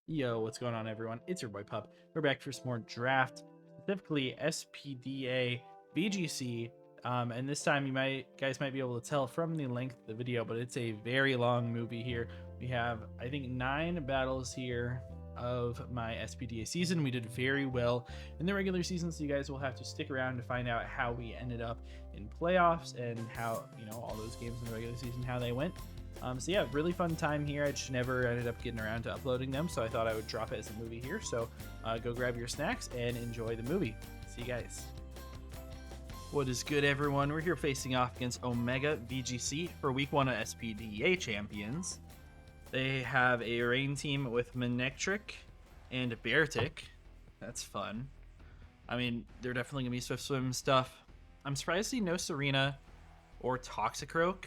Yo, what's going on, everyone? It's your boy Pup. We're back for some more draft, specifically SPDA BGC. And this time, guys might be able to tell from the length of the video, but it's a very long movie here. We have, I think, 9 battles here of my SPDA season. We did very well in the regular season, so you guys will have to stick around to find out how we ended up in playoffs and how, all those games in the regular season, how they went. So yeah, really fun time here. I just never ended up getting around to uploading them, so I thought I would drop it as a movie here. So go grab your snacks and enjoy the movie. See you guys. What is good, everyone? We're here facing off against Omega VGC for week 1 of SPDA Champions. They have a rain team with Manectric and Beartic. That's fun. I mean, they're definitely going to be Swift Swim stuff. I'm surprised to see no Serena or Toxicroak.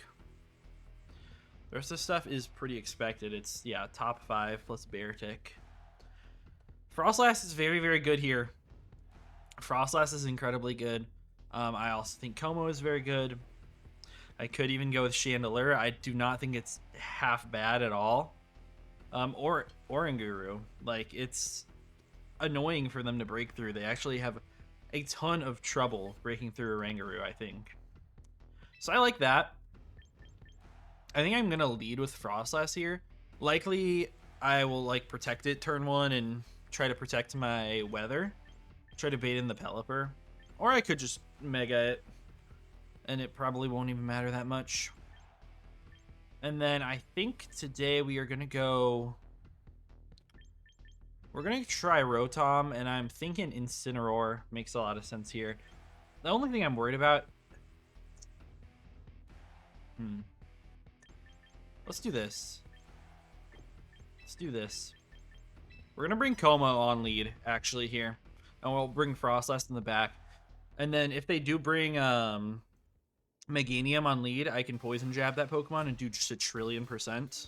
The rest of the stuff is pretty expected. It's, yeah, top 5 plus Beartic. Frostlass is very, very good here. Frostlass is incredibly good. I also think Como is very good. I could even go with Chandelier. I do not think it's half bad at all. Or Oranguru. Like, it's annoying for them to break through. They actually have a ton of trouble breaking through Oranguru, I think. So I like that. I think I'm going to lead with Frostlass here. Likely, I will, protect it turn 1 and try to protect my Weather. Try to bait in the Pelipper. Or I could just Mega it, and it probably won't even matter that much. And then I think today we are going to go... We're going to try Rotom, and I'm thinking Incineroar makes a lot of sense here. The only thing I'm worried about... Let's do this. Let's do this. We're going to bring Como on lead, actually, here. And we'll bring Frostlass in the back. And then if they do bring Meganium on lead, I can Poison Jab that Pokemon and do just 1,000,000,000%.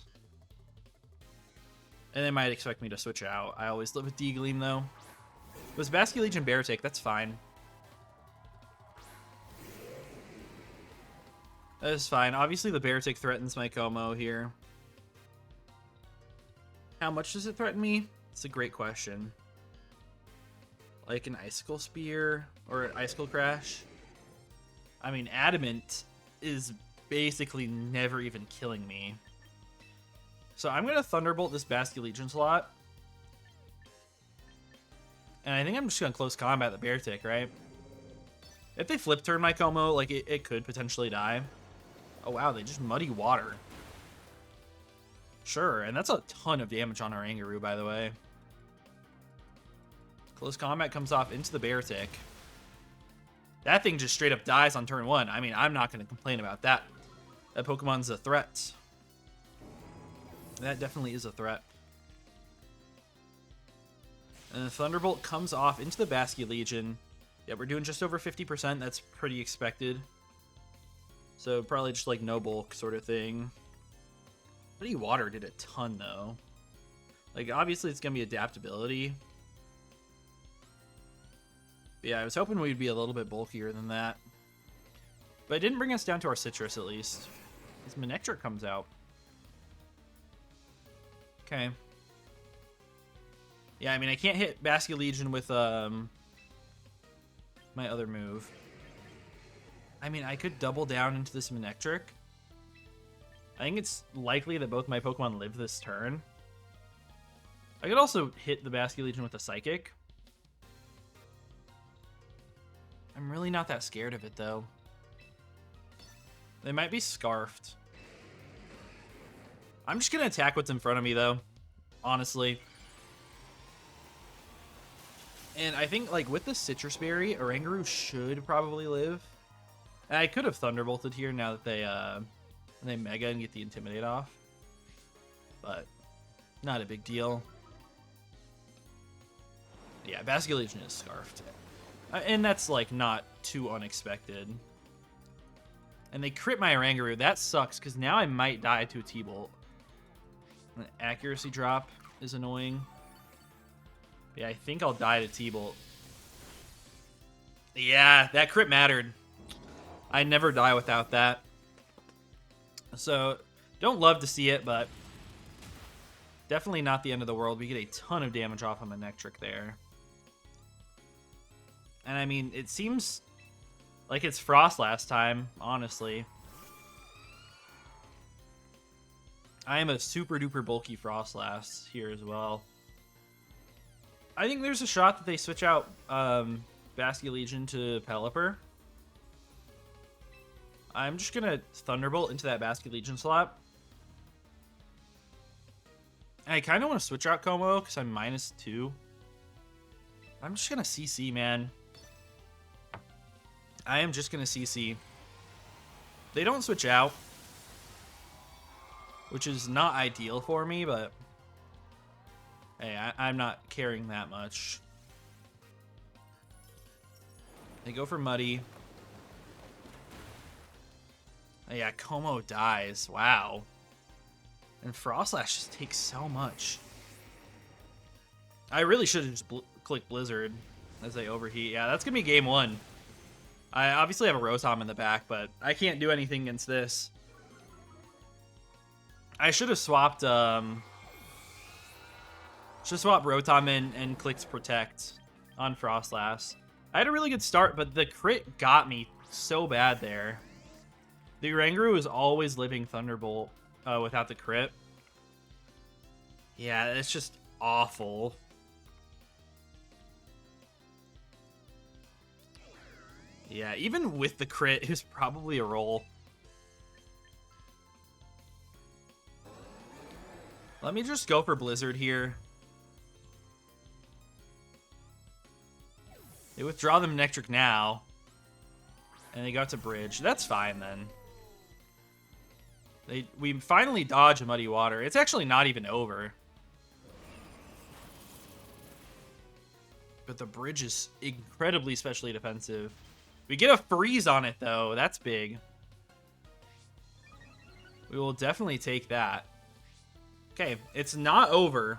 And they might expect me to switch out. I always live with D-Gleam, though. It was Basculegion and Beartic. That's fine. That is fine. Obviously, the Beartic threatens my Como here. How much does it threaten me? It's a great question. Like an Icicle Spear or an Icicle Crash? I mean, Adamant is basically never even killing me. So I'm going to Thunderbolt this Basculegion slot. And I think I'm just going to close combat the Beartic, right? If they flip turn my Como, it could potentially die. Oh, wow, they just Muddy Water. Sure, and that's a ton of damage on our Oranguru, by the way. Close combat comes off into the Beartic. That thing just straight up dies on turn 1. I mean, I'm not going to complain about that. That Pokemon's a threat. That definitely is a threat. And the Thunderbolt comes off into the Basculegion. Yeah, we're doing just over 50%. That's pretty expected. So probably just no bulk sort of thing. Muddy Water did a ton, though. Obviously it's going to be adaptability. But yeah, I was hoping we'd be a little bit bulkier than that. But it didn't bring us down to our Citrus, at least. His Manectric comes out. Okay. Yeah, I mean, I can't hit Basculegion with my other move. I mean, I could double down into this Manectric. I think it's likely that both my Pokemon live this turn. I could also hit the Basculegion with a Psychic. I'm really not that scared of it, though. They might be Scarfed. I'm just going to attack what's in front of me, though. Honestly. And I think, with the Citrus Berry, Oranguru should probably live. And I could have Thunderbolted here now that they Mega and get the Intimidate off. But not a big deal. Yeah, Basculegion is Scarfed. And that's, not too unexpected. And they crit my Oranguru. That sucks, because now I might die to a T-Bolt. An accuracy drop is annoying. Yeah, I think I'll die to T-Bolt. Yeah, that crit mattered. I never die without that. So, don't love to see it, but Definitely not the end of the world. We get a ton of damage off of Manectric there. And I mean, it seems like it's Frost last time, honestly. I am a super duper bulky Frostlass here as well. I think there's a shot that they switch out Basculegion to Pelipper. I'm just going to Thunderbolt into that Basculegion slot. I kind of want to switch out Como because I'm -2. I'm just going to CC, man. I am just going to CC. They don't switch out, which is not ideal for me, but hey, I'm not caring that much. They go for Muddy. Oh, yeah, Como dies. Wow. And Frostlash just takes so much. I really should have just clicked Blizzard as they overheat. Yeah, that's going to be game 1. I obviously have a Rotom in the back, but I can't do anything against this. I should have swapped Rotom in and clicked Protect on Frostlass. I had a really good start, but the crit got me so bad there. The Oranguru is always living Thunderbolt without the crit. Yeah, it's just awful. Yeah, even with the crit, it was probably a roll. Let me just go for Blizzard here. They withdraw the Manectric now. And they go to Bridge. That's fine, then. We finally dodge a Muddy Water. It's actually not even over. But the Bridge is incredibly specially defensive. We get a freeze on it, though. That's big. We will definitely take that. Okay, it's not over.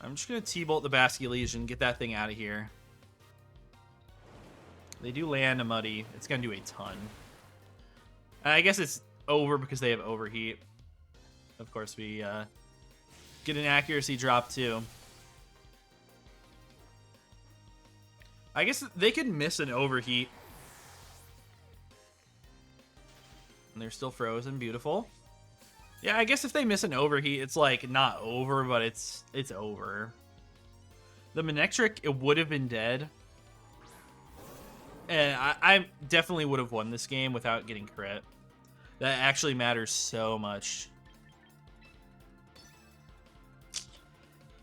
I'm just going to T-Bolt the Basculegion, get that thing out of here. They do land a Muddy. It's going to do a ton. I guess it's over because they have Overheat. Of course, we get an accuracy drop, too. I guess they could miss an Overheat. And they're still frozen. Beautiful. Yeah, I guess if they miss an Overheat, it's like not over, but it's over. The Manectric, it would have been dead. And I definitely would have won this game without getting crit. That actually matters so much.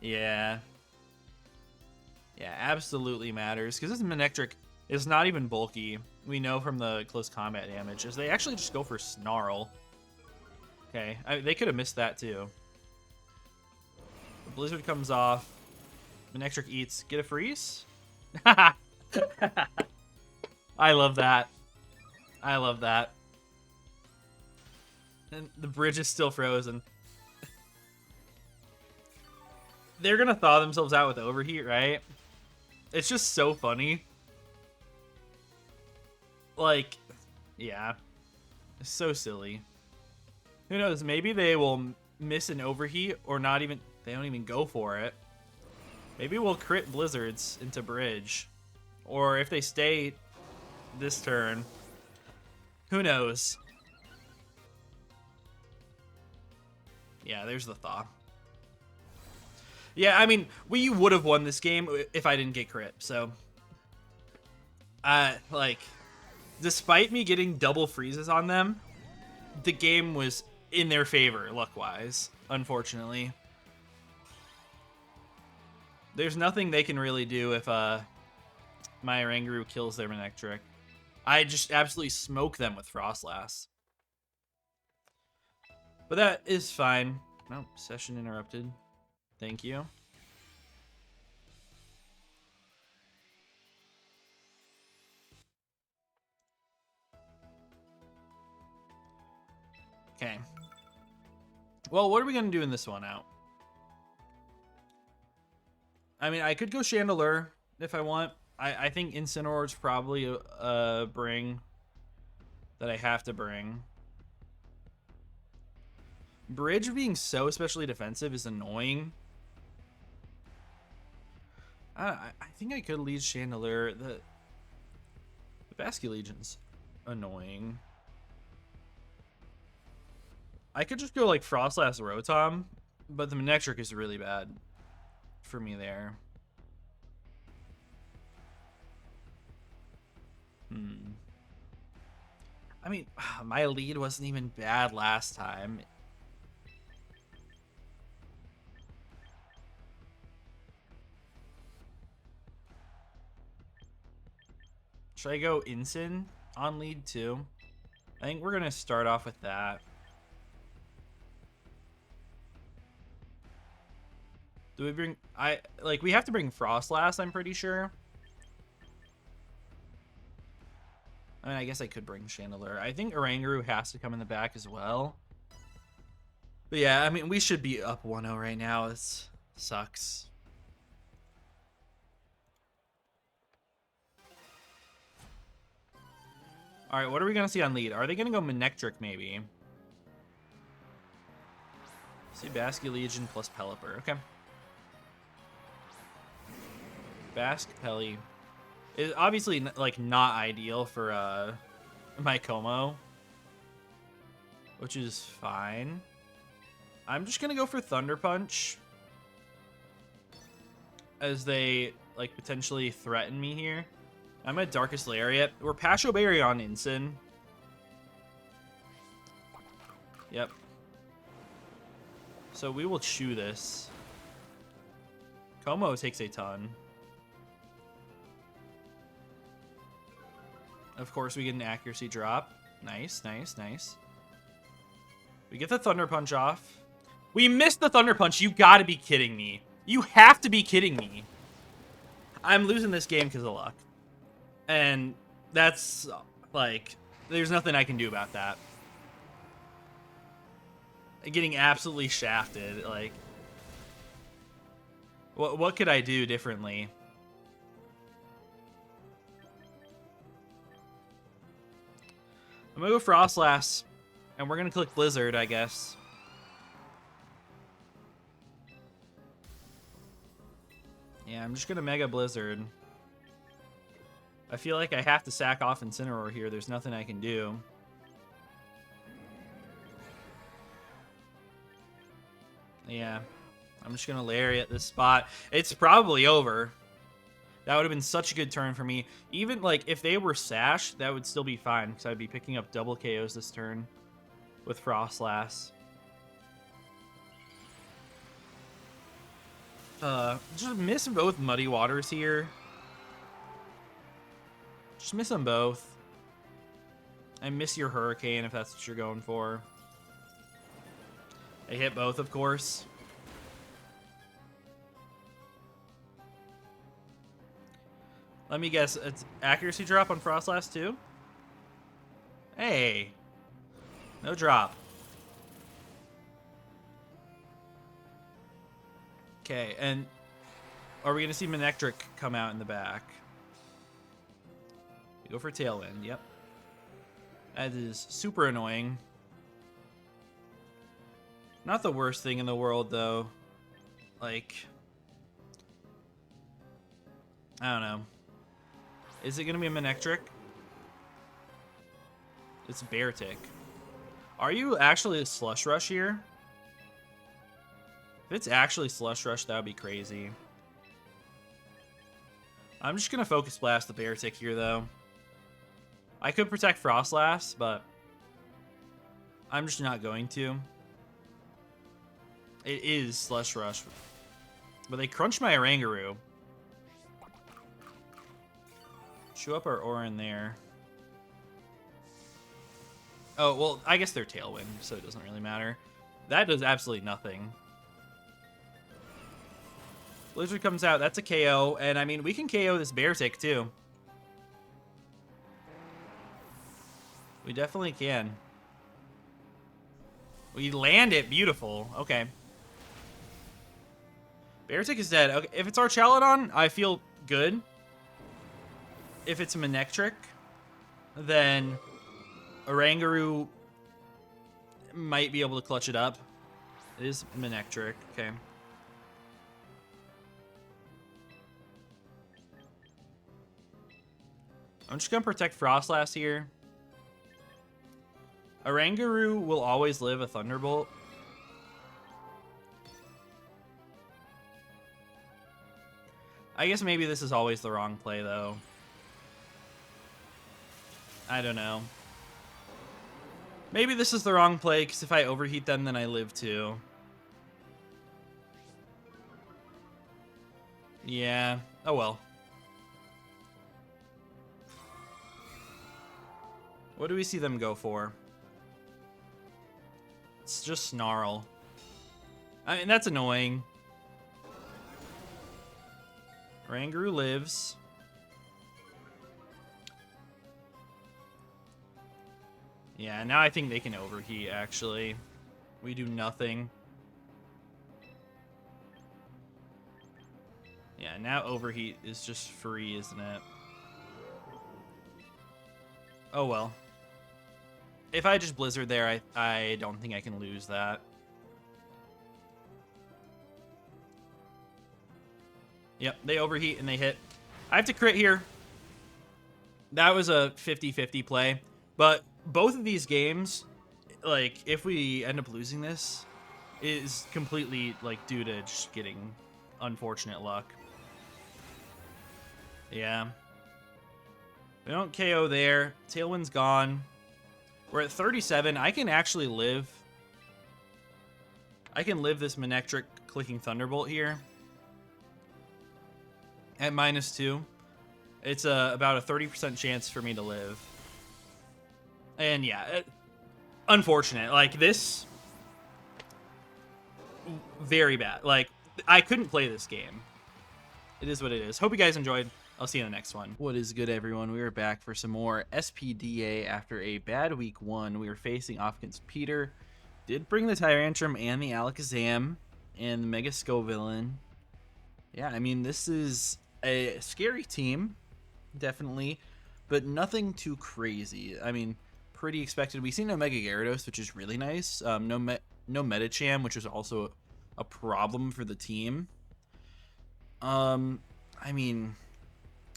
Yeah. Yeah, absolutely matters. Because this Manectric is not even bulky. We know from the close combat damage. Is they actually just go for Snarl. Okay, they could have missed that too. The Blizzard comes off. Manectric eats. Get a freeze? I love that. I love that. And the bridge is still frozen. They're gonna thaw themselves out with Overheat, right? It's just so funny. Like, yeah. It's so silly. Who knows? Maybe they will miss an Overheat or not even... They don't even go for it. Maybe we'll crit Blizzards into Bridge. Or if they stay this turn. Who knows? Yeah, there's the thaw. Yeah, I mean, we would have won this game if I didn't get crit, so... like, despite me getting double freezes on them, the game was in their favor, luck-wise, unfortunately. There's nothing they can really do if my Oranguru kills their Manectric. I just absolutely smoke them with Frostlass. But that is fine. Nope, session interrupted. Thank you. Okay. Well, what are we going to do in this one out? I mean, I could go that I have to bring. Bridge being so especially defensive is annoying. I think I could lead Chandelier. The Basque Legion's annoying. I could just go like Frostlass Rotom, but the Manectric is really bad for me there. I mean, my lead wasn't even bad last time. Should I go Ensign on lead too? I think we're gonna start off with that. Do we bring... we have to bring Frostlass, I'm pretty sure. I mean, I guess I could bring Chandelier. I think Oranguru has to come in the back as well. But yeah, I mean, we should be up 1-0 right now. This sucks. Alright, what are we going to see on lead? Are they going to go Manectric, maybe? See, Basque Legion plus Pelipper. Okay. Basque Pelly is obviously like not ideal for my Como, which is fine. I'm just gonna go for Thunder Punch as they like potentially threaten me here. I'm at Darkest Lariat. We're Pasho Berry on Ensign. Yep. So we will chew this. Como takes a ton. Of course, we get an accuracy drop. Nice, nice, nice. We get the Thunder Punch off. We missed the Thunder Punch. You gotta be kidding me. You have to be kidding me. I'm losing this game because of luck. And that's, like, there's nothing I can do about that. Getting absolutely shafted, like... What could I do differently? I'm gonna go Frostlass, and we're gonna click Blizzard, I guess. Yeah, I'm just gonna Mega Blizzard. I feel like I have to sack off Incineroar here. There's nothing I can do. Yeah, I'm just gonna Lariat this spot. It's probably over. That would have been such a good turn for me. Even, like, if they were Sash, that would still be fine, because I'd be picking up double KOs this turn with Frostlass. Just miss both Muddy Waters here. Just miss them both. I miss your Hurricane, if that's what you're going for. I hit both, of course. Let me guess, it's accuracy drop on Frostlass too? Hey. No drop. Okay, and are we going to see Manectric come out in the back? We go for Tailwind, yep. That is super annoying. Not the worst thing in the world, though. Like, I don't know. Is it going to be a Manectric? It's Beartic. Are you actually a Slush Rush here? If it's actually Slush Rush, that would be crazy. I'm just going to Focus Blast the Beartic here, though. I could protect Frostlass, but I'm just not going to. It is Slush Rush. But they crunch my Oranguru. Chew up our Orin there. Oh, well, I guess they're Tailwind, so it doesn't really matter. That does absolutely nothing. Blizzard comes out. That's a KO. And, I mean, we can KO this Beartic, too. We definitely can. We land it. Beautiful. Okay. Beartic is dead. Okay, if it's Archaludon, I feel good. If it's a Manectric, then Oranguru might be able to clutch it up. It is Manectric. Okay. I'm just going to protect Frostlass here. Oranguru will always live a Thunderbolt. I guess maybe this is always the wrong play, though. I don't know. Maybe this is the wrong play, because if I overheat them, then I live too. Yeah. Oh well. What do we see them go for? It's just Snarl. I mean, that's annoying. Oranguru lives. Yeah, now I think they can overheat, actually. We do nothing. Yeah, now overheat is just free, isn't it? Oh, well. If I just Blizzard there, I don't think I can lose that. Yep, they overheat and they hit. I have to crit here. That was a 50-50 play. But both of these games, like, if we end up losing this, is completely, like, due to just getting unfortunate luck. Yeah. We don't KO there. Tailwind's gone. We're at 37. I can actually live. I can live this Manectric clicking Thunderbolt here. At -2. It's about a 30% chance for me to live. And yeah, unfortunate. Like, this, very bad. Like, I couldn't play this game. It is what it is. Hope you guys enjoyed. I'll see you in the next one. What is good, everyone? We are back for some more SPDA after a bad week 1. We were facing off against Peter. Did bring the Tyrantrum and the Alakazam and the Mega Scovillain. Yeah, I mean, this is a scary team, definitely, but nothing too crazy. I mean, pretty expected. We've seen no Mega Gyarados, which is really nice. No Medicham, which is also a problem for the team. I mean,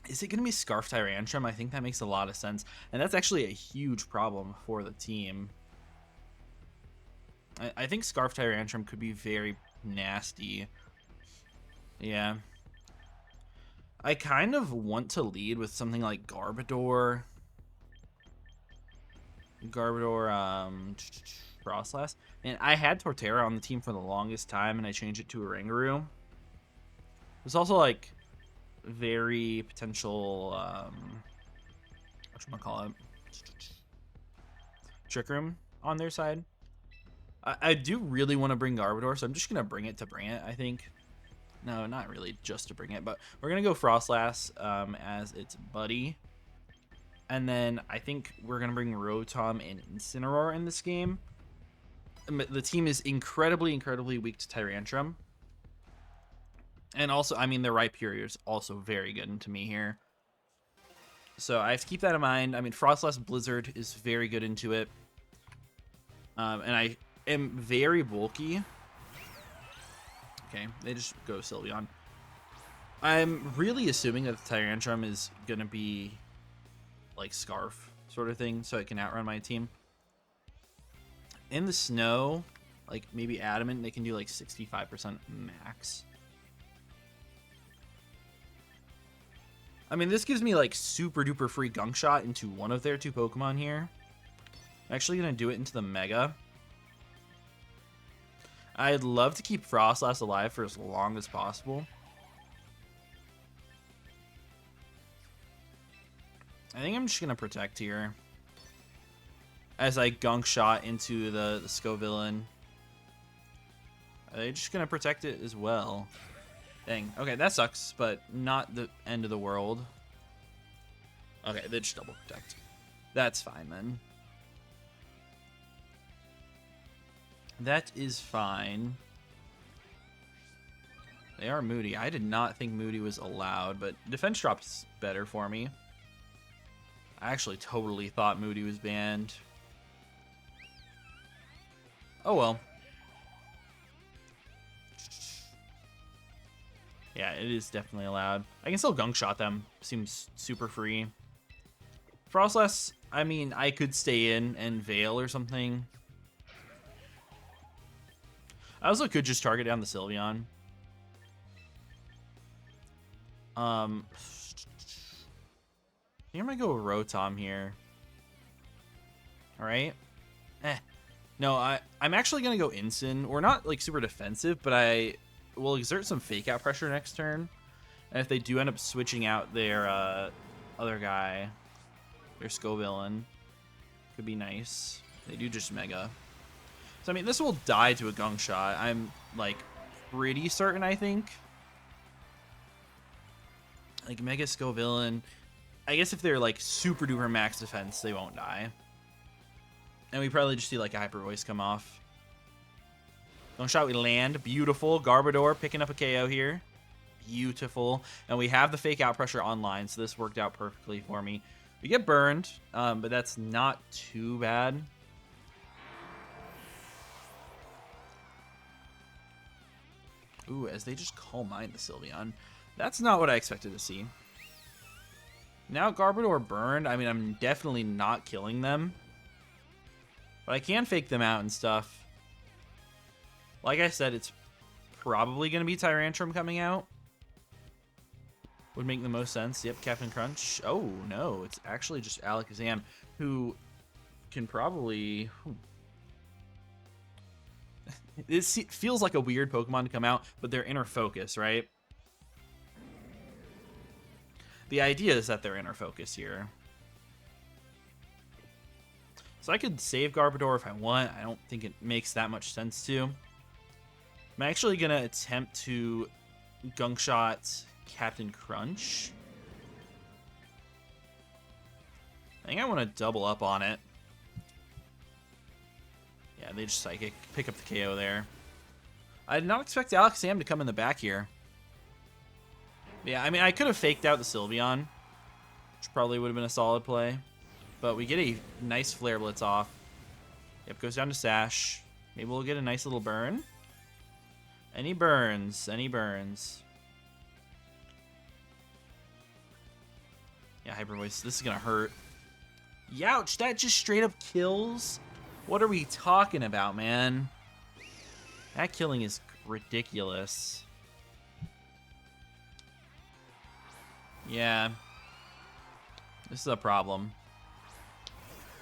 is it going to be Scarf Tyrantrum? I think that makes a lot of sense, and that's actually a huge problem for the team. I think Scarf Tyrantrum could be very nasty. Yeah. I kind of want to lead with something like Garbodor. Frostlass. And I had Torterra on the team for the longest time, and I changed it to Oranguru. There's also, like, very potential, whatchamacallit? Trick Room on their side. I do really want to bring Garbodor, so I'm just going to bring it to bring it, I think. No, not really just to bring it, but we're going to go Frostlass as its buddy. And then I think we're going to bring Rotom and Incineroar in this game. The team is incredibly, incredibly weak to Tyrantrum. And also, I mean, the Rhyperior is also very good to me here. So I have to keep that in mind. I mean, Frostlass Blizzard is very good into it. And I am very bulky. Okay, they just go Sylveon. I'm really assuming that the Tyrantrum is going to be like Scarf sort of thing, so it can outrun my team. In the snow, like maybe Adamant, they can do like 65% max. I mean, this gives me like super duper free Gunk Shot into one of their 2 Pokemon here. I'm actually going to do it into the Mega. I'd love to keep Frostlass alive for as long as possible. I think I'm just going to protect here. As I Gunk Shot into the Scovillain. Are they just going to protect it as well? Dang. Okay, that sucks, but not the end of the world. Okay, they just double protect. That's fine, then. That is fine. They are Moody. I did not think Moody was allowed, but defense drop's better for me. I actually totally thought Moody was banned. Oh well. Yeah, it is definitely allowed. I can still gunk shot them. Seems super free. Frostless, I mean, I could stay in and Veil or something. I also could just target down the Sylveon. I think I'm gonna go with Rotom here. Alright. No, I'm actually gonna go Incin. We're not like super defensive, but I will exert some fake out pressure next turn. And if they do end up switching out their other guy, their Scovillain, could be nice. They do just Mega. So I mean, this will die to a Gunk Shot. I'm like pretty certain, I think. Like Mega Scovillain. I guess if they're like super duper max defense, they won't die. And we probably just see like a Hyper Voice come off. Gunk Shot, we land. Beautiful. Garbodor picking up a KO here. Beautiful. And we have the fake out pressure online, so this worked out perfectly for me. We get burned, but that's not too bad. Ooh, as they just Calm Mind the Sylveon. That's not what I expected to see. Now Garbodor burned. I mean, I'm definitely not killing them. But I can fake them out and stuff. Like I said, it's probably going to be Tyrantrum coming out. Would make the most sense. Yep, Captain Crunch. Oh, no. It's actually just Alakazam, who can probably... It feels like a weird Pokemon to come out, but they're Inner Focus, right? The idea is that they're Inner Focus here. So I could save Garbodor if I want. I don't think it makes that much sense to. I'm actually going to attempt to Gunk Shot Captain Crunch. I think I want to double up on it. Yeah, they just Psychic. Pick up the KO there. I did not expect Alakazam to come in the back here. Yeah, I mean, I could have faked out the Sylveon, which probably would have been a solid play. But we get a nice Flare Blitz off. Yep, goes down to Sash. Maybe we'll get a nice little burn. And he burns. And he burns. Yeah, Hyper Voice. This is going to hurt. Youch, that just straight up kills? What are we talking about, man? That killing is ridiculous. Yeah. This is a problem.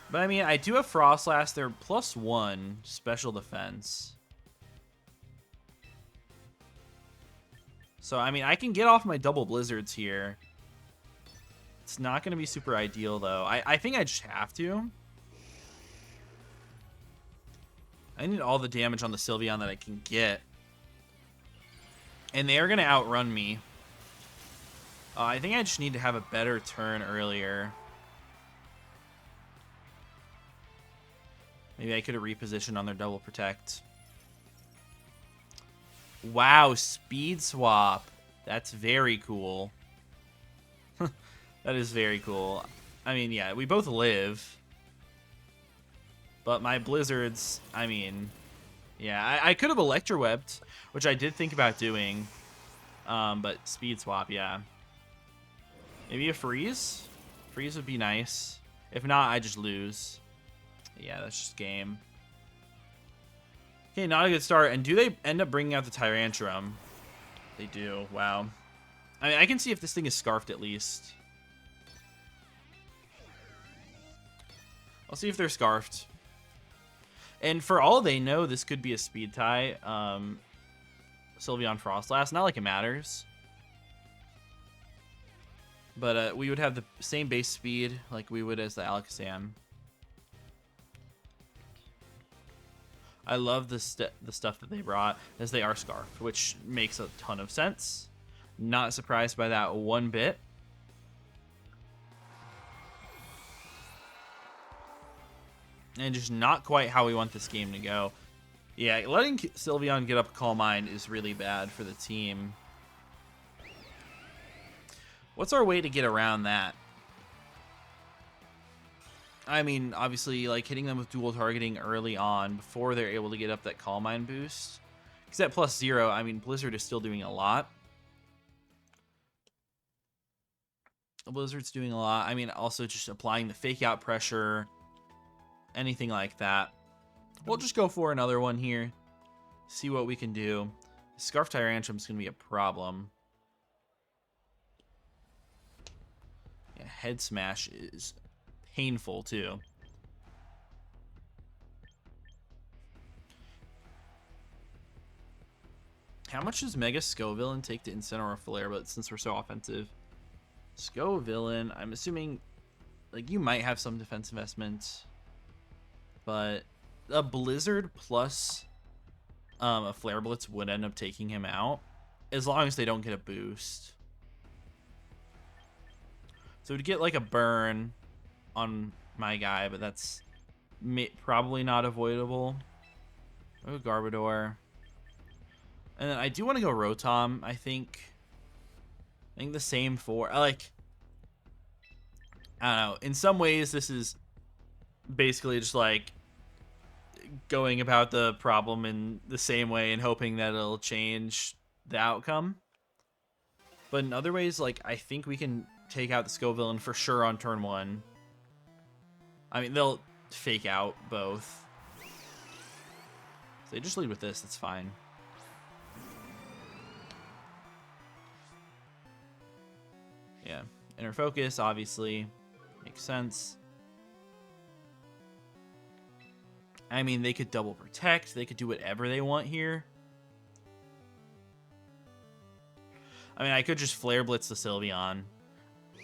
But I mean, I do have Frostlass. They're +1 special defense. So, I mean, I can get off my double Blizzards here. It's not going to be super ideal, though. I think I just have to. I need all the damage on the Sylveon that I can get. And they are going to outrun me. I think I just need to have a better turn earlier. Maybe I could have repositioned on their double protect. Wow, speed swap. That's very cool. That is very cool. I mean, yeah, we both live. But my Blizzards, I mean, yeah, I could have Electrowebbed, which I did think about doing. But speed swap, yeah. Maybe a freeze? Freeze would be nice. If not, I just lose. Yeah, that's just game. Okay, not a good start. And do they end up bringing out the Tyrantrum? They do. Wow. I mean, I can see if this thing is scarfed at least. I'll see if they're scarfed. And for all they know, this could be a speed tie. Sylveon Frostlass. Not like it matters. But we would have the same base speed like we would as the Alakazam. I love the stuff that they brought, as they are scarfed, which makes a ton of sense. Not surprised by that one bit. And just not quite how we want this game to go. Yeah, letting Sylveon get up Calm Mind is really bad for the team. What's our way to get around that? I mean, obviously, like, hitting them with dual targeting early on before they're able to get up that Calm Mind boost. Because at +0, I mean, Blizzard is still doing a lot. Blizzard's doing a lot. I mean, also just applying the fake out pressure, anything like that. We'll just go for another one here. See what we can do. Scarf Tyrantrum is going to be a problem. Yeah, Head Smash is painful too. How much does Mega Scovillain take to Incineroar Flare? But since we're so offensive, Scovillain, I'm assuming, like, you might have some defense investment, but a Blizzard plus a Flare Blitz would end up taking him out, as long as they don't get a boost. So to get like a burn on my guy, but that's probably not avoidable. Oh, Garbodor. And then I do want to go Rotom, I think the same for, I don't know. In some ways, this is basically just like going about the problem in the same way and hoping that it'll change the outcome. But in other ways, like, I think we can take out the Scovillain for sure on turn 1. I mean, they'll fake out both. So they just lead with this, that's fine. Yeah, Inner Focus, obviously, makes sense. I mean, they could double protect. They could do whatever they want here. I mean, I could just Flare Blitz the Sylveon.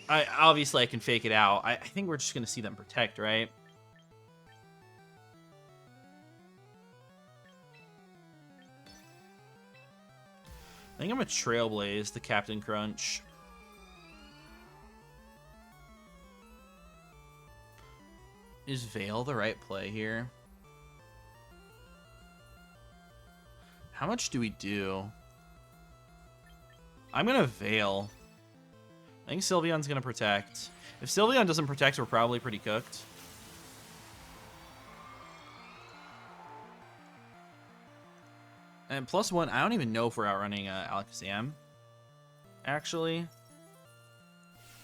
Obviously, I can fake it out. I think we're just going to see them protect, right? I think I'm going to Trailblaze the Captain Crunch. Is Veil the right play here? How much do we do? I'm going to Veil. I think Sylveon's going to protect. If Sylveon doesn't protect, we're probably pretty cooked. And +1, I don't even know if we're outrunning Alakazam. Actually.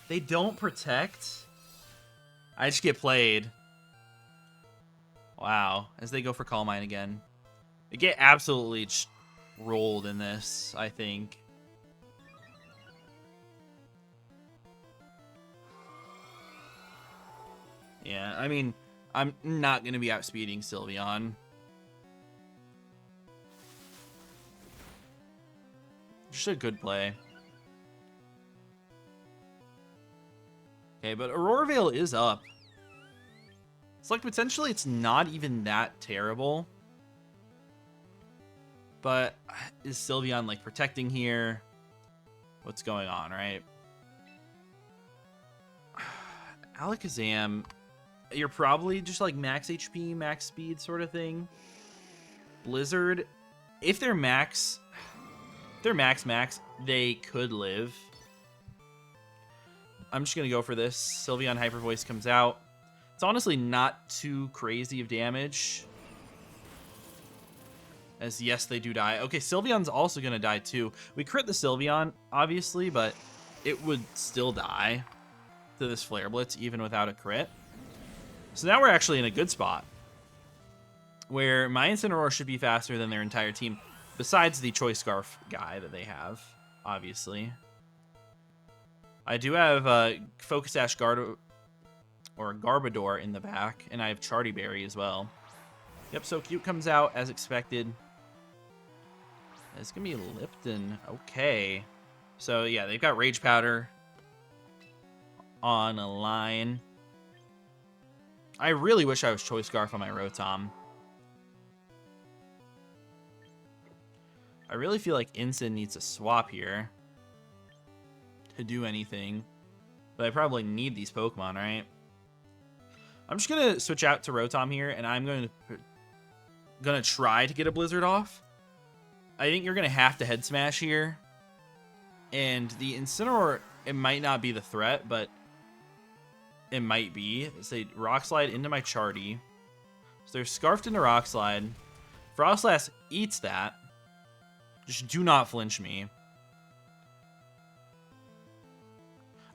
They don't protect. I just get played. Wow. As they go for Calm Mind again. They get absolutely rolled in this, I think. Yeah, I mean, I'm not going to be outspeeding Sylveon. Just a good play. Okay, but Aurora Veil is up. It's like potentially it's not even that terrible. But is Sylveon like protecting here? What's going on, right? Alakazam, you're probably just like max HP, max speed sort of thing. Blizzard, if they're max, they could live. I'm just going to go for this. Sylveon Hyper Voice comes out. It's honestly not too crazy of damage. As yes, they do die. Okay, Sylveon's also going to die too. We crit the Sylveon, obviously, but it would still die to this Flare Blitz, even without a crit. So now we're actually in a good spot, where my Incineroar should be faster than their entire team, besides the Choice Scarf guy that they have, obviously. I do have Focus Sash Garbodor in the back, and I have Charty Berry as well. Yep, so Cute comes out as expected. It's going to be Lipton. Okay. So, yeah, they've got Rage Powder on a line. I really wish I was Choice Scarf on my Rotom. I really feel like Incin needs a swap here to do anything. But I probably need these Pokemon, right? I'm just going to switch out to Rotom here, and I'm going to try to get a Blizzard off. I think you're going to have to Head Smash here. And the Incineroar, it might not be the threat, but it might be. Say Rock Slide into my Charty. So they're scarfed into Rock Slide. Frostlass eats that. Just do not flinch me.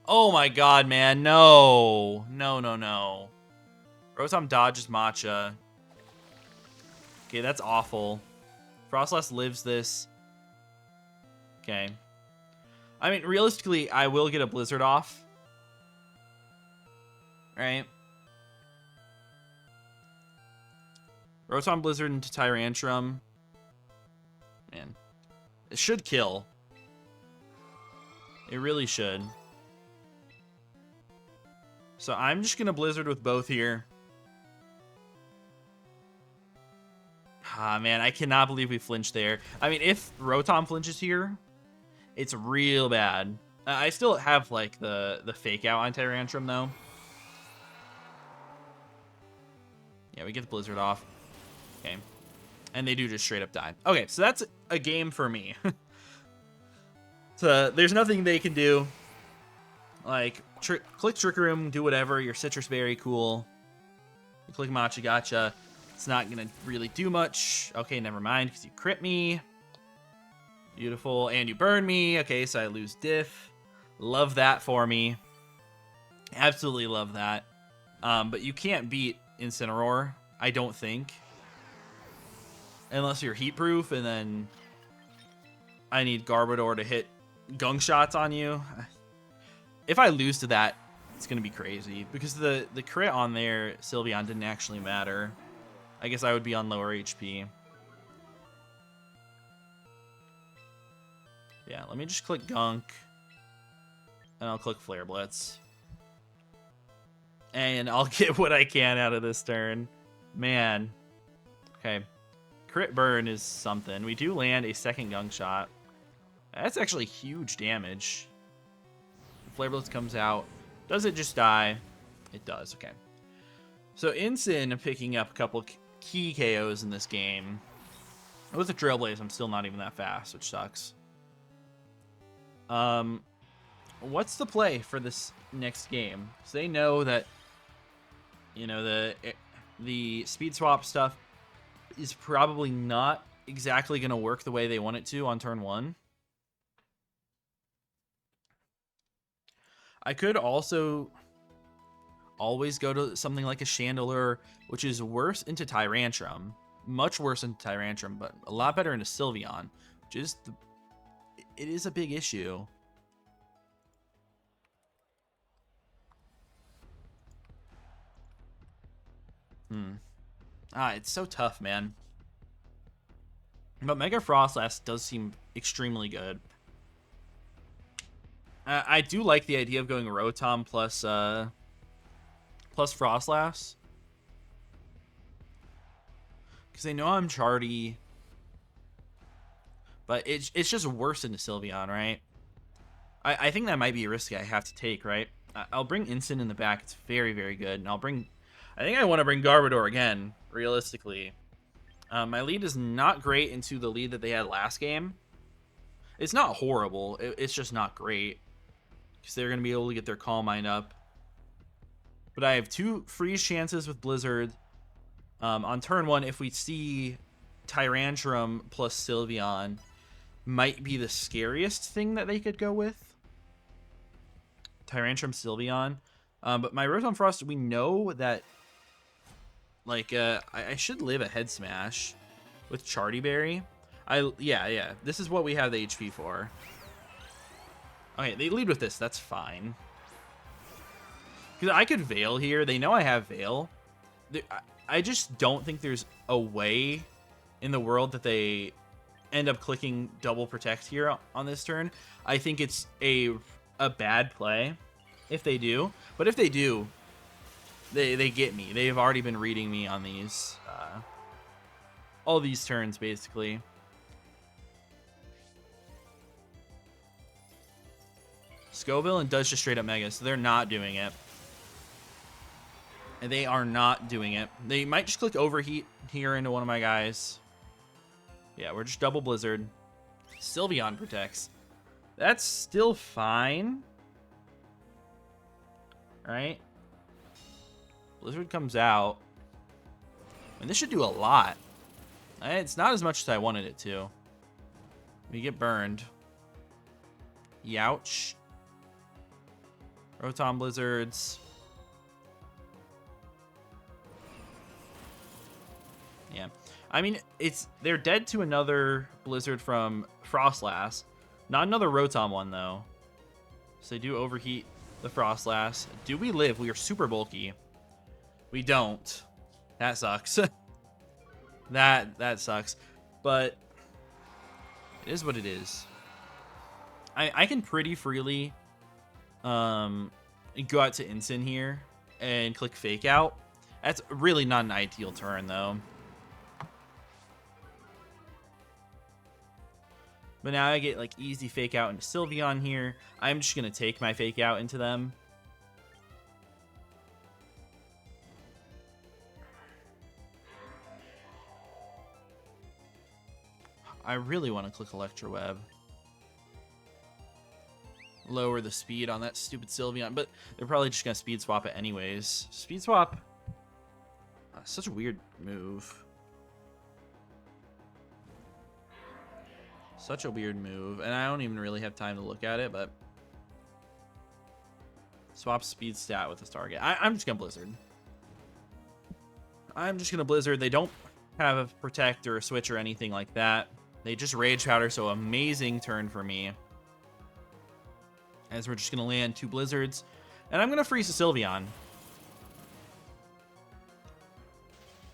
Oh my god, man. No. No, no, no. Rotom dodges Matcha. Okay, that's awful. Frostlass lives this. Okay. I mean, realistically, I will get a Blizzard off. Right? Rotom Blizzard into Tyrantrum. Man. It should kill. It really should. So I'm just going to Blizzard with both here. Ah, man, I cannot believe we flinched there. I mean, if Rotom flinches here, it's real bad. I still have, like, the fake out on Tyrantrum, though. Yeah, we get the Blizzard off. Okay. And they do just straight up die. Okay, so that's a game for me. So there's nothing they can do. Like, click Trick Room, do whatever. Your Citrus Berry, cool. You click Matcha Gotcha. It's not going to really do much. Okay, never mind, because you crit me. Beautiful. And you burn me. Okay, so I lose diff. Love that for me. Absolutely love that. But you can't beat Incineroar, I don't think. Unless you're heat proof, and then I need Garbodor to hit gunk shots on you. If I lose to that, it's going to be crazy. Because the crit on there, Sylveon, didn't actually matter. I guess I would be on lower HP. Yeah, let me just click Gunk. And I'll click Flare Blitz. And I'll get what I can out of this turn. Man. Okay. Crit Burn is something. We do land a second Gunk Shot. That's actually huge damage. Flare Blitz comes out. Does it just die? It does. Okay. So Incin picking up a couple key KOs in this game. With the Trailblaze, I'm still not even that fast, which sucks. What's the play for this next game? Because they know that, you know, the speed swap stuff is probably not exactly going to work the way they want it to on turn 1. I could also always go to something like a Chandelure, which is worse into Tyrantrum. Much worse into Tyrantrum, but a lot better into Sylveon, which is it is a big issue. It's so tough, man. But Mega Frostlass does seem extremely good. I do like the idea of going Rotom plus Frostlass. Because they know I'm Charty. But it's just worse into Sylveon, right? I think that might be a risk I have to take, right? I'll bring Incin in the back. It's very, very good. And I think I want to bring Garbodor again, realistically. My lead is not great into the lead that they had last game. It's not horrible. It's just not great. Because they're going to be able to get their Calm Mind up. But I have 2 freeze chances with Blizzard. On turn 1, if we see Tyrantrum plus Sylveon, might be the scariest thing that they could go with. Tyrantrum, Sylveon. But my Rotom Frost, we know that, like, I should live a Head Smash with Charty Berry. Yeah. This is what we have the HP for. Okay, they lead with this. That's fine. Because I could Veil here. They know I have Veil. I just don't think there's a way in the world that they end up clicking Double Protect here on this turn. I think it's a bad play if they do. But if they do, they get me. They've already been reading me on these all these turns, basically. Scoville and does just straight up Mega, so they're not doing it. And they are not doing it. They might just click Overheat here into one of my guys. Yeah, we're just double Blizzard. Sylveon protects. That's still fine. Right? Blizzard comes out. And this should do a lot. It's not as much as I wanted it to. We get burned. Youch. Rotom Blizzards. Yeah. I mean, they're dead to another Blizzard from Frostlass. Not another Rotom one, though. So they do overheat the Frostlass. Do we live? We are super bulky. We don't. That sucks. that sucks. But it is what it is. I can pretty freely go out to Incin here and click Fake Out. That's really not an ideal turn, though. But now I get, like, easy Fake Out into Sylveon here. I'm just going to take my Fake Out into them. I really want to click Electro Web. Lower the speed on that stupid Sylveon, but they're probably just going to Speed Swap it anyways. Speed Swap. Such a weird move. Such a weird move, and I don't even really have time to look at it, but swap speed stat with this target. I'm just gonna Blizzard. I'm just gonna Blizzard. They don't have a Protect or a Switch or anything like that. They just Rage Powder, so amazing turn for me. As we're just gonna land 2 Blizzards, and I'm gonna freeze a Sylveon.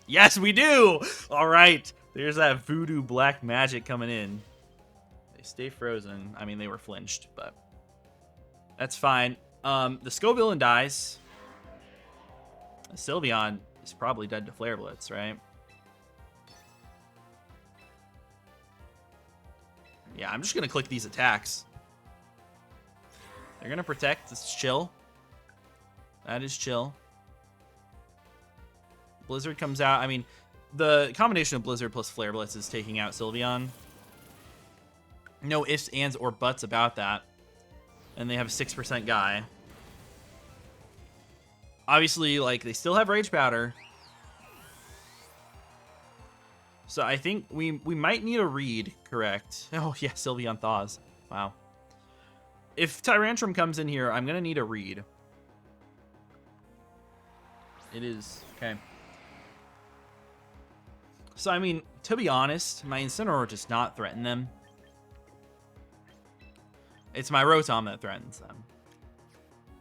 Yes, we do! All right, there's that voodoo black magic coming in. Stay frozen. I mean, they were flinched, but that's fine. The Scovillain dies. Sylveon is probably dead to Flare Blitz, right? Yeah, I'm just going to click these attacks. They're going to protect. This is chill. That is chill. Blizzard comes out. I mean, the combination of Blizzard plus Flare Blitz is taking out Sylveon. No ifs, ands, or buts about that. And they have a 6% guy. Obviously, like, they still have Rage Powder. So I think we might need a read, correct? Oh, yeah, Sylveon thaws. Wow. If Tyrantrum comes in here, I'm going to need a read. It is. Okay. So, I mean, to be honest, my Incineroar does not threaten them. It's my Rotom that threatens them.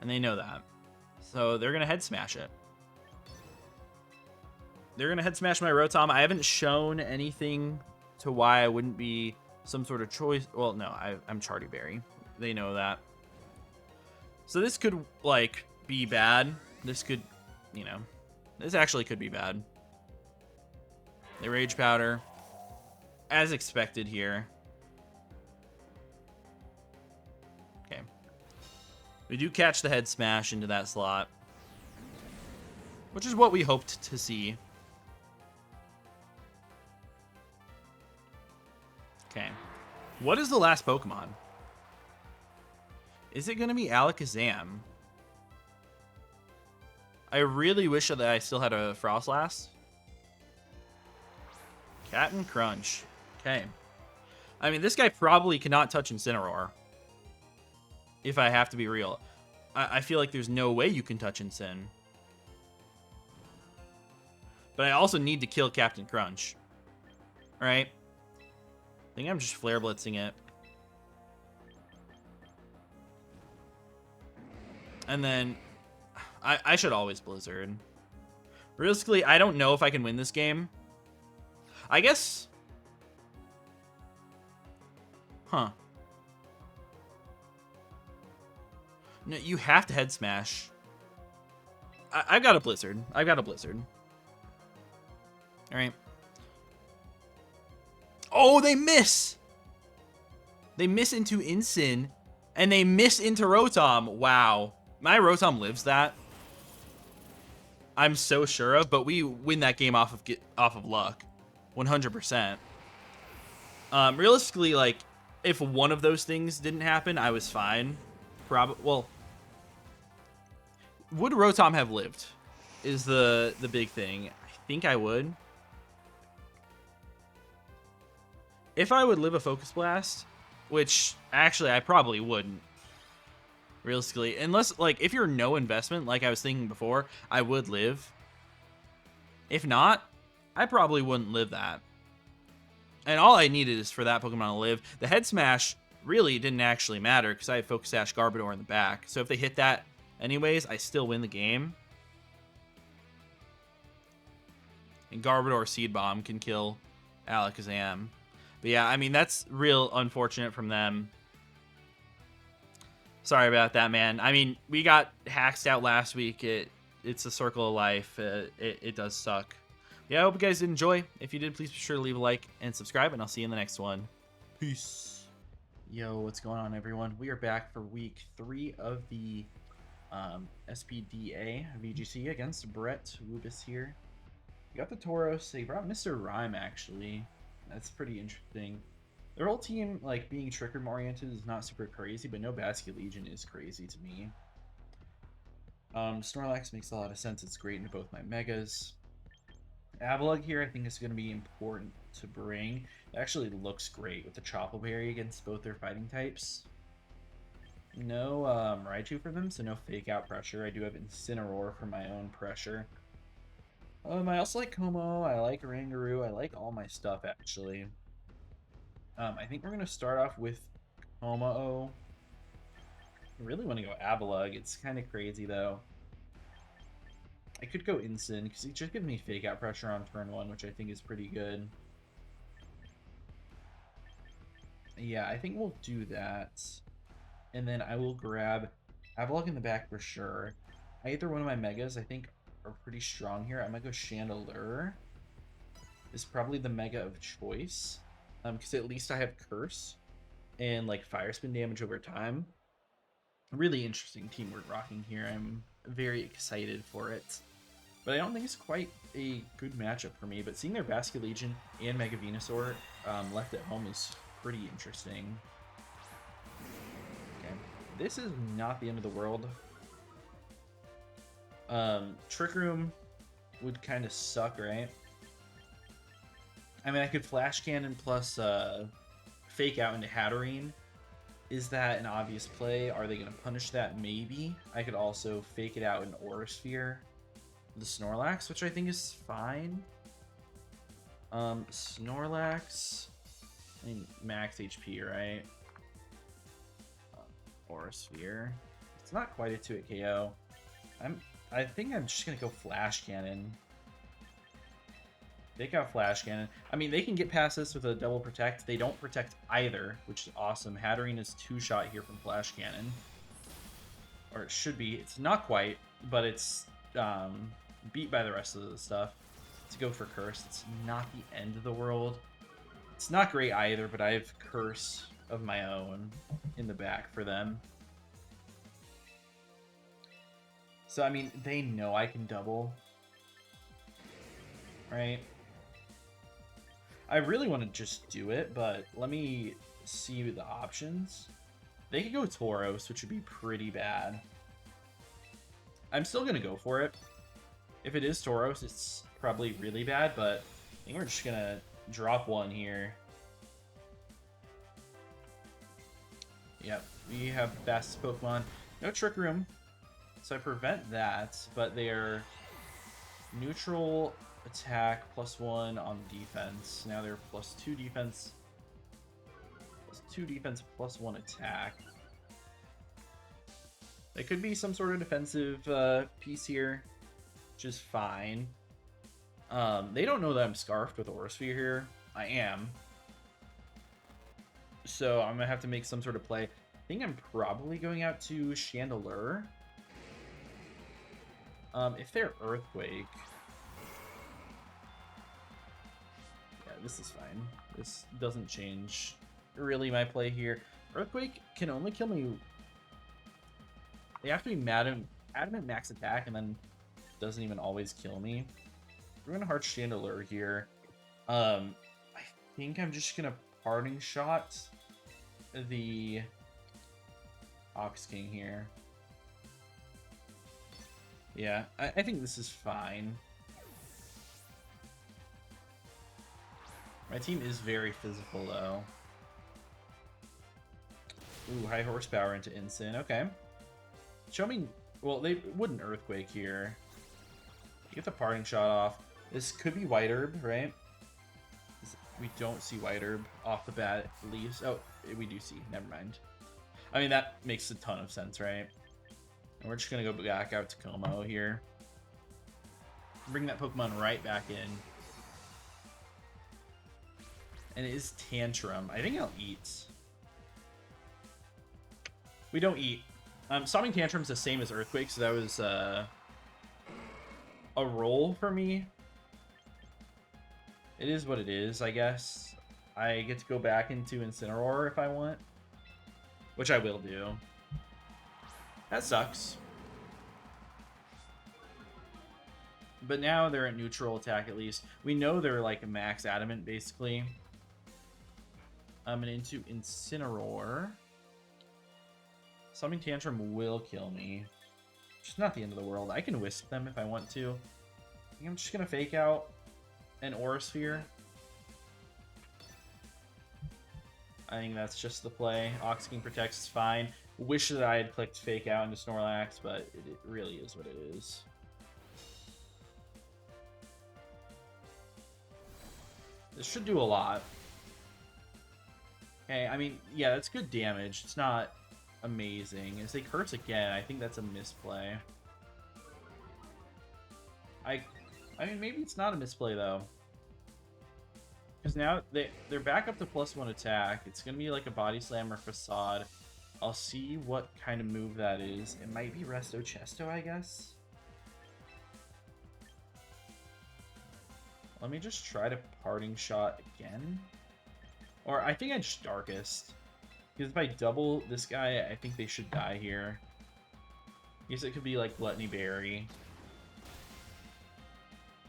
And they know that. So they're going to Head Smash it. They're going to Head Smash my Rotom. I haven't shown anything to why I wouldn't be some sort of choice. Well, no, I'm Chardy Berry. They know that. So this could, like, be bad. This could, you know, this actually could be bad. They Rage Powder. As expected here. Okay. We do catch the Head Smash into that slot, which is what we hoped to see. Okay. What is the last Pokemon? Is it going to be Alakazam? I really wish that I still had a Frostlass. Captain Crunch. Okay. I mean, this guy probably cannot touch Incineroar. If I have to be real. I feel like there's no way you can touch Incin. But I also need to kill Captain Crunch. Right? I think I'm just Flare Blitzing it. And then I should always Blizzard. Realistically, I don't know if I can win this game. I guess... Huh. No, you have to Head Smash. I've got a Blizzard. I've got a Blizzard. All right. Oh, they miss! They miss into Incin, and they miss into Rotom. Wow. My Rotom lives that. I'm so sure of, but we win that game off of luck. 100%. Realistically, like, if one of those things didn't happen, I was fine. Well, would Rotom have lived? is the big thing. I think I would. If I would live a Focus Blast, which actually I probably wouldn't, realistically. Unless, like, if you're no investment, like I was thinking before, I would live. If not, I probably wouldn't live that. And all I needed is for that Pokemon to live. The Head Smash really didn't actually matter because I had Focus Sash Garbodor in the back. So if they hit that anyways, I still win the game. And Garbodor Seed Bomb can kill Alakazam. But yeah, I mean, that's real unfortunate from them. Sorry about that, man. I mean, we got hacked out last week. It's a circle of life. It does suck. Yeah, I hope you guys did enjoy. If you did, please be sure to leave a like and subscribe, and I'll see you in the next one. Peace. Yo, what's going on, everyone? We are back for week 3 of the SPDA VGC against Brett Wubis here. We got the Tauros. They brought Mr. Rhyme, actually. That's pretty interesting. Their whole team, like, being Trick Room oriented is not super crazy, but no Basket Legion is crazy to me. Snorlax makes a lot of sense. It's great into both my Megas. Avalugg here I think is going to be important to bring. It actually looks great with the Chople Berry against both their fighting types. No Raichu for them, so no fake out pressure. I do have Incineroar for my own pressure. I also like Como, I like Rangaroo, I like all my stuff actually. I think we're going to start off with Como. I really want to go Avalugg. It's kind of crazy though. I could go Incin because he just gives me fake out pressure on turn 1, which I think is pretty good. Yeah, I think we'll do that. And then I will grab Avalugg in the back for sure. Either one of my Megas I think are pretty strong here. I'm going to go Chandelure. Is probably the Mega of choice. Because at least I have Curse and like Fire Spin damage over time. Really interesting team we're rocking here. I'm very excited for it. But I don't think it's quite a good matchup for me. But seeing their Basket Legion and Mega Venusaur left at home is pretty interesting. Okay. This is not the end of the world. Trick Room would kind of suck, right? I mean, I could Flash Cannon plus Fake Out into Hatterene. Is that an obvious play? Are they going to punish that? Maybe. I could also Fake it out in Aura Sphere. The Snorlax, which I think is fine. Snorlax. I mean, max HP, right? Aura Sphere. It's not quite a 2-hit KO. I think I'm just going to go Flash Cannon. Fake out Flash Cannon. I mean, they can get past this with a double protect. They don't protect either, which is awesome. Hatterene is 2-shot here from Flash Cannon. Or it should be. It's not quite, but it's beat by the rest of the stuff. To go for Curse. It's not the end of the world. It's not great either, but I have Curse of my own in the back for them. So, I mean, they know I can double. Right? I really want to just do it, but let me see the options. They could go Tauros, which would be pretty bad. I'm still going to go for it. If it is Tauros, it's probably really bad, but I think we're just going to drop one here. Yep, we have fastest Pokemon. No Trick Room, so I prevent that, but they're neutral attack +1 on defense. Now they're +2 defense. +2 defense, +1 attack. It could be some sort of defensive piece here, which is fine. They don't know that I'm Scarfed with Aura Sphere here. I am. So I'm going to have to make some sort of play. I think I'm probably going out to Chandelure. If they're Earthquake... This is fine. This doesn't change really my play here. Earthquake can only kill me. They have to be adamant max attack and then doesn't even always kill me. We're gonna Heart Chandelure here. I think I'm just gonna Parting Shot the Ox King here. Yeah, I think this is fine. My team is very physical, though. Ooh, high horsepower into Ensign. Okay. Show me... Well, they wouldn't Earthquake here. Get the parting shot off. This could be White Herb, right? We don't see White Herb off the bat, at least. Oh, we do see. Never mind. I mean, that makes a ton of sense, right? And we're just going to go back out to Como here. Bring that Pokemon right back in. And it is Tantrum. I think I'll eat. We don't eat. Stopping Tantrum's the same as Earthquake, so that was a roll for me. It is what it is, I guess. I get to go back into Incineroar if I want. Which I will do. That sucks. But now they're at neutral attack at least. We know they're like max adamant, basically. And into Incineroar. Summoning Tantrum will kill me. It's not the end of the world. I can Wisp them if I want to. I think I'm just going to fake out an Aura Sphere. I think that's just the play. Ox King protects is fine. Wish that I had clicked fake out into Snorlax, but it really is what it is. This should do a lot. Okay, I mean, yeah, that's good damage. It's not amazing. As they curse again, I think that's a misplay. I mean, maybe it's not a misplay, though. Because now they're back up to +1 attack. It's going to be like a Body Slam or Facade. I'll see what kind of move that is. It might be Resto Chesto, I guess. Let me just try to Parting Shot again. Or I think I just Darkest. Because if I double this guy, I think they should die here. I guess it could be like Gluttony Berry.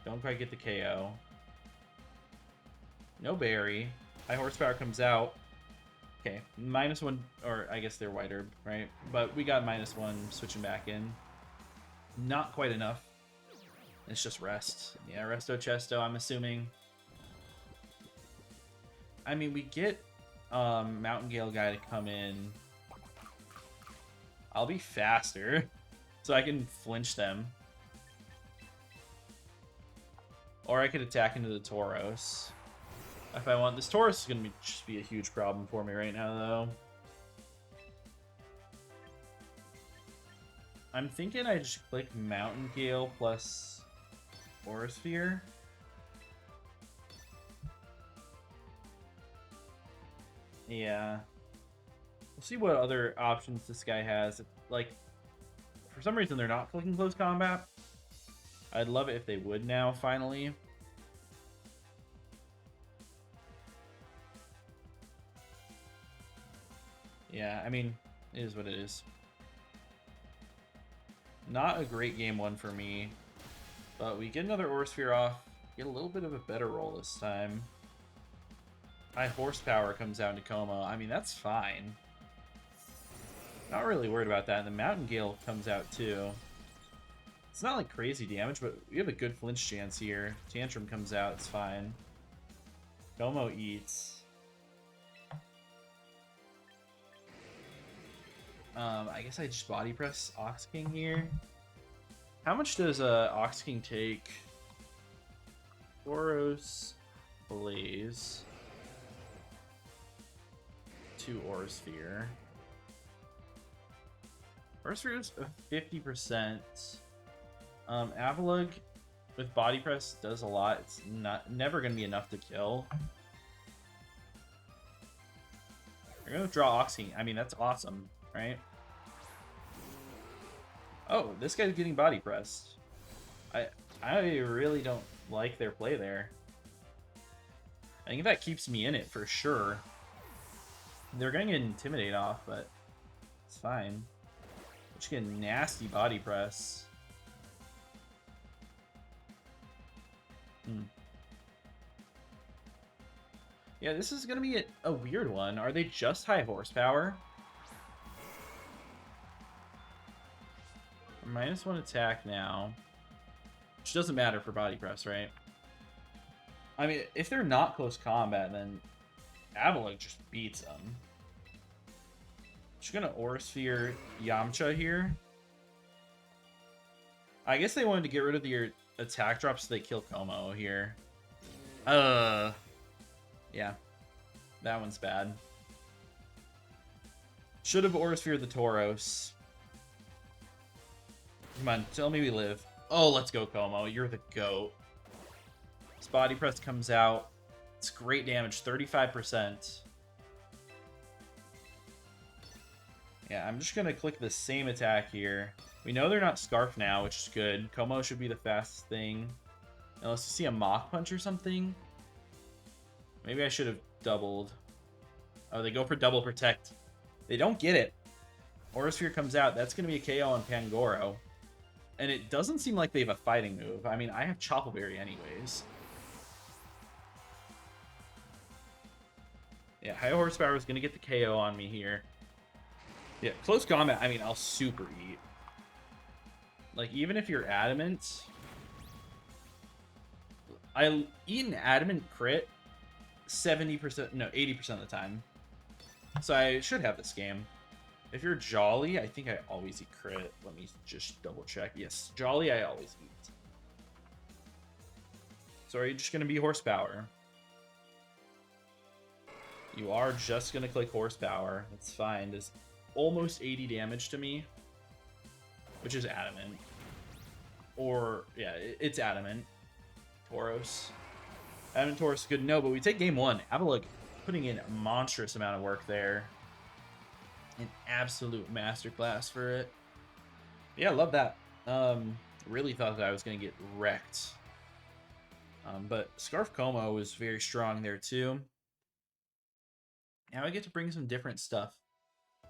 Don't quite get the KO. No Berry. High Horsepower comes out. Okay, -1, or I guess they're White Herb, right? But we got -1 switching back in. Not quite enough. It's just Rest. Yeah, Resto Chesto, I'm assuming. I mean, we get Mountain Gale guy to come in. I'll be faster, so I can flinch them. Or I could attack into the Tauros. If I want. This Tauros is going to just be a huge problem for me right now, though. I'm thinking I just click Mountain Gale plus Aura Sphere. Yeah. We'll see what other options this guy has. Like, for some reason, they're not clicking Close Combat. I'd love it if they would now, finally. Yeah, I mean, it is what it is. Not a great game one for me, but we get another Aura Sphere off, get a little bit of a better roll this time. High Horsepower comes down to Como. I mean, that's fine. Not really worried about that. And the Mountain Gale comes out too. It's not like crazy damage, but we have a good flinch chance here. Tantrum comes out, it's fine. Como eats. I guess I just Body Press Ox King here. How much does Ox King take? Boros, Blaze, 2 Aura Sphere. Aura Sphere is 50%. Avalugg with Body Press does a lot. It's never going to be enough to kill. We're going to draw Ox King. I mean, that's awesome, right? Oh, this guy's getting Body Pressed. I really don't like their play there. I think that keeps me in it for sure. They're going to get Intimidate off, but it's fine. Just get a nasty Body Press. Yeah, this is going to be a weird one. Are they just High Horsepower? -1 attack now. Which doesn't matter for body press, right? I mean, if they're not close combat, then Avalok just beats them. Just gonna Aura Sphere Yamcha here. I guess they wanted to get rid of the attack drop so they kill Como here. Yeah. That one's bad. Should have Aura Sphere the Tauros. Come on, tell me we live. Oh, let's go, Como. You're the GOAT. His body press comes out. It's great damage, 35%. Yeah, I'm just going to click the same attack here. We know they're not Scarf now, which is good. Como should be the fastest thing. Unless you see a Mach Punch or something. Maybe I should have doubled. Oh, they go for double protect. They don't get it. Aura Sphere comes out. That's going to be a KO on Pangoro. And it doesn't seem like they have a fighting move. I mean, I have Choppleberry anyways. Yeah, High Horsepower is going to get the KO on me here. Yeah, close combat, I mean, I'll super eat. Like, even if you're adamant... I'll eat an adamant crit 70%, no, 80% of the time. So I should have this game. If you're Jolly, I think I always eat crit. Let me just double check. Yes, Jolly, I always eat. So are you just going to be Horsepower? You are just going to click Horsepower. That's fine. Does almost 80 damage to me, which is adamant. Or, yeah, it's adamant. Tauros. Adamant Tauros is good. No, but we take game one. Avalok putting in a monstrous amount of work there. An absolute masterclass for it. Yeah, love that. Really thought that I was going to get wrecked. But Scarf Como was very strong there too. Now I get to bring some different stuff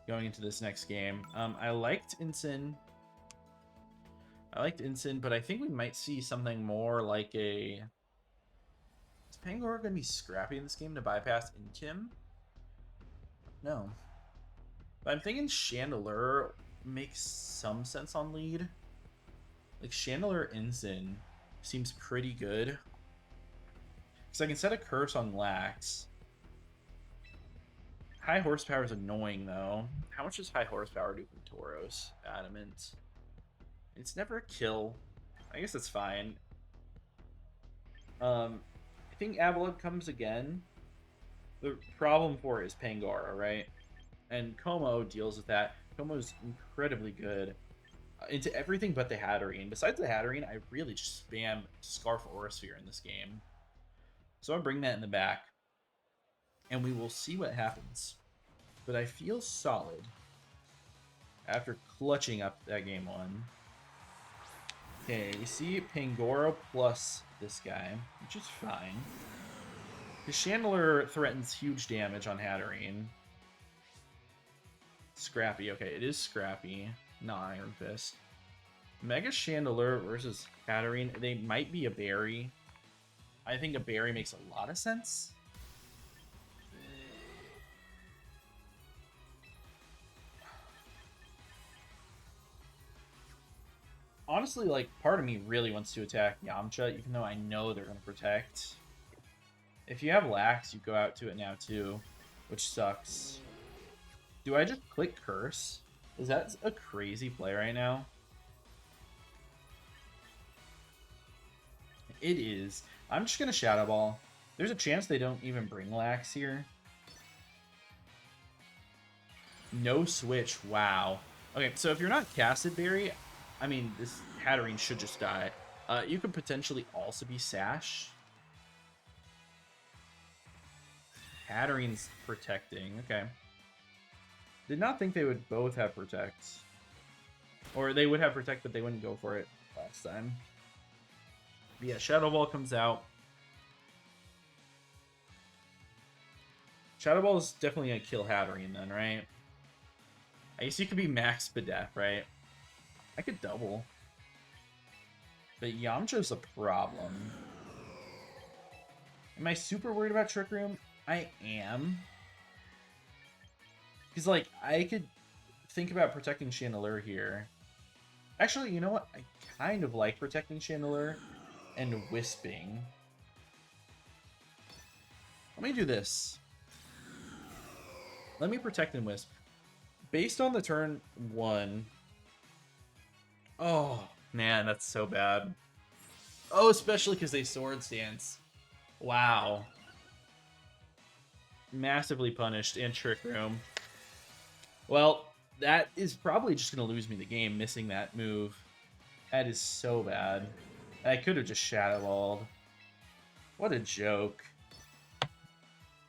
going into this next game. I liked Ensign. But I think we might see something more like a... Is Pangoro going to be scrappy in this game to bypass Inkim? No. But I'm thinking Chandelure makes some sense on lead. Like, Chandelure Ensign seems pretty good. Because I can set a curse on Lax. High Horsepower is annoying, though. How much does High Horsepower do from Tauros? Adamant. It's never a kill. I guess that's fine. I think Avalok comes again. The problem for it is Pangoro, right? And Como deals with that. Como's incredibly good into everything but the Hatterene. Besides the Hatterene, I really just spam Scarf Aura Sphere in this game. So I'll bring that in the back. And we will see what happens. But I feel solid after clutching up that game one. Okay, we see Pangoro plus this guy, which is fine. The Chandelure threatens huge damage on Hatterene. Scrappy. Okay, it is Scrappy, not Iron Fist. Mega Chandelure versus Hatterene. They might be a berry. I think a berry makes a lot of sense. Honestly, like, part of me really wants to attack Yamcha, even though I know they're going to protect. If you have Lax, you go out to it now, too, which sucks. Do I just click Curse? Is that a crazy play right now? It is. I'm just going to Shadow Ball. There's a chance they don't even bring Lax here. No switch. Wow. Okay, so if you're not Casted Berry, I mean, this Hatterene should just die. You could potentially also be Sash. Hatterene's protecting. Okay. Did not think they would both have Protect. Or they would have Protect, but they wouldn't go for it last time. But yeah, Shadow Ball comes out. Shadow Ball is definitely going to kill Hatterene then, right? I guess you could be Max Spadef, right? I could double. But Yamcha's a problem. Am I super worried about Trick Room? I am. Because, like, I could think about protecting Chandelure here. Actually, you know what? I kind of like protecting Chandelier and Wisping. Let me do this. Let me protect and Wisp. Based on the turn 1. Oh, man, that's so bad. Oh, especially because they Swords Dance. Wow. Massively punished in Trick Room. Well, that is probably just going to lose me the game, missing that move. That is so bad. I could have just Shadow Balled. What a joke.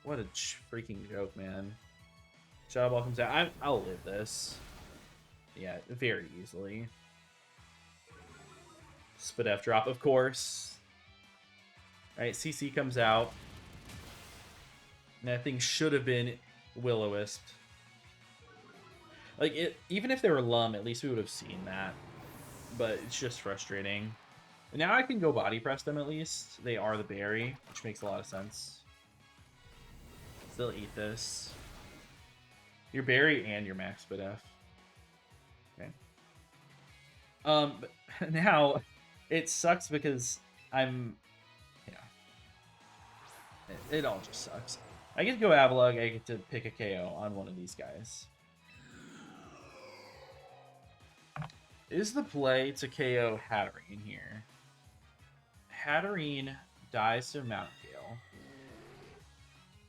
What a freaking joke, man. Shadow Ball comes out. I'll live this. Yeah, very easily. SPDA drop, of course. Alright, CC comes out. And that thing should have been Will-O-Wisp. Like, even if they were Lum, at least we would have seen that. But it's just frustrating. And now I can go Body Press them at least. They are the berry, which makes a lot of sense. Still eat this. Your berry and your max SPDF. Okay. But now it sucks because I'm, yeah. It all just sucks. I get to go Avalugg. I get to pick a KO on one of these guys. Is the play to KO Hatterene here? Hatterene dies to Mount Gale.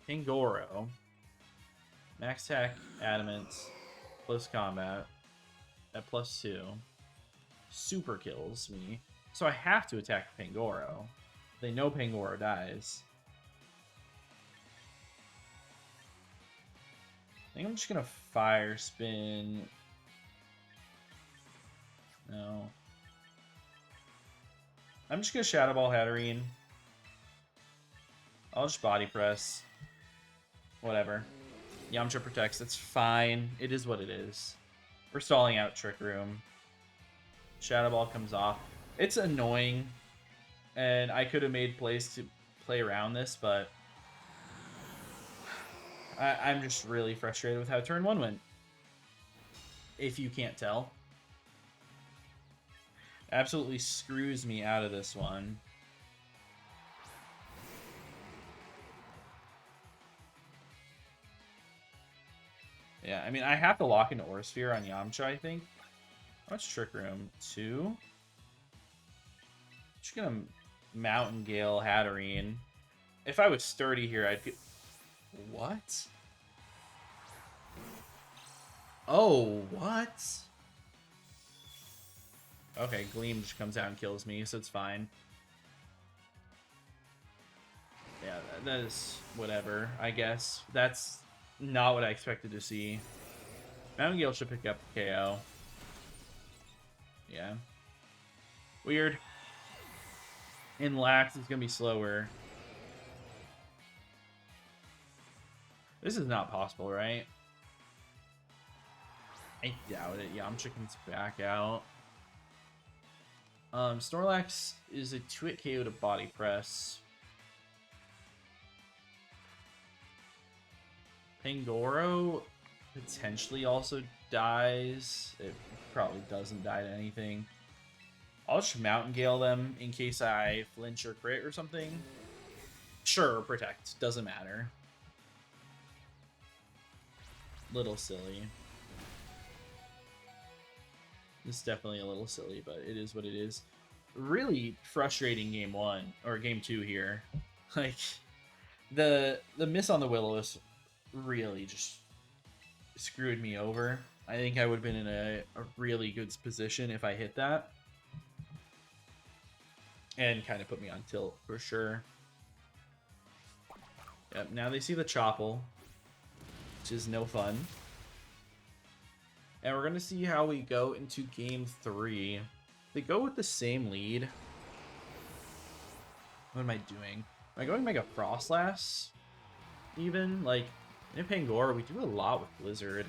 Pangoro. Max attack, Adamant, close combat at +2. Super kills me. So I have to attack Pangoro. They know Pangoro dies. I think I'm just gonna Fire Spin. No. I'm just gonna Shadow Ball Hatterene. I'll just Body Press. Whatever. Yamcha protects. That's fine. It is what it is. We're stalling out Trick Room. Shadow Ball comes off. It's annoying. And I could have made plays to play around this, but I'm just really frustrated with how turn 1 went. If you can't tell. Absolutely screws me out of this one. Yeah, I mean, I have to lock into Aura Sphere on Yamcha, I think. How much Trick Room? 2? Just gonna Mountain Gale Hatterene. If I was sturdy here, I'd feel... What? Oh, what? Okay, Gleam just comes out and kills me, so it's fine. Yeah, that is whatever, I guess. That's not what I expected to see. Mountain Gale should pick up the KO. Yeah. Weird. In Lax, it's going to be slower. This is not possible, right? I doubt it. Yamcha comes back out. Snorlax is a 2-hit KO to Body Press. Pangoro potentially also dies. It probably doesn't die to anything. I'll just Mountain Gale them in case I flinch or crit or something. Sure, protect. Doesn't matter. Little silly. It's definitely a little silly, but it is what it is. Really frustrating game 1 or game 2 here. Like the miss on the Will-O-Wisp really just screwed me over. I think I would have been in a really good position if I hit that. And kind of put me on tilt for sure. Yep, now they see the Choppel, which is no fun. And we're going to see how we go into game 3. They go with the same lead. What am I doing? Am I going Mega Frostlass? Even? Like, in Pangoro, we do a lot with Blizzard.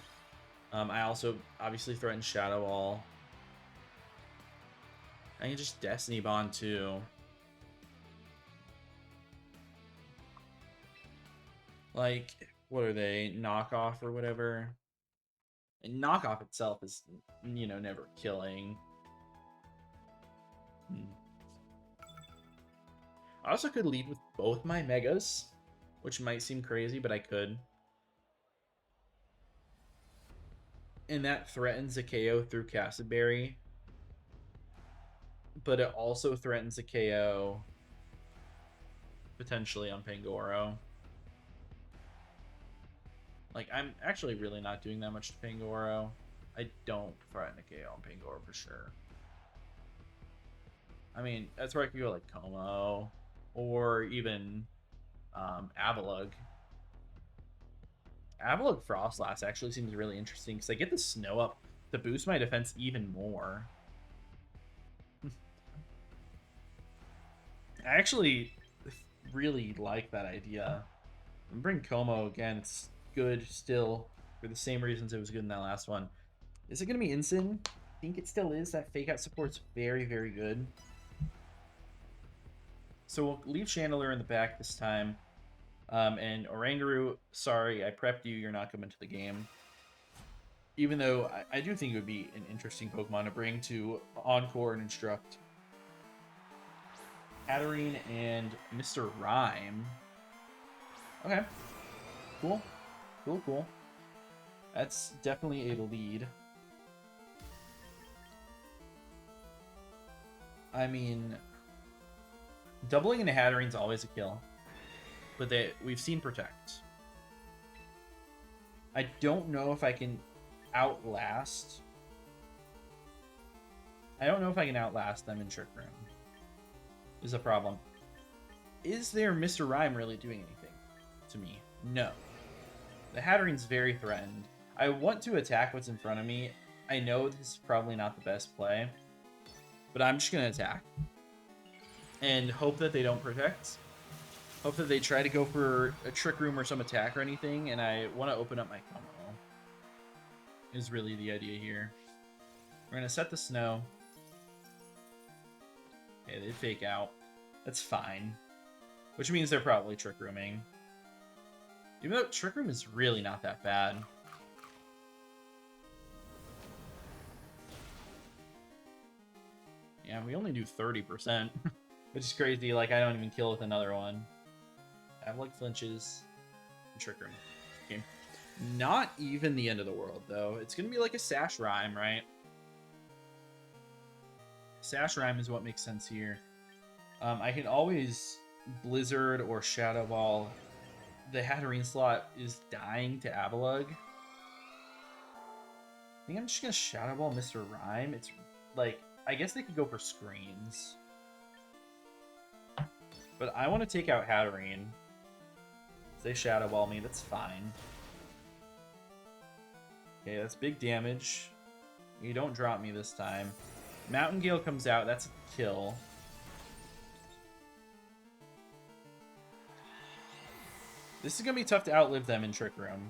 I also obviously threaten Shadow Ball. I can just Destiny Bond too. Like, what are they? Knockoff or whatever? And Knockoff itself is, you know, never killing. I also could lead with both my megas, which might seem crazy, but I could. And that threatens a KO through Castleberry. But it also threatens a KO potentially on Pangoro. Like, I'm actually really not doing that much to Pangoro. I don't threaten a KO on Pangoro for sure. I mean, that's where I could go like Como or even Avalugg. Avalugg Frostlass actually seems really interesting because I get the snow up to boost my defense even more. I actually really like that idea. And bring Como again. It's good still for the same reasons it was good in that last one. Is it going to be Ensign? I think it still is. That fake out support's very, very good. So we'll leave Chandelier in the back this time. And Oranguru, sorry, I prepped you. You're not coming to the game. Even though I do think it would be an interesting Pokemon to bring to Encore and Instruct. Hatterene and Mr. Rhyme. Okay. Cool. Cool, cool. That's definitely a lead. I mean, doubling into Hatterene's always a kill. But we've seen Protect. I don't know if I can outlast. I don't know if I can outlast them in Trick Room. Is a problem. Is there Mr. Rhyme really doing anything to me? No. The Hatterene's very threatened. I want to attack what's in front of me. I know this is probably not the best play, but I'm just going to attack and hope that they don't protect. Hope that they try to go for a Trick Room or some attack or anything, and I want to open up my Como. Is really the idea here. We're going to set the snow. Okay, they fake out. That's fine. Which means they're probably Trick Rooming. Even though Trick Room is really not that bad. Yeah, we only do 30%. Which is crazy. Like, I don't even kill with another one. Avalugg flinches. Trick Room. Okay. Not even the end of the world, though. It's going to be like a Sash Rhyme, right? Sash Rhyme is what makes sense here. I can always Blizzard or Shadow Ball. The Hatterene slot is dying to Avalugg. I think I'm just going to Shadow Ball Mr. Rhyme. It's like, I guess they could go for screens. But I want to take out Hatterene. If they Shadow Ball me, that's fine. Okay, that's big damage. You don't drop me this time. Mountain Gale comes out. That's a kill. This is going to be tough to outlive them in Trick Room.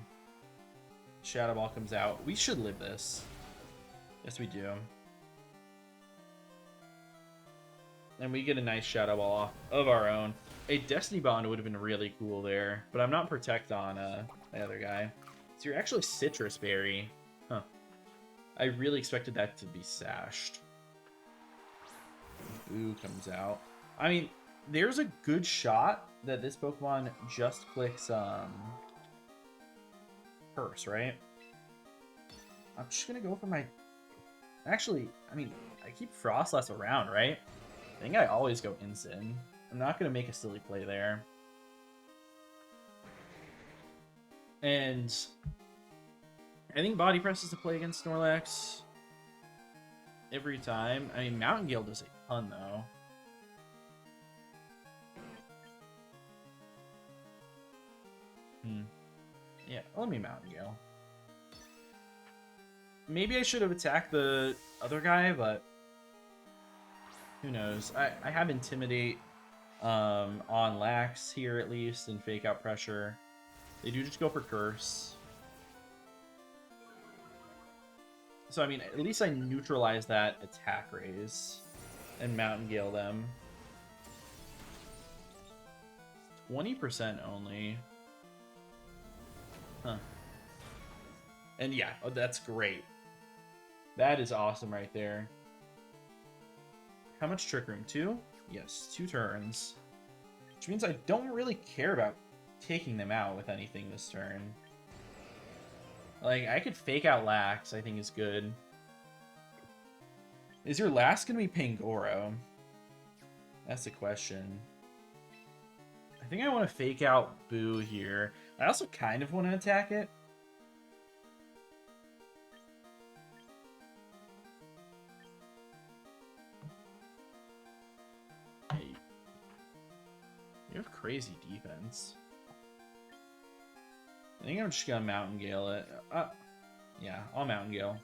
Shadow Ball comes out. We should live this. Yes, we do. And we get a nice Shadow Ball off of our own. A Destiny Bond would have been really cool there. But I'm not Protect on the other guy. So you're actually Citrus Berry. Huh. I really expected that to be Sashed. Ooh comes out. I mean, there's a good shot that this Pokemon just clicks Curse, right? I'm just gonna go for my... Actually, I mean, I keep Frostlass around, right? I think I always go Ensign. I'm not gonna make a silly play there. And I think Body Press is the play against Snorlax every time. I mean, Mountain Gale does a ton, though. Yeah, let me Mountain Gale. Maybe I should have attacked the other guy, but who knows. I have Intimidate on Lax here, at least, and Fake Out Pressure. They do just go for Curse. So, I mean, at least I neutralize that attack raise and Mountain Gale them. 20% only. Huh. And yeah, oh, that's great. That is awesome right there. How much Trick Room? 2? Yes, 2 turns. Which means I don't really care about taking them out with anything this turn. Like, I could fake out Lax, I think is good. Is your last going to be Pangoro? That's the question. I think I want to fake out Boo here. I also kind of want to attack it. Hey. You have crazy defense. I think I'm just going to Mountain Gale it. Yeah, I'll Mountain Gale.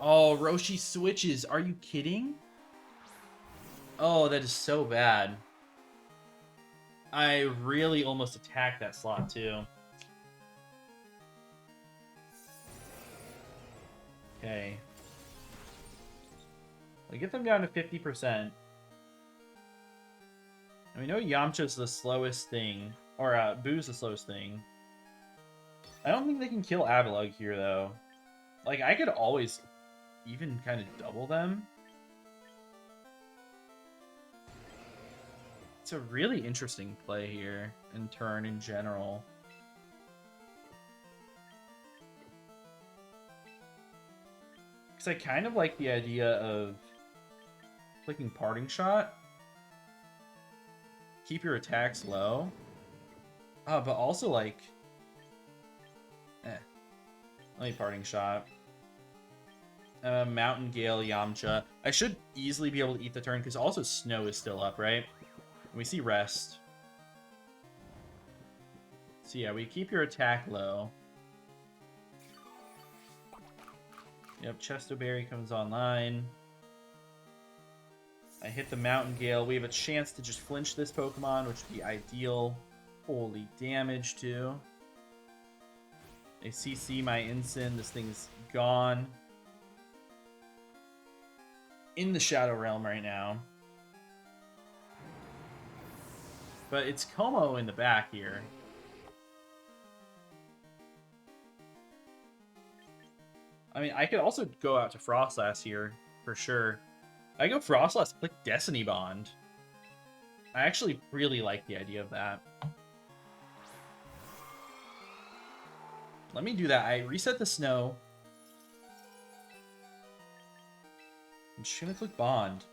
Oh, Roshi switches. Are you kidding? Oh, that is so bad. I really almost attacked that slot, too. Okay. I'll get them down to 50%. And we know Yamcha's the slowest thing. Or, Boo's the slowest thing. I don't think they can kill Avalugg here, though. Like, I could always even kind of double them. It's a really interesting play here and turn in general. Because I kind of like the idea of clicking Parting Shot. Keep your attacks low. But also like... Let me Parting Shot. Mountain Gale, Yamcha. I should easily be able to eat the turn because also Snow is still up, right? We see Rest. So yeah, we keep your attack low. Yep, Chesto Berry comes online. I hit the Mountain Gale. We have a chance to just flinch this Pokemon, which would be ideal. Holy damage, too. I CC my Ensign. This thing's gone. In the Shadow Realm right now. But it's Como in the back here. I mean, I could also go out to Frostlass here, for sure. I go Frostlass, click Destiny Bond. I actually really like the idea of that. Let me do that. I reset the Snow. I'm just gonna click Bond.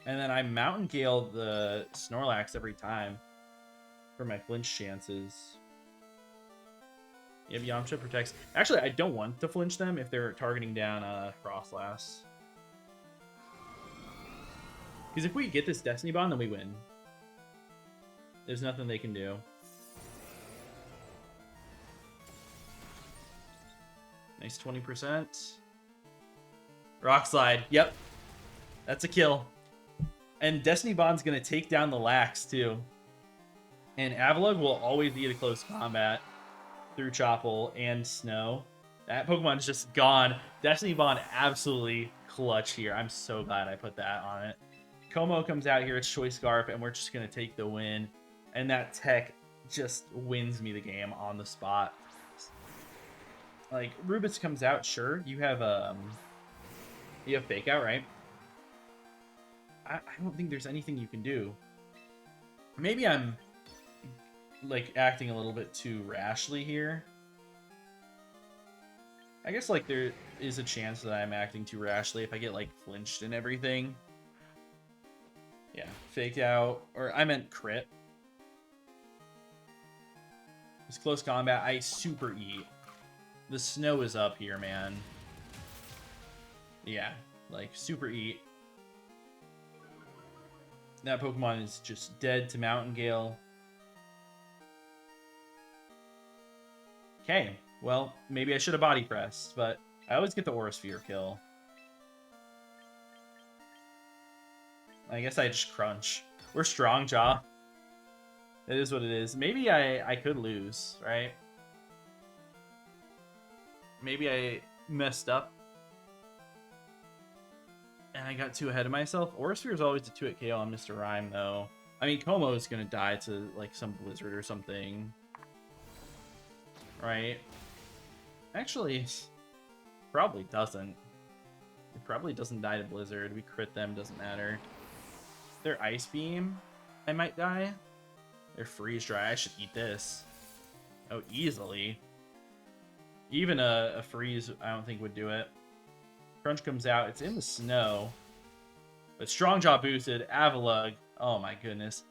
And then I Mountain Gale the Snorlax every time for my flinch chances. Yep, Yamcha protects. Actually, I don't want to flinch them if they're targeting down Frostlass. Because if we get this Destiny Bond, then we win. There's nothing they can do. Nice 20%. Rock Slide. Yep. That's a kill. And Destiny Bond's going to take down the Lax, too. And Avalugg will always be a close combat through Chople and Snow. That Pokemon's just gone. Destiny Bond absolutely clutch here. I'm so glad I put that on it. Como comes out here. It's Choice Scarf, and we're just going to take the win. And that tech just wins me the game on the spot. Like, Rubits comes out, sure. You have Fake Out, right? I don't think there's anything you can do. Maybe I'm, like, acting a little bit too rashly here. I guess, like, there is a chance that I'm acting too rashly if I get, like, flinched and everything. Yeah, Fake Out. Or, I meant crit. It's close combat. I super eat. The Snow is up here, man. Yeah, like, super eat. That Pokemon is just dead to Mountain Gale. Okay, well, maybe I should have Body Pressed, but I always get the Aura Sphere kill. I guess I just crunch. We're Strong Jaw. It is what it is. Maybe I could lose, right? Maybe I messed up. And I got too ahead of myself. Aura Sphere is always a 2-hit KO on Mr. Rhyme, though. I mean, Como is going to die to, like, some Blizzard or something. Right? Actually, probably doesn't. It probably doesn't die to Blizzard. We crit them, doesn't matter. Their Ice Beam, I might die. Their Freeze Dry, I should eat this. Oh, easily. Even a Freeze, I don't think would do it. Crunch comes out. It's in the snow. But Strong Jaw boosted. Avalug. Oh my goodness.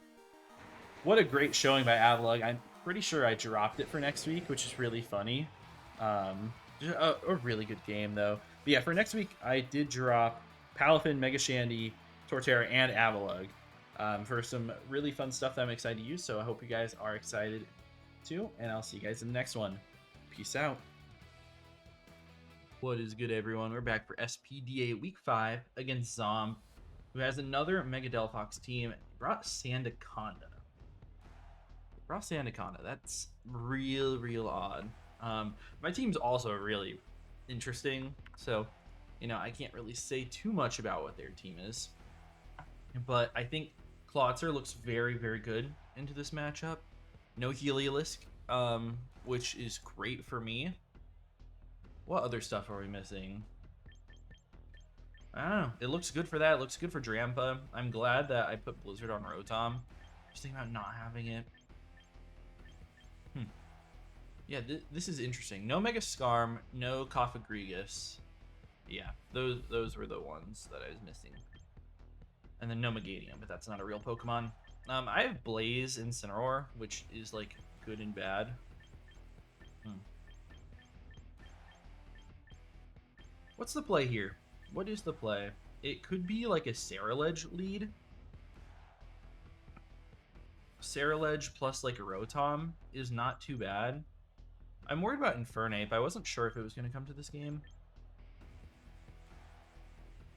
What a great showing by Avalug. I'm pretty sure I dropped it for next week, which is really funny. A really good game, though. But yeah, for next week, I did drop Palafin, Mega Shandy, Torterra, and Avalug for some really fun stuff that I'm excited to use. So I hope you guys are excited too. And I'll see you guys in the next one. Peace out. What is good, everyone? We're back for SPDA Week 5 against Zom, who has another Mega Delphox team. Brought Sandaconda. That's real odd. My team's also really interesting, so, you know, I can't really say too much about what their team is. But I think Klotzer looks very good into this matchup. No Heliolisk, which is great for me. What other stuff are we missing? I don't know. It looks good for that. It looks good for Drampa. I'm glad that I put Blizzard on Rotom. Just thinking about not having it. Yeah, this is interesting. No Mega Scarm, no Cophagrigus. Yeah, those were the ones that I was missing. And then no Megadium, but that's not a real Pokemon. I have Blaze and Incineroar, which is like good and bad. What's the play here? What is the play? It could be like a Ceruledge lead. Ceruledge plus like a Rotom is not too bad. I'm worried about Infernape. I wasn't sure if it was going to come to this game.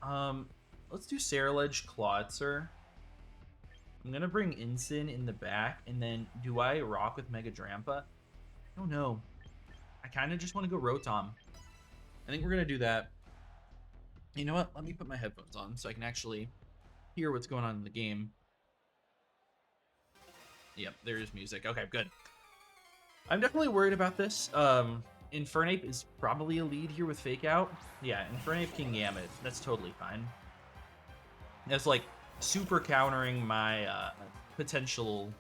Let's do Ceruledge Klotzer. I'm going to bring Incin in the back, and then do I rock with Mega Drampa? I don't know. I kind of just want to go Rotom. I think we're going to do that. You know what? Let me put my headphones on so I can actually hear what's going on in the game. Yep, there is music. Okay, good. I'm definitely worried about this. Infernape is probably a lead here with Fake Out. Yeah, Infernape Kingambit. That's totally fine. That's like super countering my potential...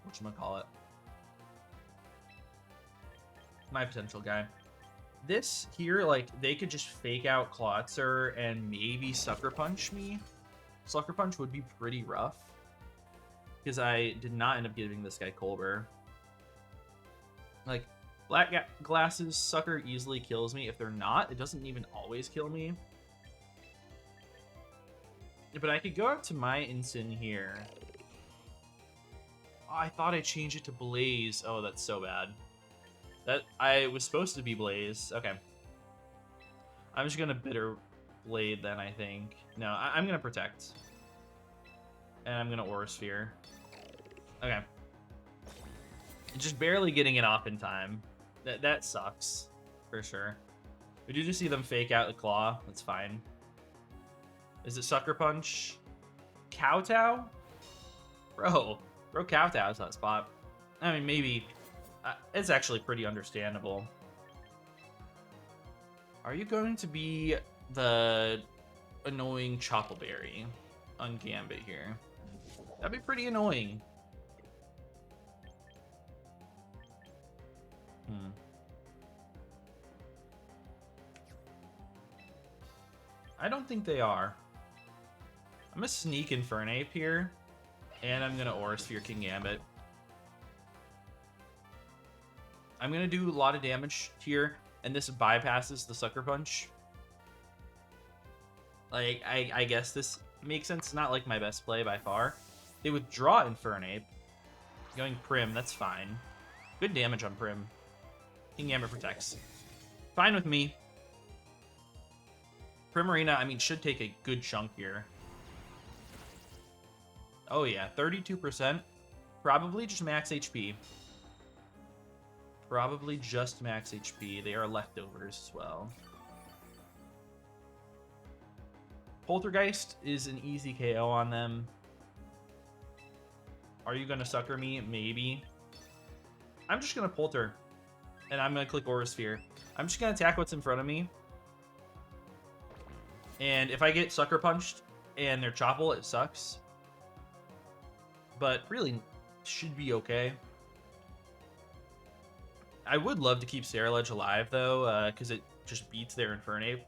whatchamacallit? My potential guy. This here, like, they could just Fake Out Klotzer and maybe Sucker Punch me. Sucker Punch would be pretty rough. Because I did not end up giving this guy Colbur. Like, Black Glasses Sucker easily kills me. If they're not, it doesn't even always kill me. But I could go out to my Incin here. Oh, I thought I changed it to Blaze. Oh, that's so bad. That I was supposed to be Blaze. Okay. I'm just gonna Bitter Blade then, I think. No, I'm gonna Protect. And I'm gonna Aura Sphere. Okay. Just barely getting it off in time. That sucks. For sure. We do just see them Fake Out the Claw. That's fine. Is it Sucker Punch? Kowtow? Bro Kowtow's that spot. I mean, maybe... it's actually pretty understandable. Are you going to be the annoying Choppleberry on Gambit here? That'd be pretty annoying. I don't think they are. I'm gonna sneak Infernape here, and I'm gonna Aura Sphere Kingambit. I'm going to do a lot of damage here, and this bypasses the Sucker Punch. Like, I guess this makes sense. Not like my best play by far. They withdraw Infernape. Going Prim, that's fine. Good damage on Prim. Kingambit protects. Fine with me. Primarina, I mean, should take a good chunk here. Oh yeah, 32%. Probably just max HP. Probably just max HP. They are leftovers as well. Poltergeist is an easy KO on them. Are you going to sucker me? Maybe. I'm just going to Polter. And I'm going to click Aura Sphere. I'm just going to attack what's in front of me. And if I get Sucker Punched and they're Chople, it sucks. But really, should be okay. I would love to keep Ceruledge alive, though, because it just beats their Infernape.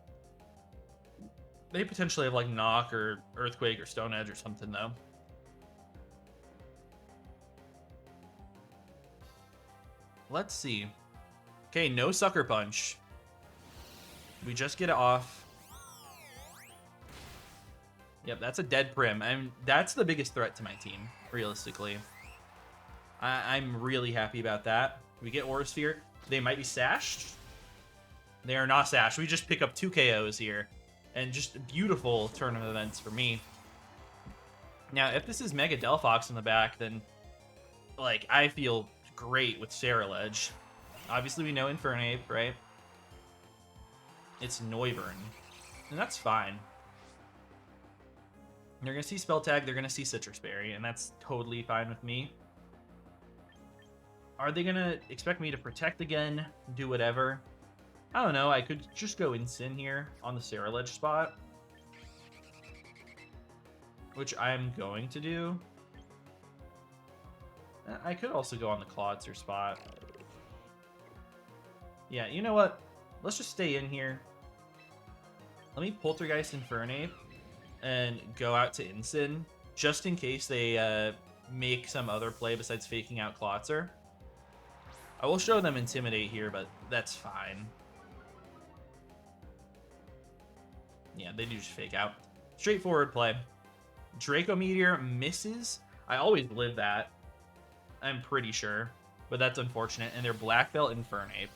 They potentially have, like, Knock or Earthquake or Stone Edge or something, though. Let's see. Okay, no Sucker Punch. We just get it off. Yep, that's a dead Prim. That's the biggest threat to my team, realistically. I'm really happy about that. We get Aura Sphere. They might be sashed. They are not sashed. We just pick up 2 KOs here. And just beautiful turn of events for me. Now, if this is Mega Delphox in the back, then, like, I feel great with Ceruledge. Obviously, we know Infernape, right? It's Noivern. And that's fine. They're going to see Spell Tag, they're going to see Citrus Berry, and that's totally fine with me. Are they going to expect me to protect again? Do whatever? I don't know. I could just go Instant here on the Ceruledge spot. Which I'm going to do. I could also go on the Clawitzer spot. Yeah, you know what? Let's just stay in here. Let me Poltergeist Infernape and go out to Instant, just in case they make some other play besides faking out Clawitzer. I will show them Intimidate here, but that's fine. Yeah, they do just fake out. Straightforward play. Draco Meteor misses. I always live that. I'm pretty sure. But that's unfortunate. And they're Black Belt Infernape.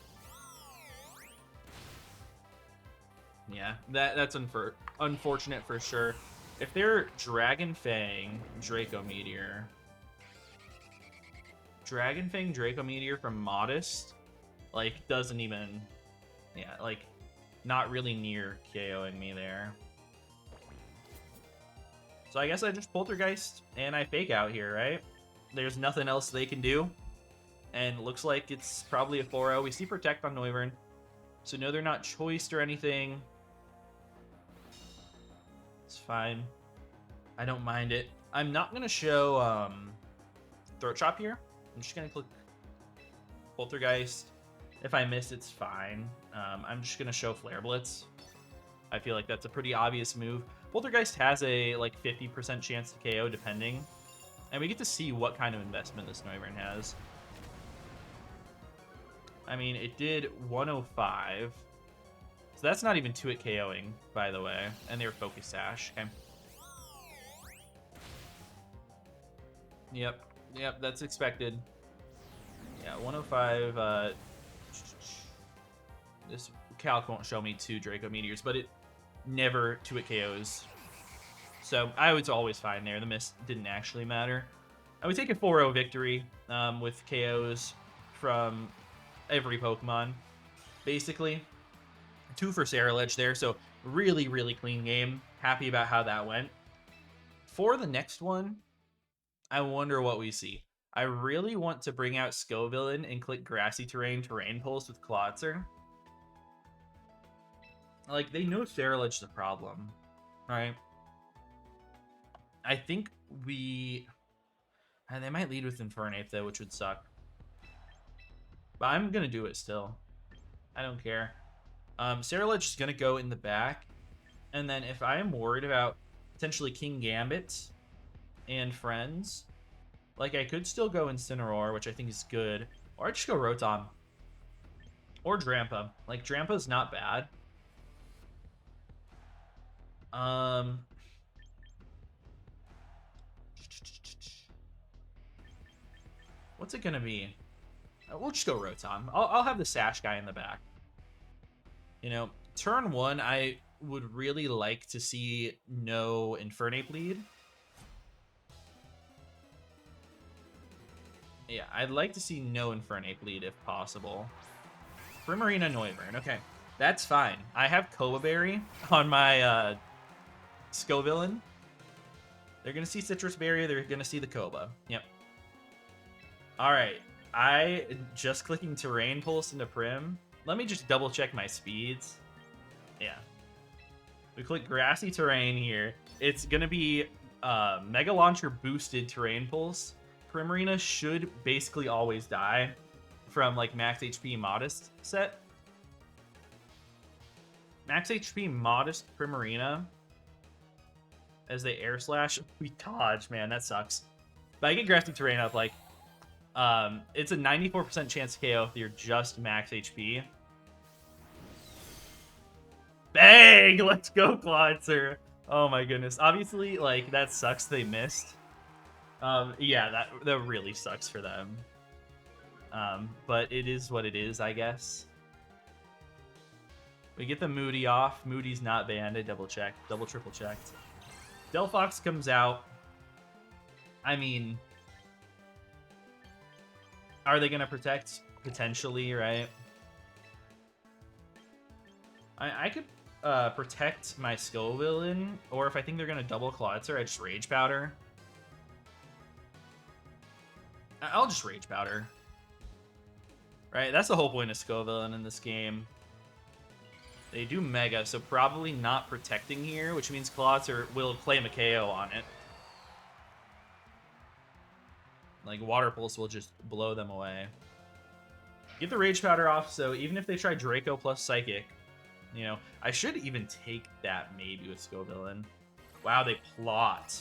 Yeah, that's unfortunate for sure. If they're Dragon Fang, Draco Meteor. Dragon Fang, Draco Meteor from Modest, like, doesn't even... Yeah, like, not really near KOing me there. So I guess I just Poltergeist and I fake out here, right? There's nothing else they can do. And looks like it's probably a 4-0. We see Protect on Noivern. So no, they're not choiced or anything. It's fine. I don't mind it. I'm not going to show Throat Chop here. I'm just going to click Poltergeist. If I miss, it's fine. I'm just going to show Flare Blitz. I feel like that's a pretty obvious move. Poltergeist has a like 50% chance to KO depending. And we get to see what kind of investment this Noivern has. I mean, it did 105. So that's not even 2-hit KOing, by the way. And they were Focus Sash. Okay. Yep, that's expected. Yeah, 105. This calc won't show me 2 Draco Meteors, but it never 2-hit KOs. So I was always fine there. The miss didn't actually matter. I would take a 4-0 victory with KOs from every Pokemon, basically. 2 for Ceruledge there, so really, really clean game. Happy about how that went. For the next one, I wonder what we see. I really want to bring out Scovillain and click Grassy Terrain Pulse with Clawitzer. Like, they know Ceruledge is a problem, right? I think we... And they might lead with Infernape, though, which would suck. But I'm going to do it still. I don't care. Ceruledge is going to go in the back. And then if I am worried about potentially King Gambit and friends, like, I could still go Incineroar, which I think is good. Or I just go Rotom. Or Drampa. Like, Drampa's not bad. What's it gonna be? We'll just go Rotom. I'll have the Sash guy in the back. You know, turn 1, I would really like to see no Infernape lead. Yeah, I'd like to see no Infernape lead if possible. Primarina Noivern. Okay, that's fine. I have Koba Berry on my Scovillain. They're going to see Citrus Berry. They're going to see the Koba. Yep. All right. I just clicking Terrain Pulse into Prim. Let me just double check my speeds. Yeah. We click grassy terrain here. It's going to be Mega Launcher boosted terrain pulse. Primarina should basically always die from like max HP modest set. Max HP modest Primarina as they air slash. We dodge, man, that sucks. But I get grassy terrain up like it's a 94% chance to KO if you're just max HP. Bang! Let's go, Clawitzer. Oh my goodness. Obviously, like, that sucks they missed. Yeah, that really sucks for them. But it is what it is, I guess. We get the Moody off. Moody's not banned. I double checked. Double triple checked. Delphox comes out. I mean, are they going to protect? Potentially, right? I could protect my Scovillain, or if I think they're going to double Clawitzer, I just Rage Powder. I'll just Rage Powder. Right, that's the whole point of Scovillain in this game. They do Mega, so probably not protecting here, which means Clawitzer will claim a KO on it. Like, Water Pulse will just blow them away. Get the Rage Powder off, so even if they try Draco plus Psychic, you know, I should even take that maybe with Scovillain. Wow, they plot.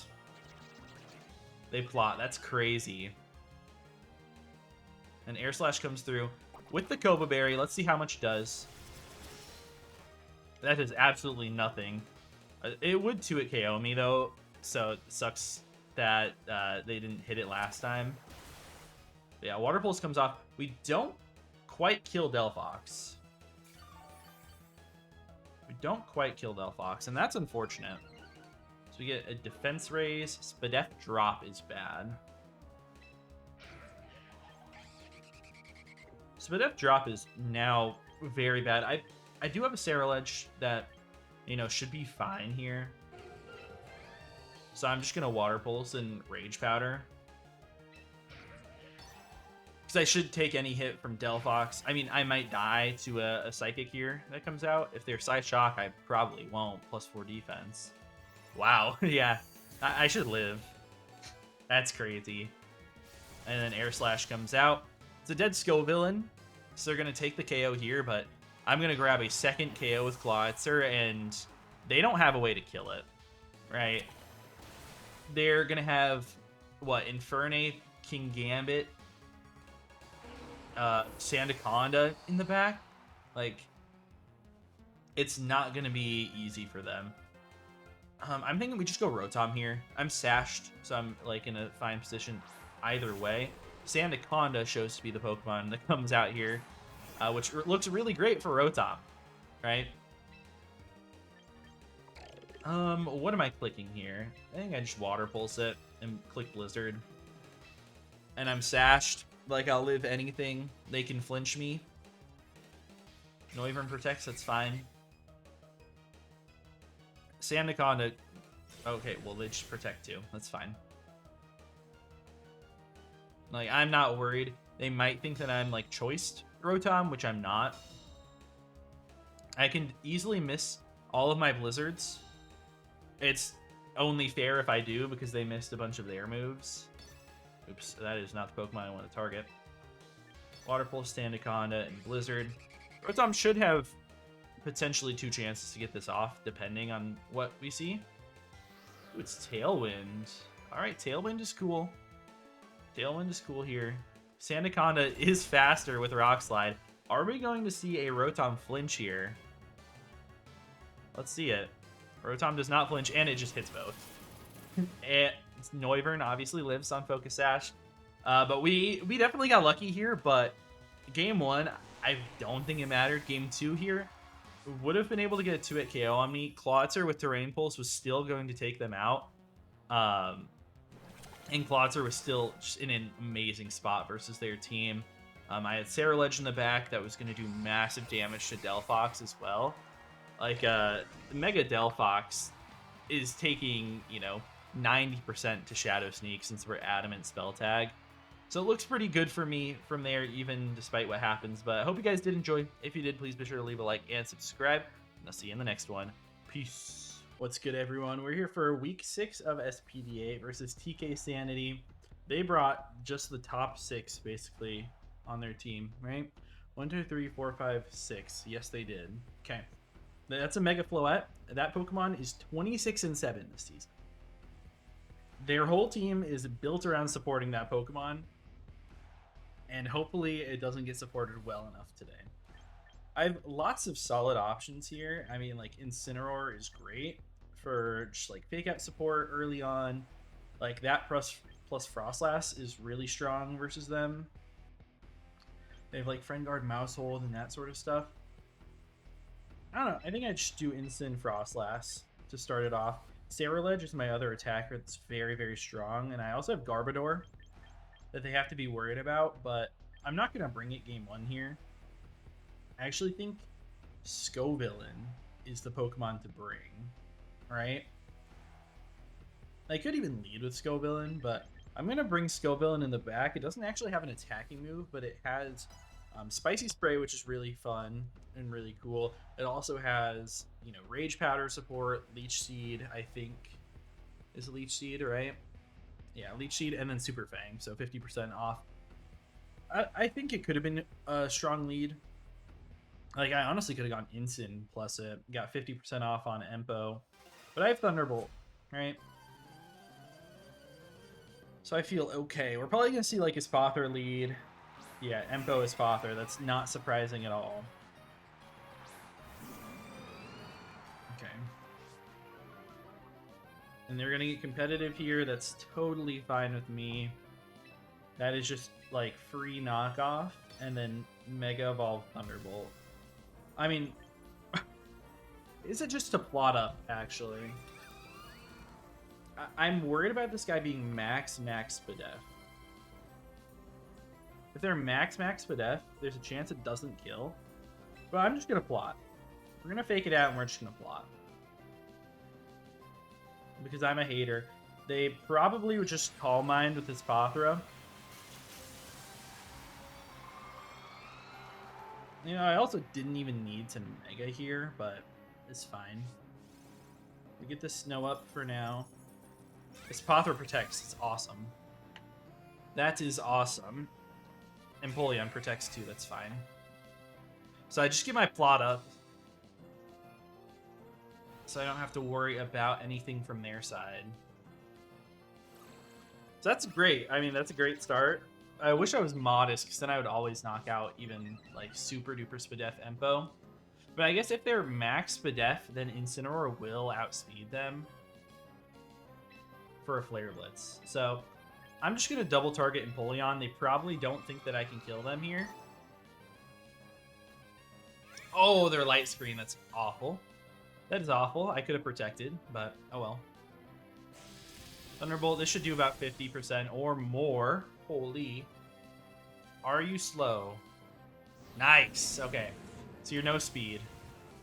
They plot. That's crazy. And Air Slash comes through with the Koba Berry. Let's see how much it does. That is absolutely nothing. It would 2-hit KO me, though, so it sucks that they didn't hit it last time. But yeah, Water Pulse comes off. We don't quite kill Delphox. We don't quite kill Delphox, and that's unfortunate. So we get a Defense Raise. SPDA Drop is bad. SPDA Drop is now very bad. I do have a Ceruledge that, you know, should be fine here. So I'm just going to Water Pulse and Rage Powder. Because I should take any hit from Delphox. I mean, I might die to a Psychic here that comes out. If they're Psy Shock, I probably won't. +4 defense. Wow. Yeah. I should live. That's crazy. And then Air Slash comes out. It's a dead Scovillain, so they're going to take the KO here, but I'm going to grab a second KO with Clawitzer, and they don't have a way to kill it, right? They're going to have, what, Infernape, King Gambit, Sandaconda in the back. Like, it's not going to be easy for them. I'm thinking we just go Rotom here. I'm sashed, so I'm like in a fine position either way. Sandaconda shows to be the Pokemon that comes out here, which looks really great for Rotom, right? What am I clicking here? I think I just Water Pulse it and click Blizzard. And I'm sashed. Like, I'll live anything. They can flinch me. Noivern protects, that's fine. Sandaconda. Okay, well, they just protect too. That's fine. Like, I'm not worried. They might think that I'm, like, choiced Rotom, which I'm not. I can easily miss all of my Blizzards. It's only fair if I do, because they missed a bunch of their moves. Oops, that is not the Pokemon I want to target. Water Pulse, Sandaconda, and Blizzard. Rotom should have potentially 2 chances to get this off, depending on what we see. Ooh, it's Tailwind. Alright, Tailwind is cool. Tailwind is cool here. Sandaconda is faster with Rock Slide. Are we going to see a Rotom flinch here? Let's see it. Rotom does not flinch, and it just hits both. And Noivern obviously lives on Focus Sash. But we definitely got lucky here, but game 1, I don't think it mattered. Game 2 here, would have been able to get a 2-hit KO on me. Clawitzer with Terrain Pulse was still going to take them out. And Clawitzer was still just in an amazing spot versus their team. I had Ceruledge in the back that was going to do massive damage to Delphox as well. Like, Mega Delphox is taking, you know, 90% to Shadow Sneak since we're Adamant Spell Tag. So it looks pretty good for me from there, even despite what happens. But I hope you guys did enjoy. If you did, please be sure to leave a like and subscribe. And I'll see you in the next one. Peace. What's good, everyone? We're here for week 6 of SPDA versus TK Sanity. They brought just the top 6 basically on their team, right? 1, 2, 3, 4, 5, 6. Yes, they did. Okay, that's a Mega Floette. That Pokemon is 26-7 this season. Their whole team is built around supporting that Pokemon, and hopefully it doesn't get supported well enough today. I have lots of solid options here. I mean, like Incineroar is great for just like fake out support early on. Like that plus Frostlass is really strong versus them. They have like Friend Guard, Mouse Hold, and that sort of stuff. I don't know. I think I'd just do Instant Frostlass to start it off. Sarilege is my other attacker that's very, very strong. And I also have Garbodor that they have to be worried about, but I'm not going to bring it game 1 here. I actually think Scovillain is the Pokemon to bring, right? I could even lead with Scovillain, but I'm going to bring Scovillain in the back. It doesn't actually have an attacking move, but it has Spicy Spray, which is really fun and really cool. It also has, you know, Rage Powder support, Leech Seed, I think, is Leech Seed, right? Yeah, Leech Seed, and then Super Fang, so 50% off. I think it could have been a strong lead. Like, I honestly could have gone Incin plus it. Got 50% off on Empo. But I have Thunderbolt, right? So I feel okay. We're probably going to see, like, his Father lead. Yeah, Empo is Father. That's not surprising at all. Okay. And they're going to get competitive here. That's totally fine with me. That is just, like, free knockoff. And then Mega Evolve Thunderbolt. I mean, is it just to plot up, actually? I'm worried about this guy being max Spadef. If they're max Spadef, there's a chance it doesn't kill. But I'm just going to plot. We're going to fake it out and we're just going to plot. Because I'm a hater. They probably would just Calm Mind with his Pothra. You know, I also didn't even need to Mega here, but it's fine. We get the Snow up for now. This Pothra protects. It's awesome. That is awesome. And Empoleon protects too. That's fine. So I just get my plot up. So I don't have to worry about anything from their side. So that's great. I mean, that's a great start. I wish I was modest, because then I would always knock out even, like, super duper Spadef Empo. But I guess if they're max Spadef, then Incineroar will outspeed them for a Flare Blitz. So I'm just going to double target Empoleon. They probably don't think that I can kill them here. Oh, their Light Screen. That's awful. That is awful. I could have protected, but oh well. Thunderbolt, this should do about 50% or more. Holy. Are you slow? Nice. Okay. So you're no speed.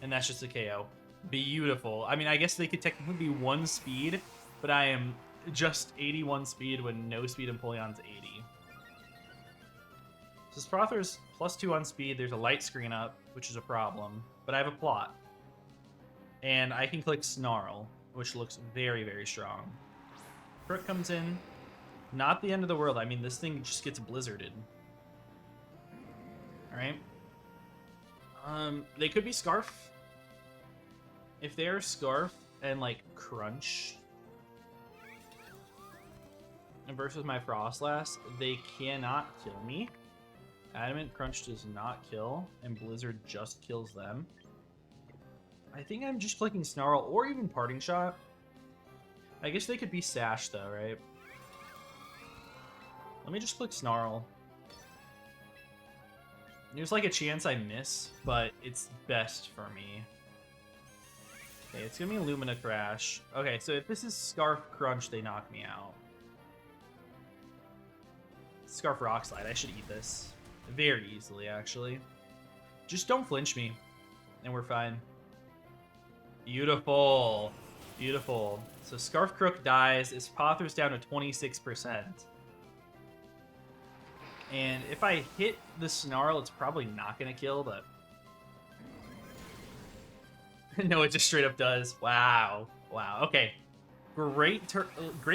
And that's just a KO. Beautiful. I mean, I guess they could technically be 1 speed, but I am just 81 speed when no speed Empoleon's 80. So Sprother's +2 on speed. There's a light screen up, which is a problem. But I have a plot. And I can click Snarl, which looks very, very strong. Crook comes in. Not the end of the world. I mean, this thing just gets blizzarded. Alright. They could be Scarf. If they're Scarf and, like, Crunch versus my Frostlass, they cannot kill me. Adamant Crunch does not kill, and Blizzard just kills them. I think I'm just clicking Snarl or even Parting Shot. I guess they could be Sash, though, right? Let me just click Snarl. There's like a chance I miss, but it's best for me. Okay, it's gonna be Lumina Crash. Okay, so if this is Scarf Crunch, they knock me out. Scarf Rock Slide, I should eat this. Very easily, actually. Just don't flinch me, and we're fine. Beautiful. Beautiful. So Scarf Crook dies. His Pother's down to 26%. And if I hit the Snarl, it's probably not going to kill, but... no, it just straight up does. Wow. Wow. Okay. Great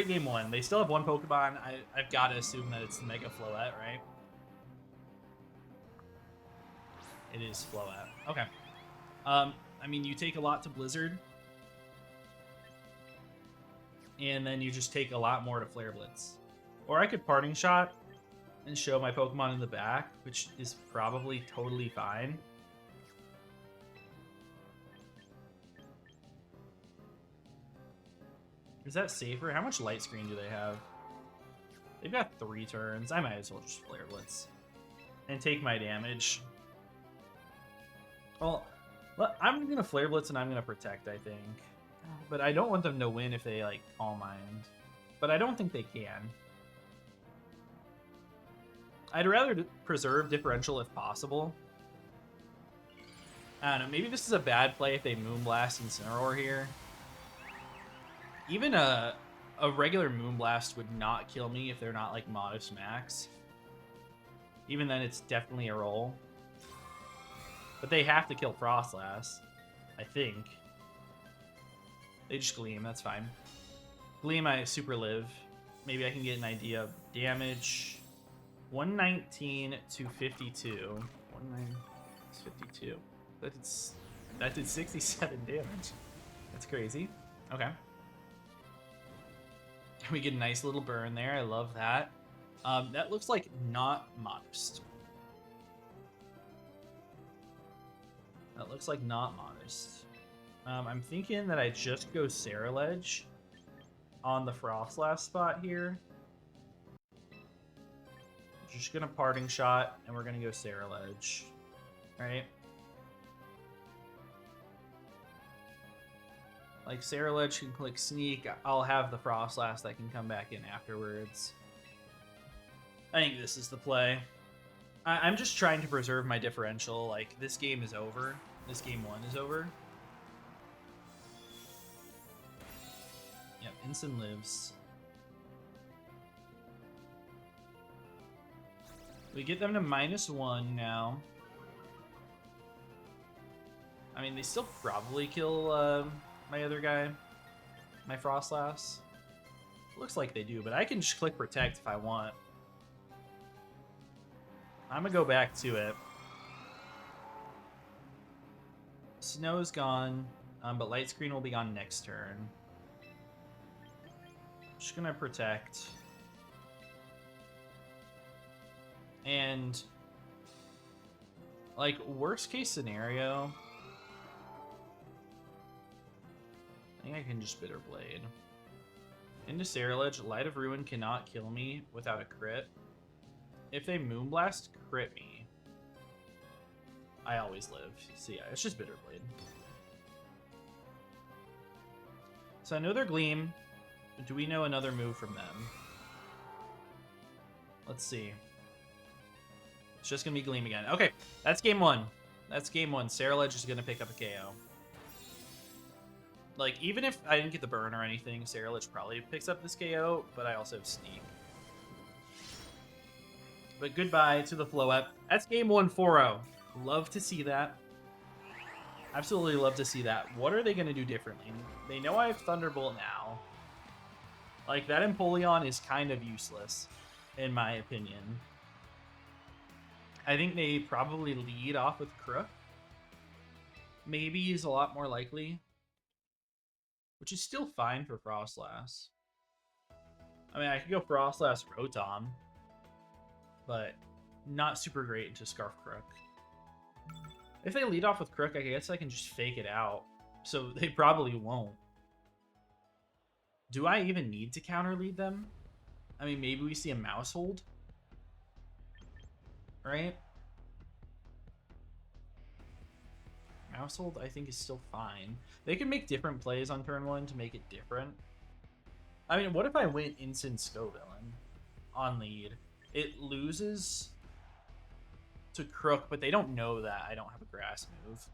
game one. They still have one Pokemon. I've got to assume that it's Mega Floette, right? It is Floette. Okay. I mean, you take a lot to Blizzard, and then you just take a lot more to Flare Blitz. Or I could Parting Shot and show my Pokemon in the back, which is probably totally fine. Is that safer? How much light screen do they have? They've got 3 turns. I might as well just Flare Blitz and take my damage. Well, I'm going to Flare Blitz and I'm going to Protect, I think. But I don't want them to win if they, like, Calm Mind. But I don't think they can. I'd rather preserve Differential if possible. I don't know, maybe this is a bad play if they Moonblast Incineroar here. Even a regular Moonblast would not kill me if they're not, like, Modest Max. Even then, it's definitely a roll. But they have to kill Frostlass, I think. They just Gleam, that's fine. Gleam, I Super Live. Maybe I can get an idea of damage. 119 to 52. 119 to 52. That did 67 damage. That's crazy. Okay. We get a nice little burn there. I love that. That looks like not Modest. That looks like not Modest. I'm thinking that I just go Ceruledge on the Frostlass spot here. Just gonna Parting Shot, and we're gonna go Ceruledge. Right? Like, Ceruledge can click Sneak. I'll have the Frostlass that can come back in afterwards. I think this is the play. I'm just trying to preserve my differential. Like, this game is over. This game 1 is over. Yep, Ensign lives. We get them to -1 now. I mean, they still probably kill my other guy, my Frostlass. Looks like they do, but I can just click Protect if I want. I'm gonna go back to it. Snow's gone, but Light Screen will be gone next turn. Just gonna Protect. And, like, worst case scenario, I think I can just Bitter Blade. Into Ceruledge, Light of Ruin cannot kill me without a crit. If they Moonblast crit me, I always live. So yeah, it's just Bitter Blade. So I know they're Gleam. But do we know another move from them? Let's see. It's just going to be Gleam again. Okay, that's game 1. That's game 1. Ceruledge is going to pick up a KO. Like, even if I didn't get the burn or anything, Ceruledge probably picks up this KO, but I also have Sneak. But goodbye to the Floette. That's game 1 4-0. Love to see that. Absolutely love to see that. What are they going to do differently? They know I have Thunderbolt now. Like, that Empoleon is kind of useless, in my opinion. I think they probably lead off with Crook. Maybe is a lot more likely. Which is still fine for Frostlass. I mean, I could go Frostlass Rotom. But not super great into Scarf Crook. If they lead off with Crook, I guess I can just fake it out. So they probably won't. Do I even need to counter lead them? I mean, maybe we see a Mouse Hold. Right? Mouse Hold, I think, is still fine. They can make different plays on turn 1 to make it different. I mean, what if I went Instant Scovillain on lead? It loses to Crook, but they don't know that I don't have a Grass move.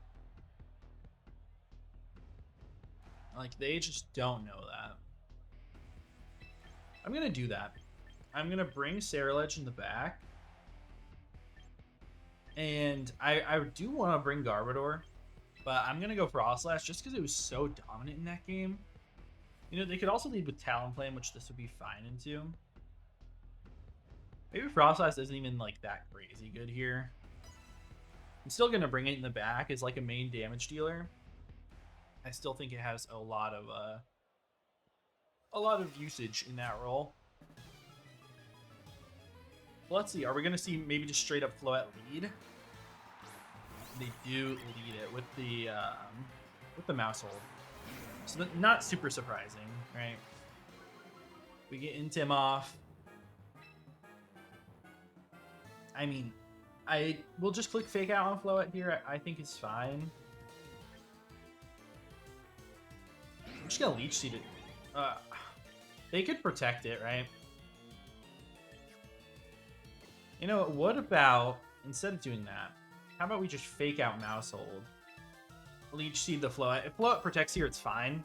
Like, they just don't know that. I'm going to do that. I'm going to bring Ceruledge in the back. And I do want to bring Garbodor, but I'm going to go Frostlass just because it was so dominant in that game. You know, they could also lead with Talonflame, which this would be fine into. Maybe Frostlass isn't even like that crazy good here. I'm still gonna bring it in the back as like a main damage dealer. I still think it has a lot of usage in that role. Well, let's see. Are we gonna see maybe just straight up Floette lead? They do lead it with the mouse hold. So not super surprising, right? We get Intim off. I mean, I will just click Fake Out on Floette here. I think it's fine. I'm just gonna Leech Seed it. They could protect it, right? You know, what about, instead of doing that, how about we just Fake Out Mouse Hold? Leech Seed the Floette. If Floette protects here, it's fine.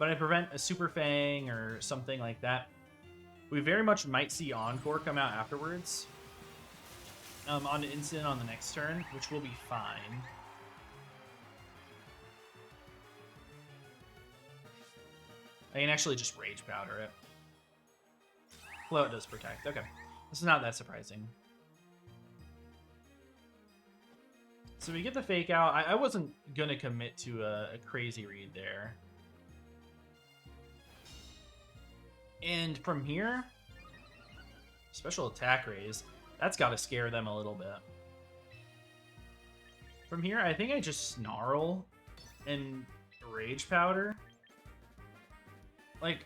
But I prevent a Super Fang or something like that. We very much might see Encore come out afterwards. On instant on the next turn, which will be fine. I can actually just Rage Powder it. Floette does protect. Okay. This is not that surprising. So we get the Fake Out. I wasn't going to commit to a crazy read there. And from here, special attack raise. That's got to scare them a little bit. From here, I think I just Snarl and Rage Powder. Like,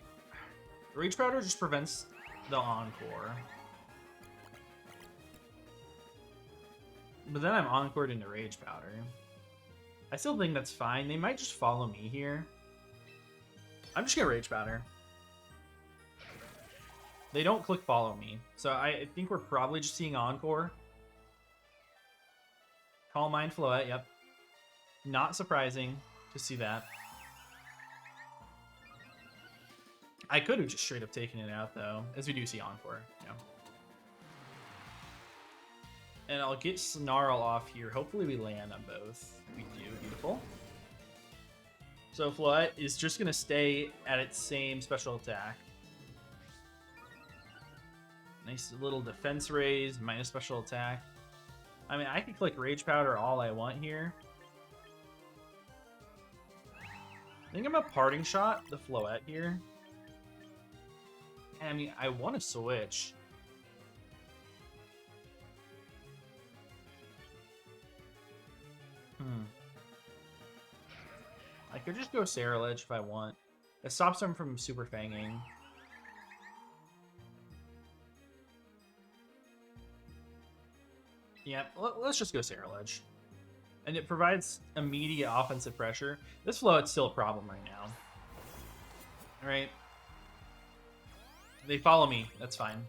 Rage Powder just prevents the Encore. But then I'm Encored into Rage Powder. I still think that's fine. They might just follow me here. I'm just gonna Rage Powder. They don't click follow me. So I think we're probably just seeing Encore. Calm Mind Floette, yep. Not surprising to see that. I could have just straight up taken it out though, as we do see Encore, yeah. And I'll get Snarl off here. Hopefully we land on both. We do, beautiful. So Floette is just gonna stay at its same special attack. Nice little defense raise, minus special attack. I mean, I could click Rage Powder all I want here. I think I'm a Parting Shot the Floette here. I mean, I want to switch. I could just go Sarah-Ledge if I want. It stops them from Super Fanging. Yeah, let's just go Sarah-Ledge. And it provides immediate offensive pressure. This Floette's still a problem right now. Alright. They follow me. That's fine.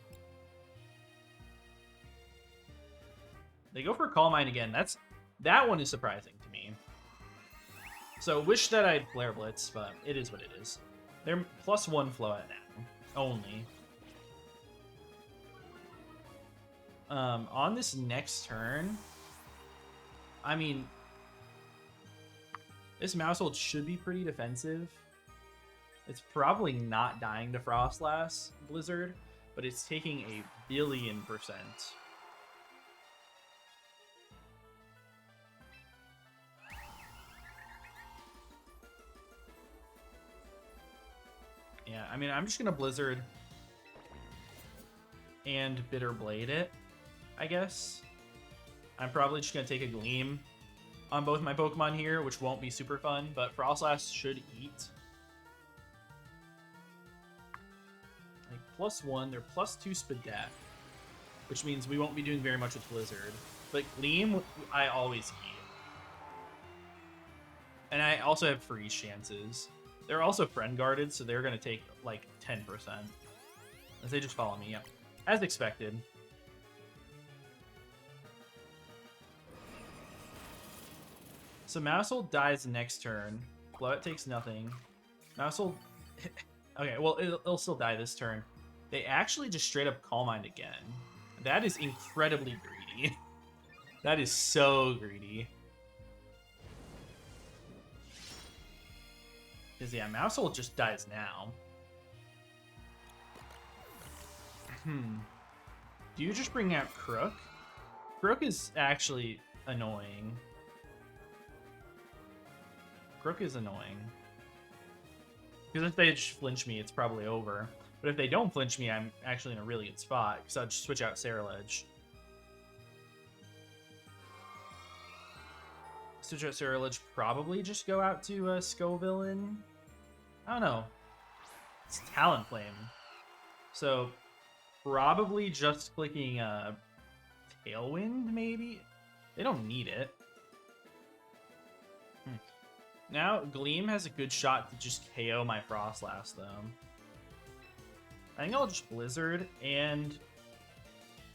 They go for Calm Mind again. That one is surprising to me. So wish that I'd Flare Blitz, but it is what it is. They're +1 Floette now. Only. On this next turn, I mean, this Mousehold should be pretty defensive. It's probably not dying to Frostlass Blizzard, but it's taking a billion%. Yeah, I mean, I'm just gonna Blizzard and Bitter Blade it, I guess. I'm probably just gonna take a Gleam on both my Pokemon here, which won't be super fun, but Frostlass should eat. Like +1, they're +2 SPDA, which means we won't be doing very much with Blizzard. But Gleam, I always eat. And I also have freeze chances. They're also friend guarded, so they're gonna take like 10%. As they just follow me, yeah. As expected. So Mousehold dies next turn. Floette takes nothing. Mousehold... okay, well, it'll still die this turn. They actually just straight up Calm Mind again. That is incredibly greedy. That is so greedy. Because, yeah, Mousehold just dies now. Do you just bring out Crook? Crook is actually annoying. Crook is annoying. Because if they just flinch me, it's probably over. But if they don't flinch me, I'm actually in a really good spot. Because I'll just switch out Saralege. Switch out Saralege, probably just go out to Scovillain. I don't know. It's Talonflame. So, probably just clicking Tailwind, maybe? They don't need it. Now, Gleam has a good shot to just KO my Frostlass, though. I think I'll just Blizzard, and...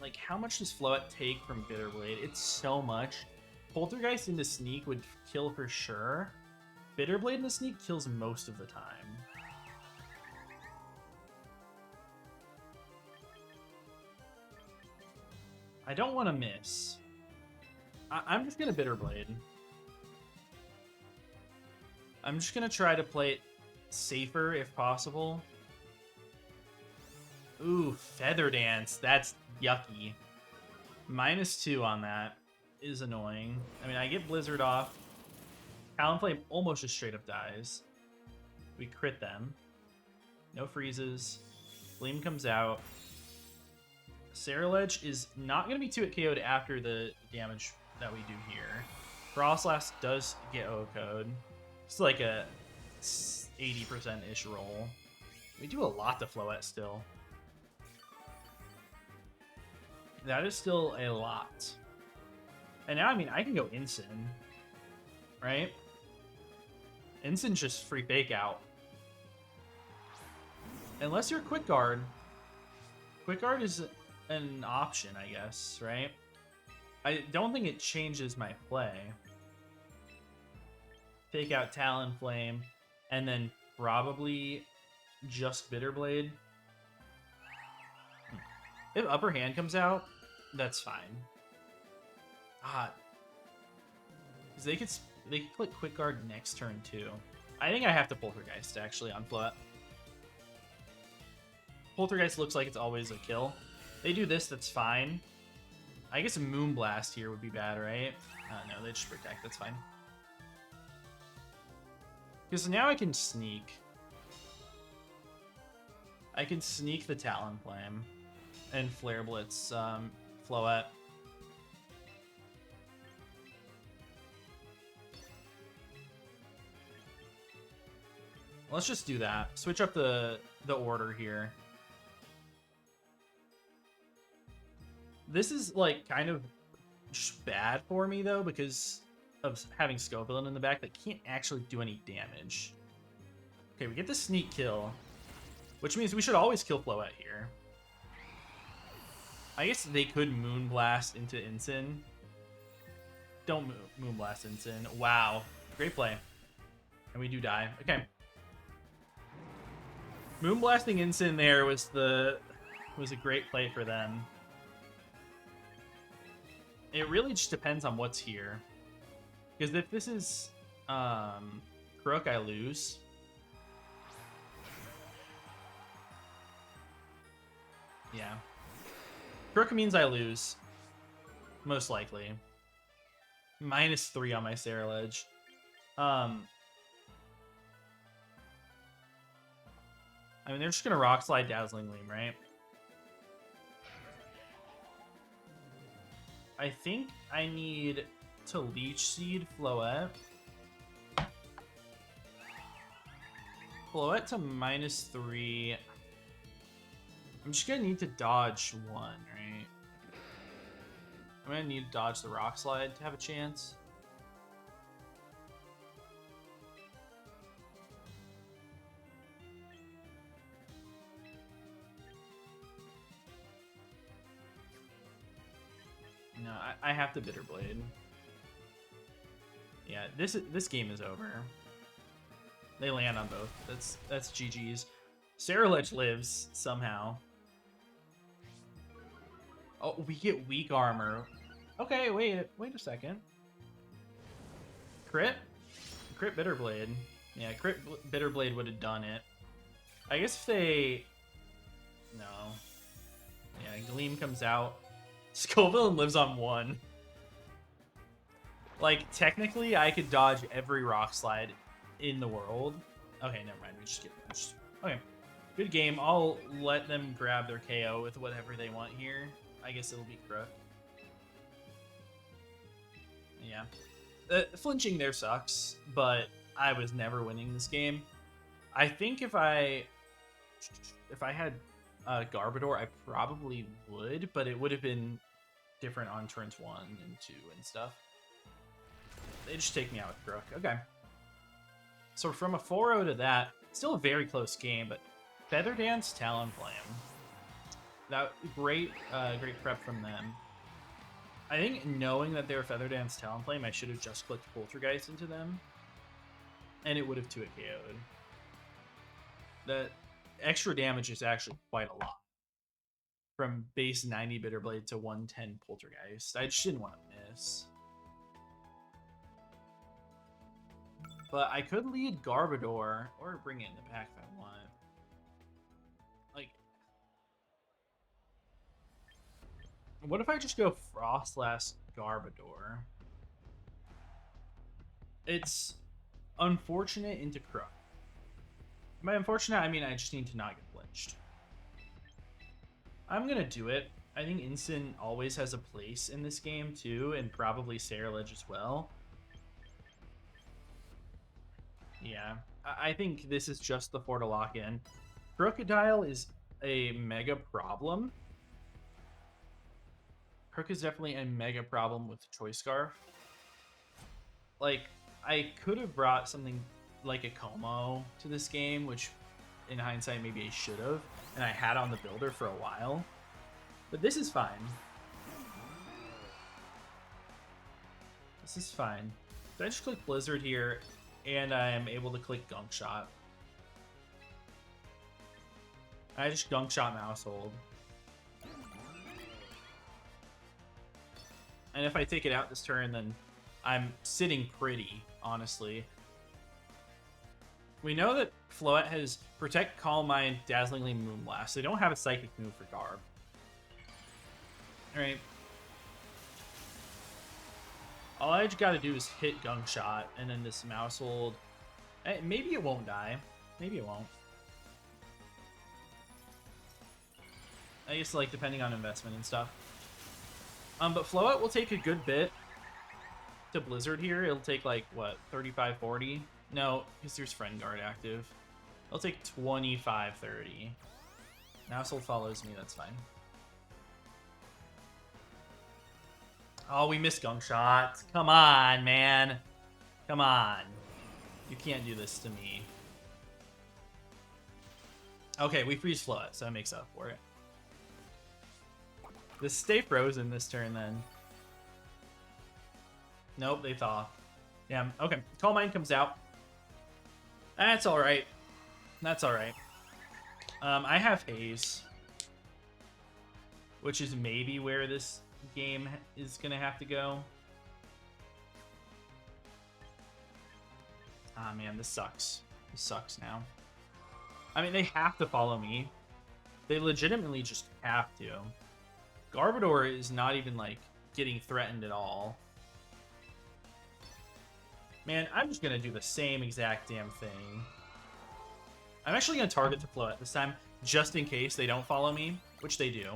Like, how much does Floette take from Bitterblade? It's so much. Poltergeist into Sneak would kill for sure. Bitterblade into Sneak kills most of the time. I don't want to miss. I'm just going to Bitterblade. I'm just going to try to play it safer if possible. Ooh, Feather Dance. That's yucky. -2 on that is annoying. I mean, I get Blizzard off. Talonflame almost just straight up dies. We crit them. No freezes. Gleam comes out. Saralege is not going to be 2-hit KO'd after the damage that we do here. Frostlass does get O-Code. It's like a 80%-ish roll. We do a lot to Floette still. That is still a lot. And now, I mean, I can go Ensign. Right? Ensign's just free fake out. Unless you're Quick Guard. Quick Guard is an option, I guess, right? I don't think it changes my play. Fake out Talonflame, and then probably just Bitterblade. If Upper Hand comes out, that's fine. Because they could click Quick Guard next turn too. I think I have to Poltergeist actually on Floette. Poltergeist looks like it's always a kill. They do this, that's fine. I guess a Moonblast here would be bad, right? No, they just protect, that's fine. Because now I can sneak. I can sneak the Talonflame and Flare Blitz Floette. Let's just do that. Switch up the order here. This is like kind of bad for me though because of having Scovillain in the back that can't actually do any damage. Okay, we get the sneak kill, which means we should always kill Floette here. I guess they could Moonblast into Ensign. Don't Moonblast Ensign. Wow, great play. And we do die. Okay. Moonblasting Ensign there was a great play for them. It really just depends on what's here. Because if this is Crook, I lose. Yeah. Crook means I lose. Most likely. -3 on my Saralege. I mean, they're just going to Rock Slide Dazzling Gleam, right? I think I need to Leech Seed Floette. Floette to -3. I'm just going to need to dodge one, right? I'm going to need to dodge the Rock Slide to have a chance. No, I have to Bitterblade. Yeah, this game is over. They land on both. That's GG's. Saralege lives somehow. Oh, we get weak armor. Okay, wait a second. Crit Bitterblade. Yeah, crit Bitter Blade would have done it. I guess if they... No. Yeah, Gleam comes out. Scoville lives on 1. Like, technically, I could dodge every Rock Slide in the world. Okay, never mind. We just get punched. Okay. Good game. I'll let them grab their KO with whatever they want here. I guess it'll be Crook. Yeah. Flinching there sucks, but I was never winning this game. I think if I had Garbodor, I probably would, but it would have been different on turns 1 and 2 and stuff. They just take me out with Crook. Okay. So from a 4-0 to that, still a very close game, but Feather Dance, Talonflame. That great prep from them. I think knowing that they were Feather Dance, Talonflame, I should have just clicked Poltergeist into them, and it would have 2-hit KO'd. The extra damage is actually quite a lot. From base 90 Bitter Blade to 110 Poltergeist. I just didn't want to miss. But I could lead Garbodor or bring it in the pack if I want. Like, what if I just go Frostlass Garbodor? It's unfortunate into Crook. By unfortunate, I mean I just need to not get flinched. I'm gonna do it. I think Instant always has a place in this game too, and probably Sarilege as well. Yeah, I think this is just the 4 to lock in. Crocodile is a mega problem. Crook is definitely a mega problem with Choice Scarf. Like, I could have brought something like a Como to this game, which in hindsight maybe I should have, and I had on the builder for a while. But this is fine. This is fine. So I just click Blizzard here, and I am able to click Gunk Shot. I just Gunk Shot Mousehold. And if I take it out this turn, then I'm sitting pretty, honestly. We know that Floette has Protect, Calm Mind, Dazzlingly, Moonblast. They don't have a Psychic move for Garb. Alright. All I just gotta do is hit Gunk Shot, and then this Mousehold... Maybe it won't die. Maybe it won't. I guess, like, depending on investment and stuff. But Floette will take a good bit to Blizzard here. It'll take, like, what, 35, 40? No, because there's Friend Guard active. It'll take 25, 30. Mousehold follows me, that's fine. Oh, we missed Gunk Shot. Come on, man. Come on. You can't do this to me. Okay, we freeze Floette, so that makes up for it. Let's stay frozen this turn, then. Nope, they thaw. Yeah, okay. Calm Mind comes out. That's alright. That's alright. I have Haze, which is maybe where this game is going to have to go. Ah, man, this sucks. This sucks now. I mean, they have to follow me. They legitimately just have to. Garbodor is not even, like, getting threatened at all. Man, I'm just going to do the same exact damn thing. I'm actually going to target the Floette this time, just in case they don't follow me, which they do.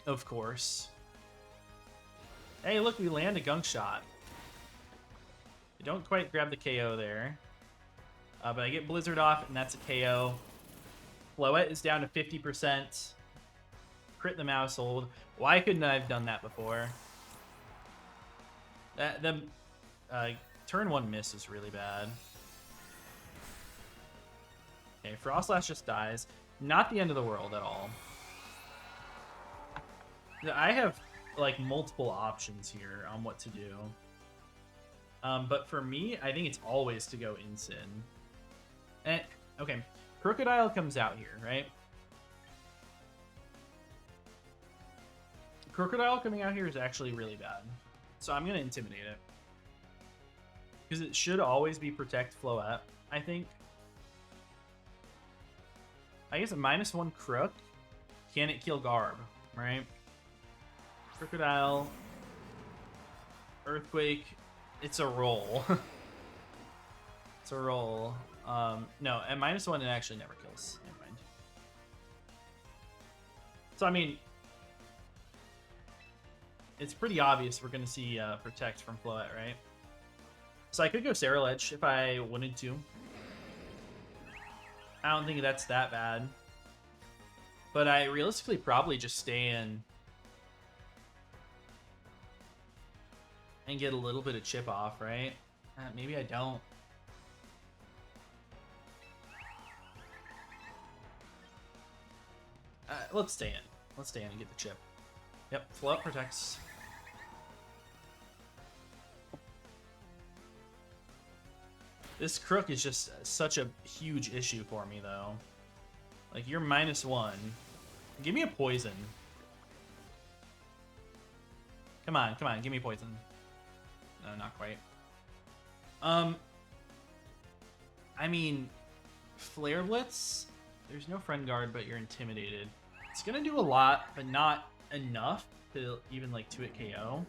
Of course. Hey, look, we land a Gunk Shot. You don't quite grab the KO there. But I get Blizzard off, and that's a KO. Floette is down to 50%. Crit the Mousehold. Why couldn't I have done that before? The turn 1 miss is really bad. Okay, Frostlass just dies. Not the end of the world at all. I have, like, multiple options here on what to do. But for me, I think it's always to go Incin. Okay, Crocodile comes out here, right? Crocodile coming out here is actually really bad. So I'm going to Intimidate it. Because it should always be protect Floette, I think. I guess a -1 Crook. Can it kill Garb, right? Crocodile. Earthquake. It's a roll. It's a roll. No, at -1 it actually never kills. Never mind. So, I mean, it's pretty obvious we're going to see protect from Floette, right? So I could go Saraledge if I wanted to. I don't think that's that bad. But I realistically probably just stay in and get a little bit of chip off, right? Maybe I don't. Let's stay in. Let's stay in and get the chip. Yep, Floette protects. This Crook is just such a huge issue for me, though. Like, you're -1. Give me a poison. Come on, come on, give me poison. No, not quite. I mean, Flare Blitz, there's no Friend Guard, but you're intimidated. It's gonna do a lot, but not enough to even, like, 2-hit KO.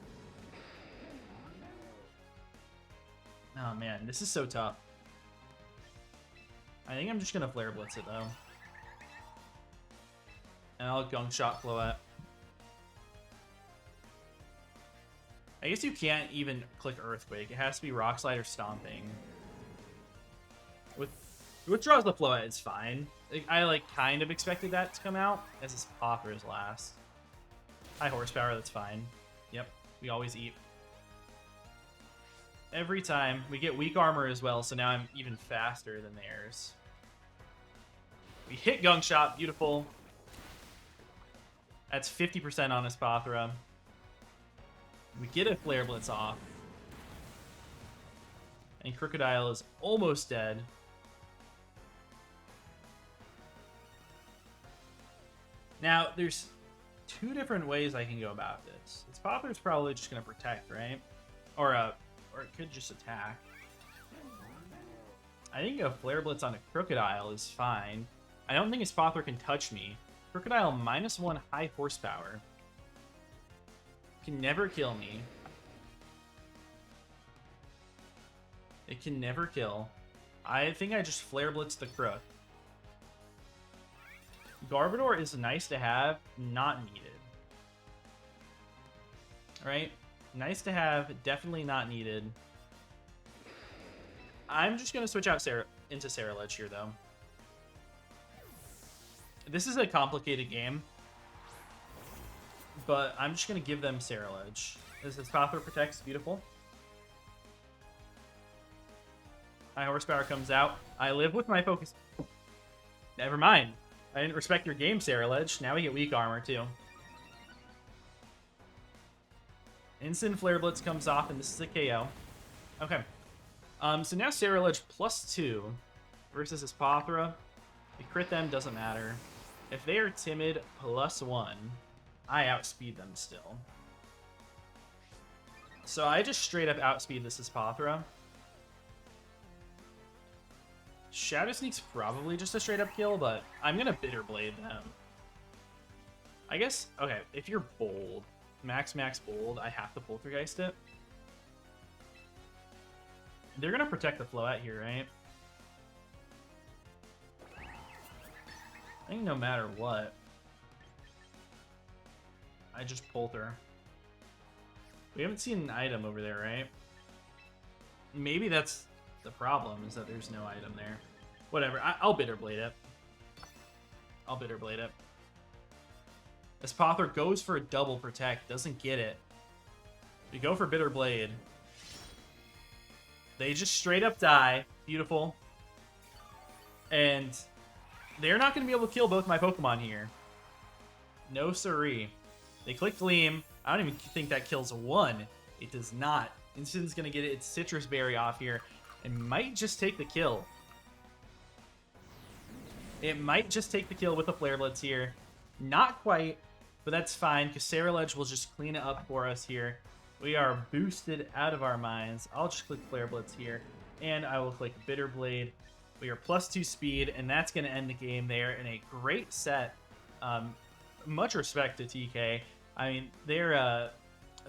Oh, man, this is so tough. I think I'm just gonna Flare Blitz it, though. And I'll Gunk Shot Floette. I guess you can't even click Earthquake. It has to be Rock Slide or Stomping. Withdraws the Floette is fine. I like kind of expected that to come out as his Popper's last. High horsepower, that's fine. Yep, we always eat. Every time. We get weak armor as well, so now I'm even faster than theirs. We hit Gunk Shot, beautiful. That's 50% on his Pothra. We get a Flare Blitz off. And Crocodile is almost dead. Now, there's two different ways I can go about this. Its Pothra's probably just going to protect, right? Or it could just attack. I think a Flare Blitz on a Crocodile is fine. I don't think his Pothra can touch me. Crocodile -1 high horsepower. Can never kill me. It can never kill. I think I just Flare Blitz the Crook. Garbodor is nice to have, not needed. Alright? Nice to have, definitely not needed. I'm just going to switch out into Saraledge here, though. This is a complicated game, but I'm just going to give them Saraledge. This is Pothra protects, beautiful. High horsepower comes out. I live with my focus. Never mind. I didn't respect your game, Saraledge. Now we get weak armor, too. Instant Flare Blitz comes off, and this is a KO. Okay. So now Saraledge +2 versus his Pothra. We crit them, doesn't matter. If they are timid +1, I outspeed them still. So I just straight up outspeed this as Pothra. Shadow Sneak's probably just a straight up kill, but I'm gonna Bitter Blade them. I guess, okay, if you're bold, max bold, I have to Poltergeist it. They're gonna protect the Floette here, right? I think no matter what, I just Polter. We haven't seen an item over there, right? Maybe that's the problem, is that there's no item there. Whatever, I'll Bitter Blade it. I'll Bitter Blade it. This Pothra goes for a double protect, doesn't get it. We go for Bitter Blade. They just straight up die. Beautiful. And they're not going to be able to kill both my Pokemon here. No siree. They click Gleam. I don't even think that kills one. It does not. Instin's going to get its Citrus Berry off here and might just take the kill. It might just take the kill with a Flare Blitz here. Not quite, but that's fine because Saraledge will just clean it up for us here. We are boosted out of our minds. I'll just click Flare Blitz here, and I will click Bitter Blade. We are +2 speed, and that's going to end the game there in a great set. Much respect to TK. I mean, their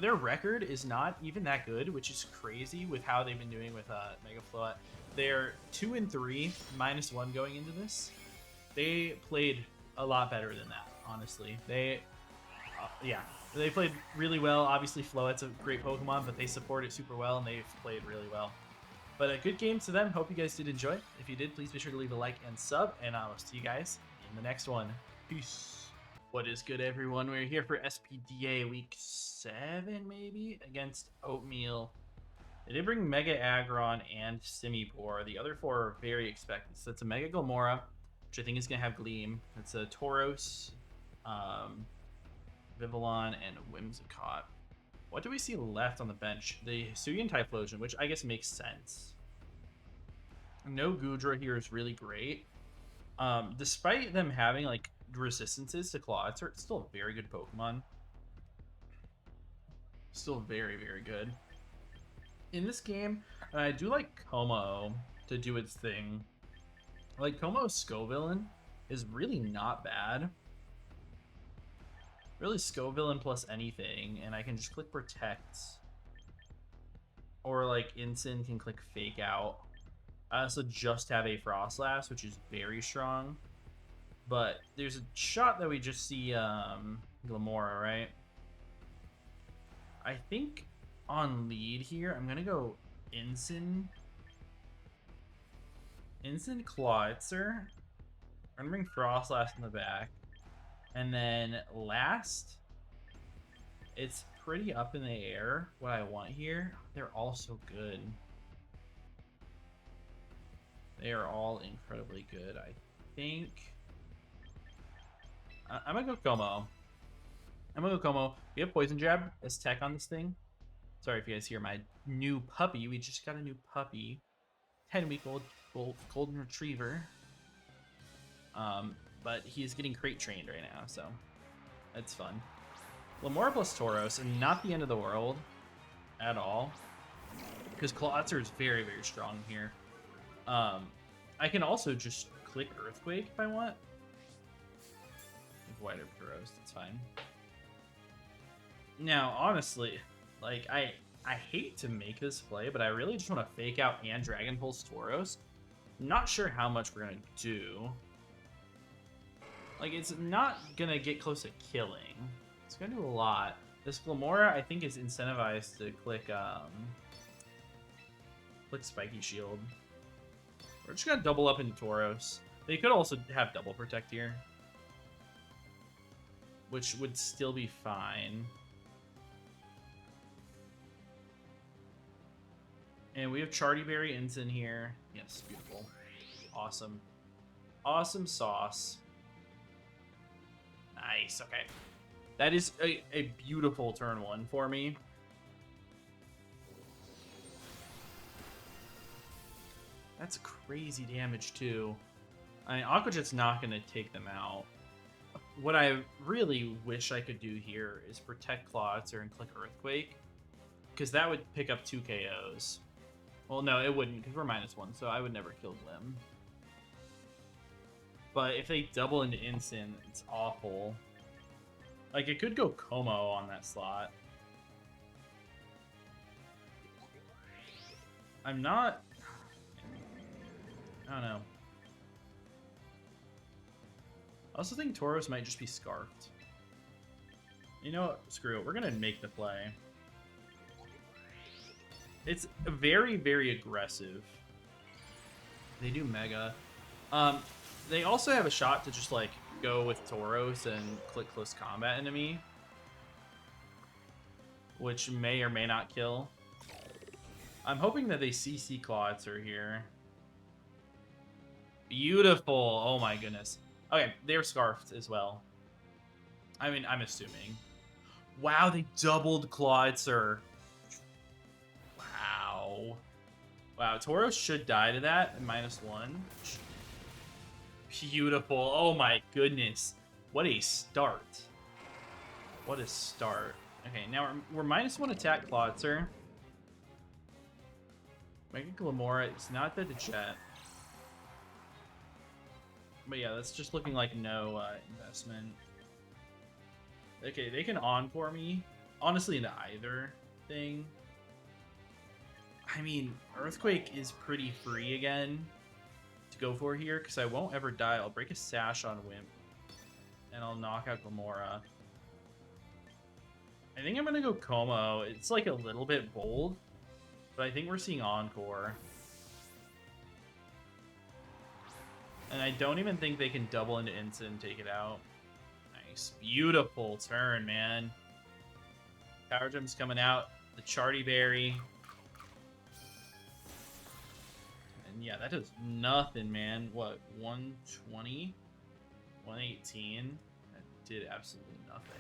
record is not even that good, which is crazy with how they've been doing with Mega Float. They're 2-3, -1 going into this. They played a lot better than that, honestly. Yeah, they played really well. Obviously, Floet's a great Pokemon, but they support it super well, and they've played really well. But a good game to them. Hope you guys did enjoy. If you did, please be sure to leave a like and sub, and I will see you guys in the next one. Peace. What is good, everyone? We're here for SPDA Week 7, maybe, against Oatmeal. They did bring Mega Aggron and Simipour. The other 4 are very expected. So it's a Mega Gilmora, which I think is going to have Gleam. It's a Tauros, Vivillon, and Whimsicott. What do we see left on the bench? The Hisuian Typhlosion, which I guess makes sense. No Goodra here is really great. Despite them having like resistances to Claw, it's still a very good Pokemon. Still very, very good. In this game, I do like Como to do its thing. Like, Como's Scovillain is really not bad. Really, Scovillain plus anything, and I can just click Protect. Or, like, Incin can click Fake Out. I also just have a Frostlass, which is very strong. But there's a shot that we just see Glamora, right? I think on lead here, I'm going to go Incin Clawitzer. I'm going to bring Frostlass in the back. And then last, it's pretty up in the air what I want here. They're all so good. They are all incredibly good. I think I'm going to go Como. We have Poison Jab as tech on this thing. Sorry if you guys hear my new puppy. We just got a new puppy. 10-week-old golden retriever. But he's getting crate trained right now, so that's fun. Lamora plus Tauros, and not the end of the world at all, because Clawitzer is very, very strong here. I can also just click Earthquake if I want. With White Tauros, that's fine. Now, honestly, like I hate to make this play, but I really just want to Fake Out and Dragon Pulse Tauros. Not sure how much we're gonna do. Like, it's not gonna get close to killing. It's gonna do a lot. This Glamora, I think, is incentivized to click Spiky Shield. We're just gonna double up into Tauros. They could also have double protect here, which would still be fine. And we have Charty Berry Incin here. Yes, beautiful. Awesome. Awesome sauce. Nice, okay. That is a beautiful turn 1 for me. That's crazy damage, too. I mean, Aqua Jet's not going to take them out. What I really wish I could do here is protect Clawitzer and click Earthquake, because that would pick up 2 KOs. Well, no, it wouldn't, because we're -1, so I would never kill Glim. But if they double into Incin, it's awful. Like, it could go Como on that slot. I'm not... I don't know. I also think Tauros might just be Scarfed. You know what? Screw it. We're going to make the play. It's very, very aggressive. They do Mega. They also have a shot to just, like, go with Tauros and click Close Combat enemy, which may or may not kill. I'm hoping that they CC Clawitzer here. Beautiful. Oh my goodness. Okay, they're Scarfed as well. I mean, I'm assuming. Wow, they doubled Clawitzer. Wow. Wow, Tauros should die to that at -1. Beautiful. Oh my goodness. What a start. What a start. Okay, now we're -1 attack Klotzer. Mega Glamora is not dead to Jet. But yeah, that's just looking like no investment. Okay, they can Encore me. Honestly, into either thing. I mean, Earthquake is pretty free again to go for here, because I won't ever die. I'll break a Sash on Wimp, and I'll knock out Glamora. I think I'm going to go Como. It's like a little bit bold, but I think we're seeing Encore. And I don't even think they can double into Instant and take it out. Nice. Beautiful turn, man. Power Gem's coming out. The Charty Berry. And yeah, that does nothing, man. What, 120? 118? That did absolutely nothing.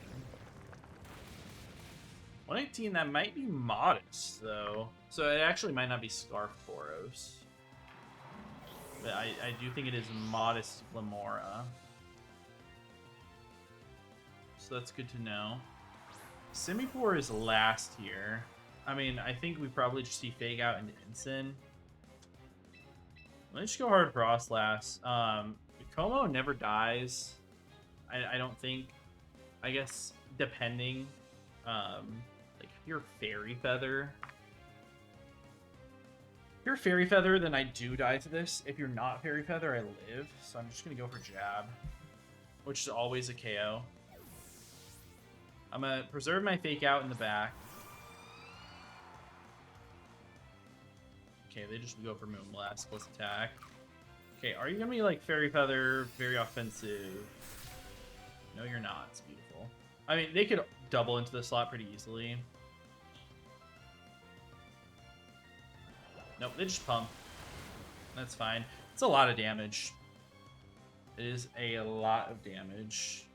118, that might be modest, though. So it actually might not be Scarf Tauros. But I do think it is modest Glamora. So that's good to know. Simipour is last here. I mean, I think we probably just see Fake Out into Instant. Let's just go Hard Frost last. Como never dies. I don't think. I guess depending. Like if you're Fairy Feather. If you're Fairy Feather, then I do die to this. If you're not Fairy Feather, I live. So I'm just going to go for Jab, which is always a KO. I'm going to preserve my Fake Out in the back. Okay, they just go for Moonblast plus attack. Okay, are you going to be like Fairy Feather, very offensive? No, you're not. It's beautiful. I mean, they could double into the slot pretty easily. Nope, they just pump. That's fine. It's a lot of damage. It is a lot of damage.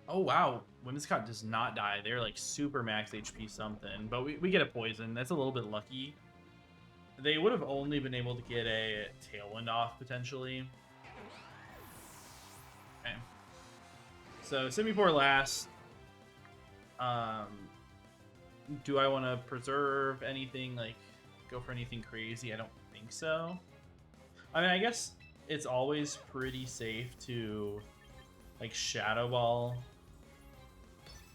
Oh, wow. Whimsicott does not die. They're like super max HP something. But we get a poison. That's a little bit lucky. They would have only been able to get a Tailwind off, potentially. Okay. So, Simipour last. Do I want to preserve anything, like, go for anything crazy? I don't think so. I mean, I guess it's always pretty safe to, like, Shadow Ball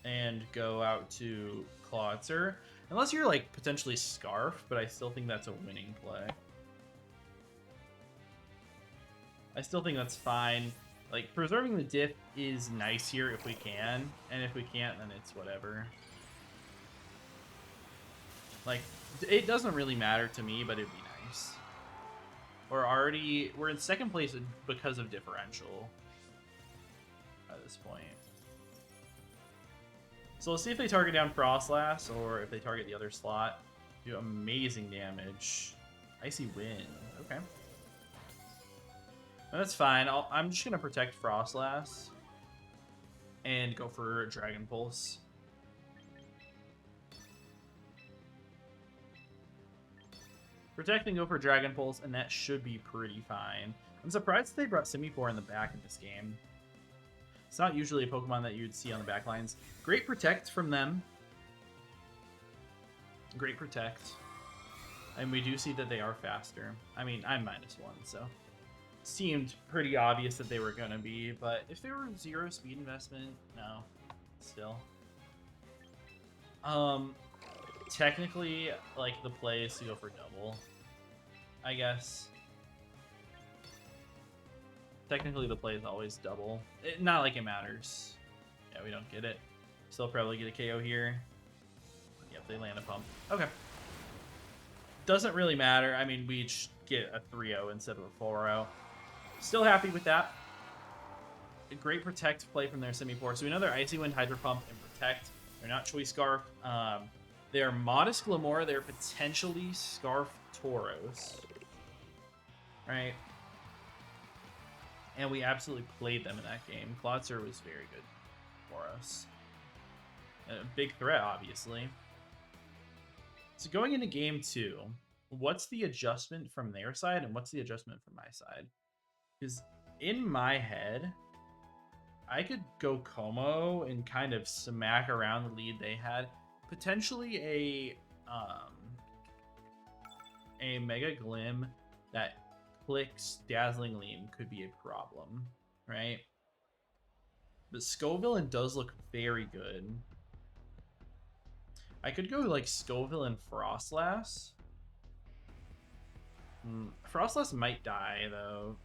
and go out to Klotzer. Unless you're, like, potentially Scarf, but I still think that's a winning play. I still think that's fine. Like, preserving the diff is nice here if we can, and if we can't, then it's whatever. Like, it doesn't really matter to me, but it'd be nice. We're in second place because of differential at this point. So let's see if they target down Frostlass, or if they target the other slot. Do amazing damage. Icy Wind. Okay. No, that's fine. I'm just going to protect Frostlass and go for Dragon Pulse. Protect and go for Dragon Pulse, and that should be pretty fine. I'm surprised they brought Simipour in the back in this game. It's not usually a Pokemon that you'd see on the back lines. Great Protect from them. Great Protect. And we do see that they are faster. I mean, I'm -1, so it seemed pretty obvious that they were going to be, but if they were 0 speed investment, no. Still. Technically, like, the play is to go for double, I guess. Technically, the play is always double. Not like it matters. Yeah, we don't get it. Still probably get a KO here. Yep, they land a pump. Okay. Doesn't really matter. I mean, we just get a 3-0 instead of a 4-0. Still happy with that. A great Protect play from their Simipour. So we know they're Icy Wind, Hydro Pump, and Protect. They're not Choice Scarf. They're Modest Glamora. They're potentially Scarf Tauros. Right? And we absolutely played them in that game. Klotzer was very good for us. A big threat, obviously. So going into game 2, what's the adjustment from their side and what's the adjustment from my side? Because in my head, I could go Como and kind of smack around the lead they had. Potentially a Mega Glim that clicks Dazzling Gleam could be a problem, right? But Scovillain does look very good. I could go like Scovillain and Frostlass. Frostlass might die though.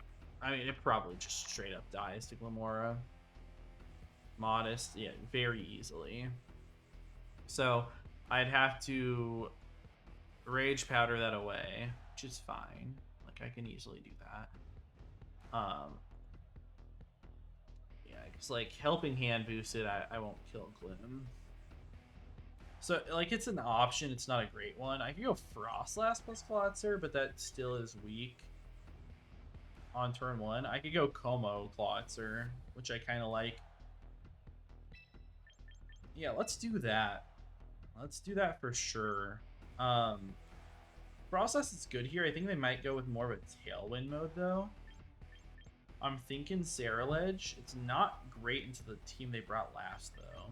I mean, it probably just straight up dies to Glamora. Modest, yeah, very easily. So I'd have to Rage Powder that away, which is fine. Like, I can easily do that. Yeah, because like Helping Hand boosted, I won't kill Glim. So like, it's an option. It's not a great one. I could go Frostlass plus Clawitzer, but that still is weak on turn 1. I could go Como Clawitzer, which I kind of like. Yeah, let's do that. Let's do that for sure. Frostlass is good here. I think they might go with more of a Tailwind mode, though. I'm thinking Saraledge. It's not great into the team they brought last, though.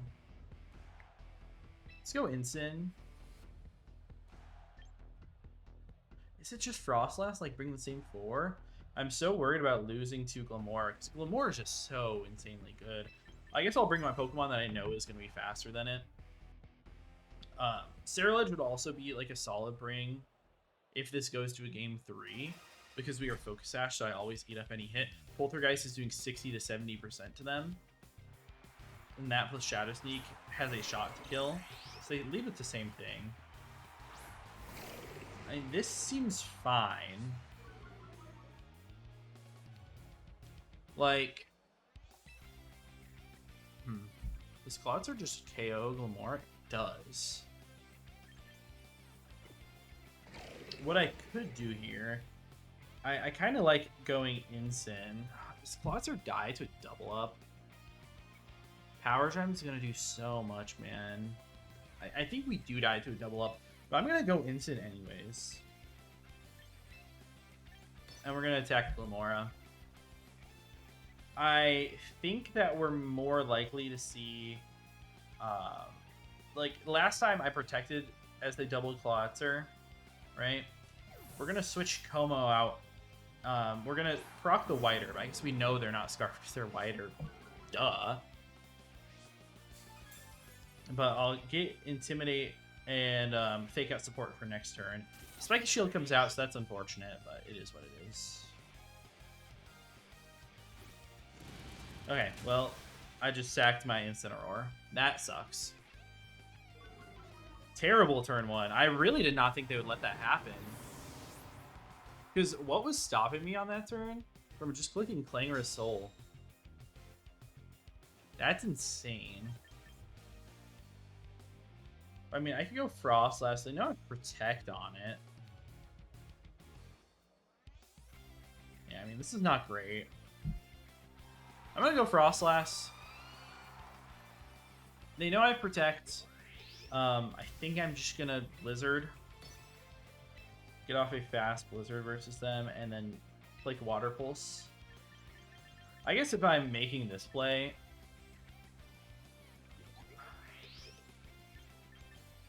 Let's go Ensign. Is it just Frostlass? Like, bring the same 4? I'm so worried about losing to Glamora, because Glamora is just so insanely good. I guess I'll bring my Pokemon that I know is going to be faster than it. Saraledge would also be like a solid bring if this goes to a game 3, because we are Focus Sash, so I always eat up any hit. Poltergeist is doing 60 to 70% to them, and that plus Shadow Sneak has a shot to kill, so they leave it the same thing. I mean, this seems fine. Like, does Clawitzer just KO Glamora? It does. What I could do here, I kind of like going Ensign. Does Clawitzer die to a double up? Power Gem's gonna do so much, man. I think we do die to a double up, but I'm gonna go Ensign anyways. And we're gonna attack Glamora. I think that we're more likely to see, like last time I protected as they doubled Clawitzer, right? We're gonna switch Como out. We're gonna proc the Whiter, but I guess we know they're not Scarf because they're Whiter. Duh. But I'll get Intimidate and Fake Out Support for next turn. Spiky Shield comes out, so that's unfortunate, but it is what it is. Okay, well, I just sacked my Incineroar. That sucks. Terrible turn 1. I really did not think they would let that happen. Because what was stopping me on that turn? From just clicking Clangorous Soul. That's insane. I mean, I could go Frostlass. They know how to protect on it. Yeah, I mean, this is not great. I'm gonna go Frostlass. They know I protect. I think I'm just gonna Blizzard. Get off a fast Blizzard versus them, and then like Water Pulse. I guess if I'm making this play,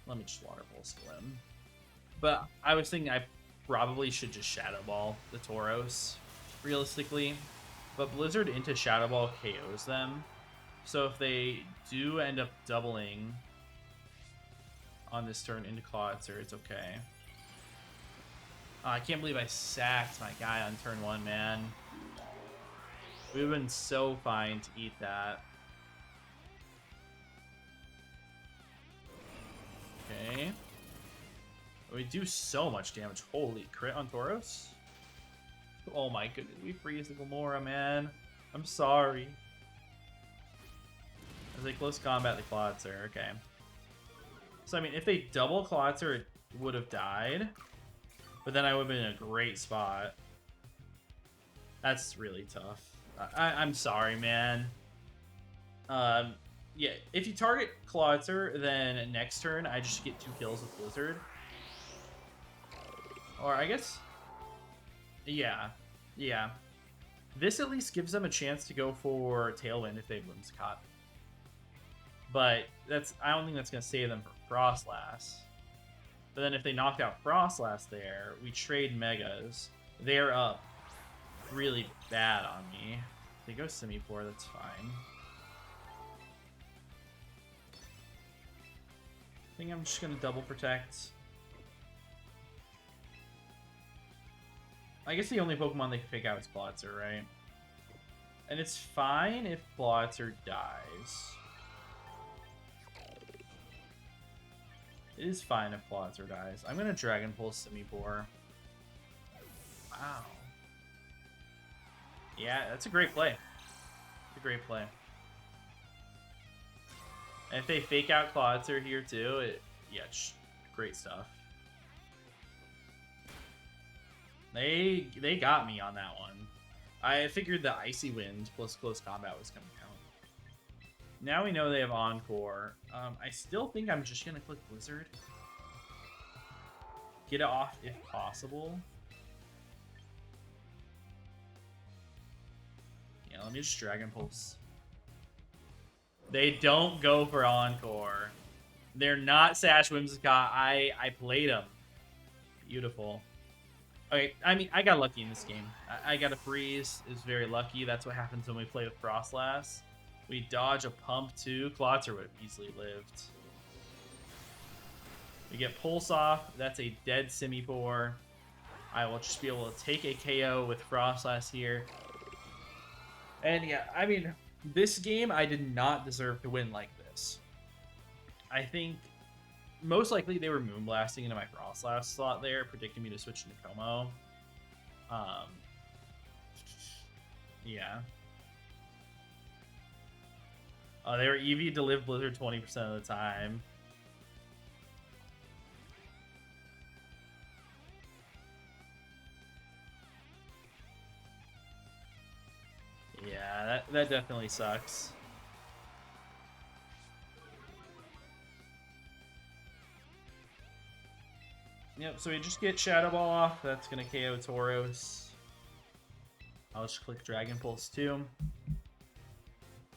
let me just Water Pulse Glim. But I was thinking I probably should just Shadow Ball the Tauros, realistically. But Blizzard into Shadow Ball KOs them. So if they do end up doubling on this turn into Clawitzer, it's okay. I can't believe I sacked my guy on turn 1, man. We would have been so fine to eat that. Okay. We do so much damage. Holy crit on Tauros. Oh my goodness, we freeze the Glamora, man. I'm sorry. As they close combat the Clawitzer, okay. So, I mean, if they double Clawitzer, it would have died. But then I would have been in a great spot. That's really tough. I'm sorry, man. Yeah, if you target Clawitzer, then next turn I just get 2 kills with Blizzard. Or I guess... Yeah. This at least gives them a chance to go for Tailwind if they have Whimsicott. But I don't think that's going to save them for Frostlass. But then if they knocked out Frostlass there, we trade Megas. They're up really bad on me. If they go Simipour, that's fine. I think I'm just going to double protect. I guess the only Pokemon they can pick out is Blotzer, right? And it's fine if Blotzer dies. It is fine if Blotzer dies. I'm going to Dragon Pulse Simipour. Wow. Yeah, that's a great play. It's a great play. And if they fake out Blotzer here too, yeah, great stuff. They got me on that one. I figured the Icy Wind plus Close Combat was coming out. Now we know they have Encore. I still think I'm just going to click Blizzard. Get it off if possible. Yeah, let me just Dragon Pulse. They don't go for Encore. They're not Sash Whimsicott. I played them. Beautiful. Okay, I mean, I got lucky in this game. I got a freeze. It was very lucky. That's what happens when we play with Frostlass. We dodge a pump too. Klotzer would have easily lived. We get Pulse off. That's a dead Simipour. I will just be able to take a KO with Frostlass here. And yeah, I mean, this game I did not deserve to win like this. I think most likely they were Moonblasting into my Frostlass slot there, predicting me to switch into Como. Yeah. They were EV to live Blizzard 20% of the time. Yeah, that definitely sucks. Yep, so we just get Shadow Ball off. That's going to KO Tauros. I'll just click Dragon Pulse too.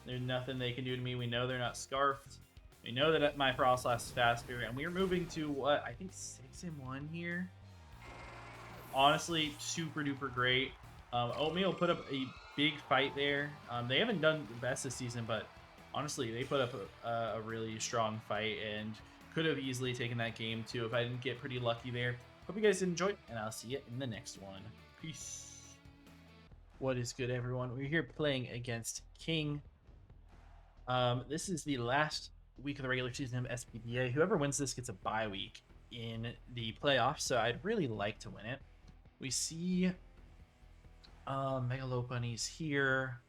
There's nothing they can do to me. We know they're not Scarfed. We know that my Frostlass is faster. And we're moving to, what, I think 6-1 here? Honestly, super duper great. Oatmeal put up a big fight there. They haven't done the best this season, but honestly, they put up a really strong fight and could have easily taken that game too if I didn't get pretty lucky there. Hope you guys enjoyed, and I'll see you in the next one. Peace. What is good, everyone? We're here playing against King. This is the last week of the regular season of SPDA. Whoever wins this gets a bye week in the playoffs, so I'd really like to win it. We see Mega Lopunny's here.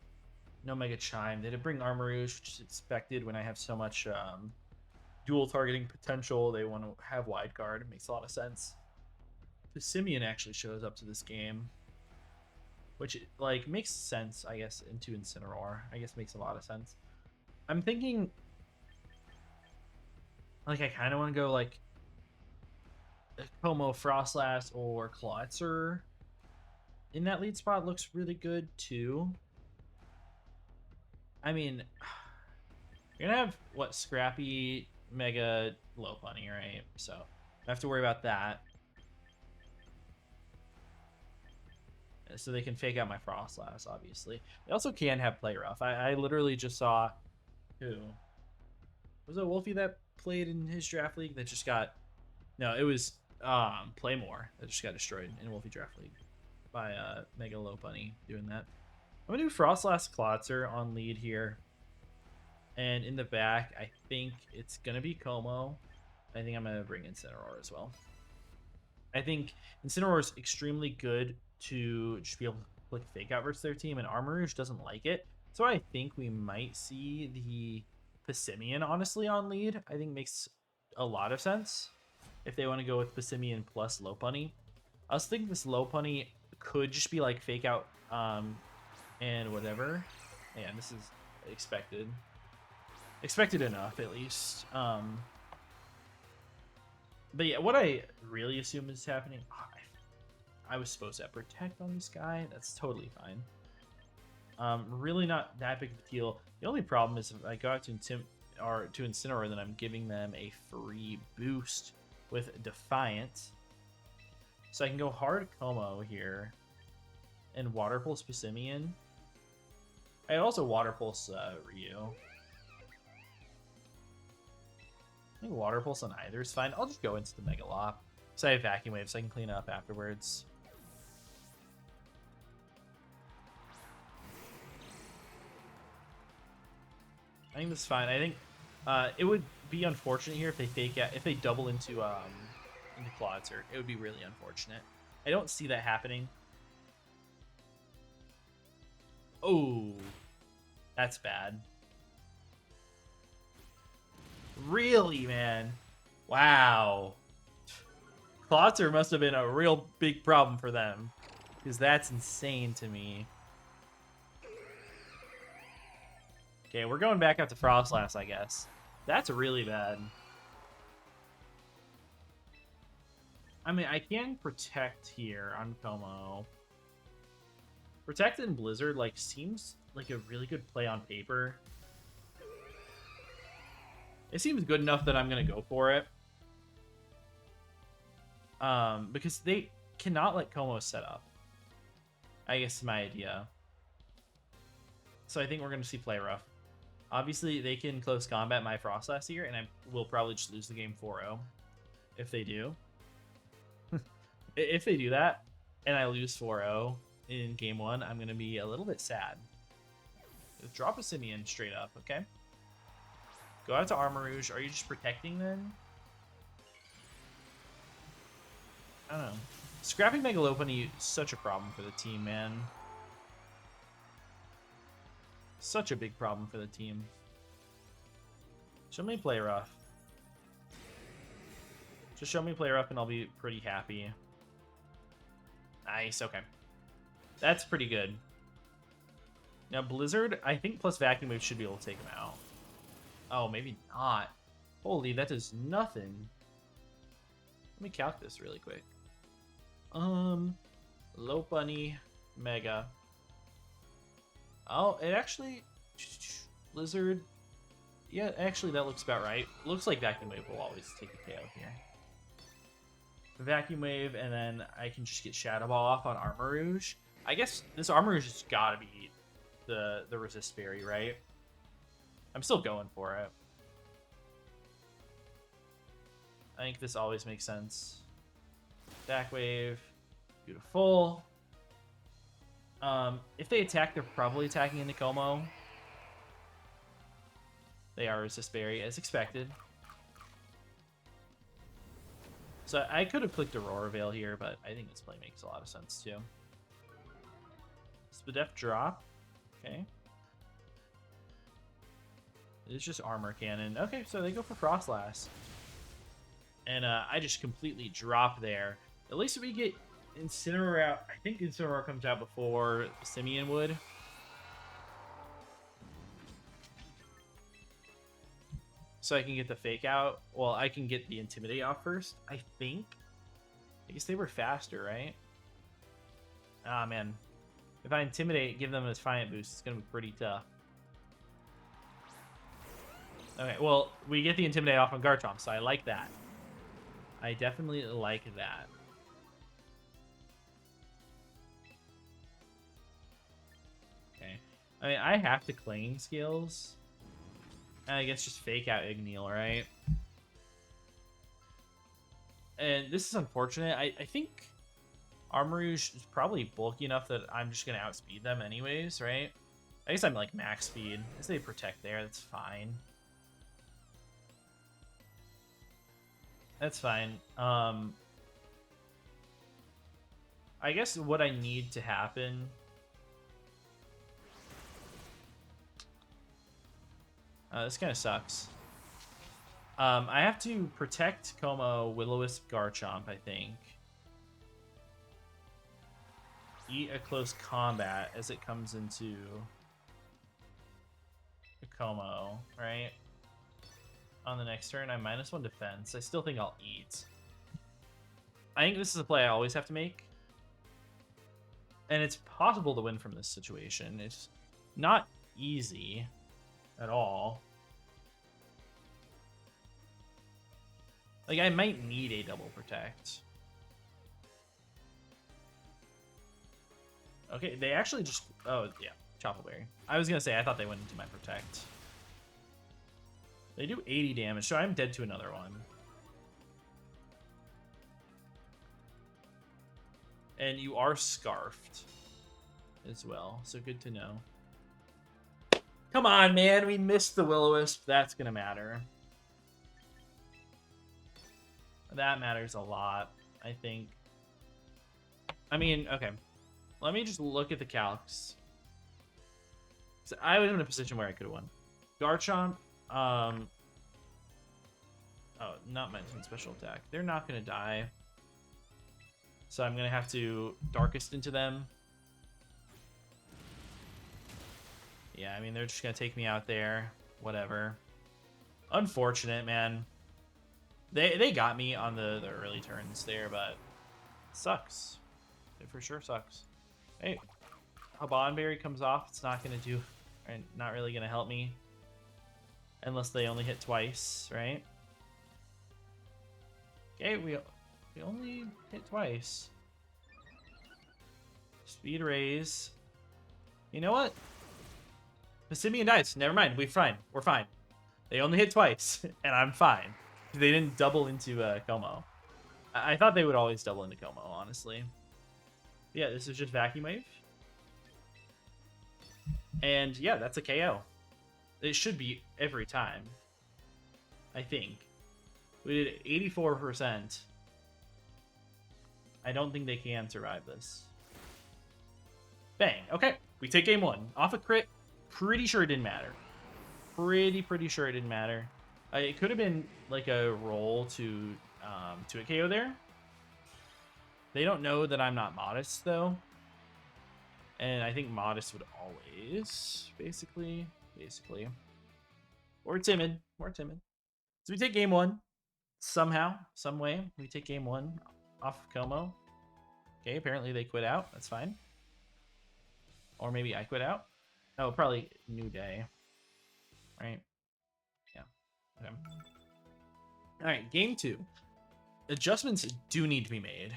No Mega Chime. They did bring Armarouge, which is expected when I have so much dual targeting potential. They want to have Wide Guard. It makes a lot of sense. Simeon actually shows up to this game, which like makes sense, I guess, into Incineroar. I guess makes a lot of sense. I'm thinking, like, I kind of want to go like Como, Frostlass, or Klotzer in that lead spot. Looks really good too. I mean, you're gonna have what, Scrappy, Mega, Lopunny, right? So I have to worry about that. So they can fake out my Frostlass, obviously. They also can have Play Rough. I literally just saw, who was it, Wolfie that played in his draft league that just got, no, it was Playmore that just got destroyed in Wolfie draft league by Mega Lopunny doing that. I'm gonna do Frostlass Klotzer on lead here, and in the back I think it's gonna be Como. I think I'm gonna bring Incineroar as well. I think Incineroar is extremely good to just be able to click Fake Out versus their team, and Armarouge doesn't like it. So I think we might see the Passimian, honestly, on lead. I think makes a lot of sense if they want to go with Passimian plus Lopunny. I was thinking this Lopunny could just be like Fake Out and whatever. Yeah, this is expected. Expected enough, at least. But yeah, what I really assume is happening... I was supposed to have Protect on this guy. That's totally fine. Really not that big of a deal. The only problem is if I go out to Incineroar, then I'm giving them a free boost with Defiant. So I can go hard Como here and Water Pulse Passimian. I also Water Pulse Ryu. I think Water Pulse on either is fine. I'll just go into the Megalop. So I have Vacuum Wave, so I can clean up afterwards. I think this is fine. I think it would be unfortunate here if they fake out, if they double into Clawitzer. It would be really unfortunate. I don't see that happening. Oh, that's bad. Really, man? Wow. Clawitzer must have been a real big problem for them, because that's insane to me. Okay, we're going back out to Frostlass, I guess. That's really bad. I mean, I can Protect here on Como. Protect in Blizzard, like, seems like a really good play on paper. It seems good enough that I'm going to go for it. Because they cannot let Como set up. I guess is my idea. So I think we're going to see Play Rough. Obviously, they can close combat my Frostlass here, and I will probably just lose the game 4-0 if they do. If they do that, and I lose 4-0 in game 1, I'm going to be a little bit sad. Drop a Simeon straight up, okay? Go out to Armarouge. Are you just protecting then? I don't know. Scrapping Megalophony is such a problem for the team, man. Such a big problem for the team. Show me Play Rough. Just show me Play Rough and I'll be pretty happy. Nice, okay. That's pretty good. Now, Blizzard, I think plus Vacuum Wave should be able to take him out. Oh, maybe not. Holy, that does nothing. Let me calc this really quick. Low Bunny, Mega. Oh, it actually... Blizzard... Yeah, actually, that looks about right. Looks like Vacuum Wave will always take a KO here. Vacuum Wave, and then I can just get Shadow Ball off on Armarouge. I guess this Armarouge has got to be the Resist Berry, right? I'm still going for it. I think this always makes sense. Back Wave. Beautiful. If they attack, they're probably attacking into Como. They are Resist Berry, as expected. So I could have clicked Aurora Veil here, but I think this play makes a lot of sense too. Spadef drop. Okay. It's just Armor Cannon. Okay, so they go for Frostlass. And I just completely drop there. At least we get Incineroar out. I think Incineroar comes out before Simeon would. So I can get the Fake out. Well, I can get the Intimidate off first, I think. I guess they were faster, right? Ah, man. If I Intimidate, give them a Defiant boost, it's going to be pretty tough. Okay, well, we get the Intimidate off on Garchomp, so I like that. I definitely like that. Okay. I mean, I have to Clanging Scales. I guess just fake out Igneel, right? And this is unfortunate. I think Armarouge is probably bulky enough that I'm just going to outspeed them anyways, right? I guess I'm like max speed. As they protect there, that's fine. That's fine. I guess what I need to happen... this kind of sucks. I have to protect Como, Will-O-Wisp, Garchomp, I think. Eat a close combat as it comes into Como, right? On the next turn, I'm -1 defense. I still think I'll eat. I think this is a play I always have to make. And it's possible to win from this situation. Not easy at all. Like, I might need a double protect. Okay, they actually just... Oh, yeah. Choppleberry. I was going to say, I thought they went into my protect. They do 80 damage, so I'm dead to another one. And you are scarfed as well, so good to know. Come on, man. We missed the Will-O-Wisp. That's going to matter. That matters a lot, I think. I mean, okay. Let me just look at the calcs. So I was in a position where I could have won. Garchomp, oh, not mentioned special attack. They're not going to die. So I'm going to have to Darkest into them. Yeah, I mean, they're just going to take me out there. Whatever. Unfortunate, man. They got me on the early turns there, but it sucks. It for sure sucks. Hey, Habanberry comes off. It's not going to do... Right, not really going to help me. Unless they only hit twice, right? Okay, we only hit twice. Speed raise. You know what? Passimian dies. Never mind. We're fine. We're fine. They only hit twice, and I'm fine. They didn't double into Como. I thought they would always double into Como, honestly. Yeah, this is just Vacuum Wave. And yeah, that's a KO. It should be every time. I think. We did 84%. I don't think they can survive this. Bang. Okay. We take game one. Off a crit. Pretty sure it didn't matter. Pretty sure it didn't matter. It could have been like a roll to a KO there. They don't know that I'm not Modest, though. And I think Modest would always, basically. Or Timid. So we take game one. Somehow, some way. We take game one off of Como. Okay, apparently they quit out. That's fine. Or maybe I quit out. Oh, probably New Day. Right? Yeah. Okay. Alright, game two. Adjustments do need to be made.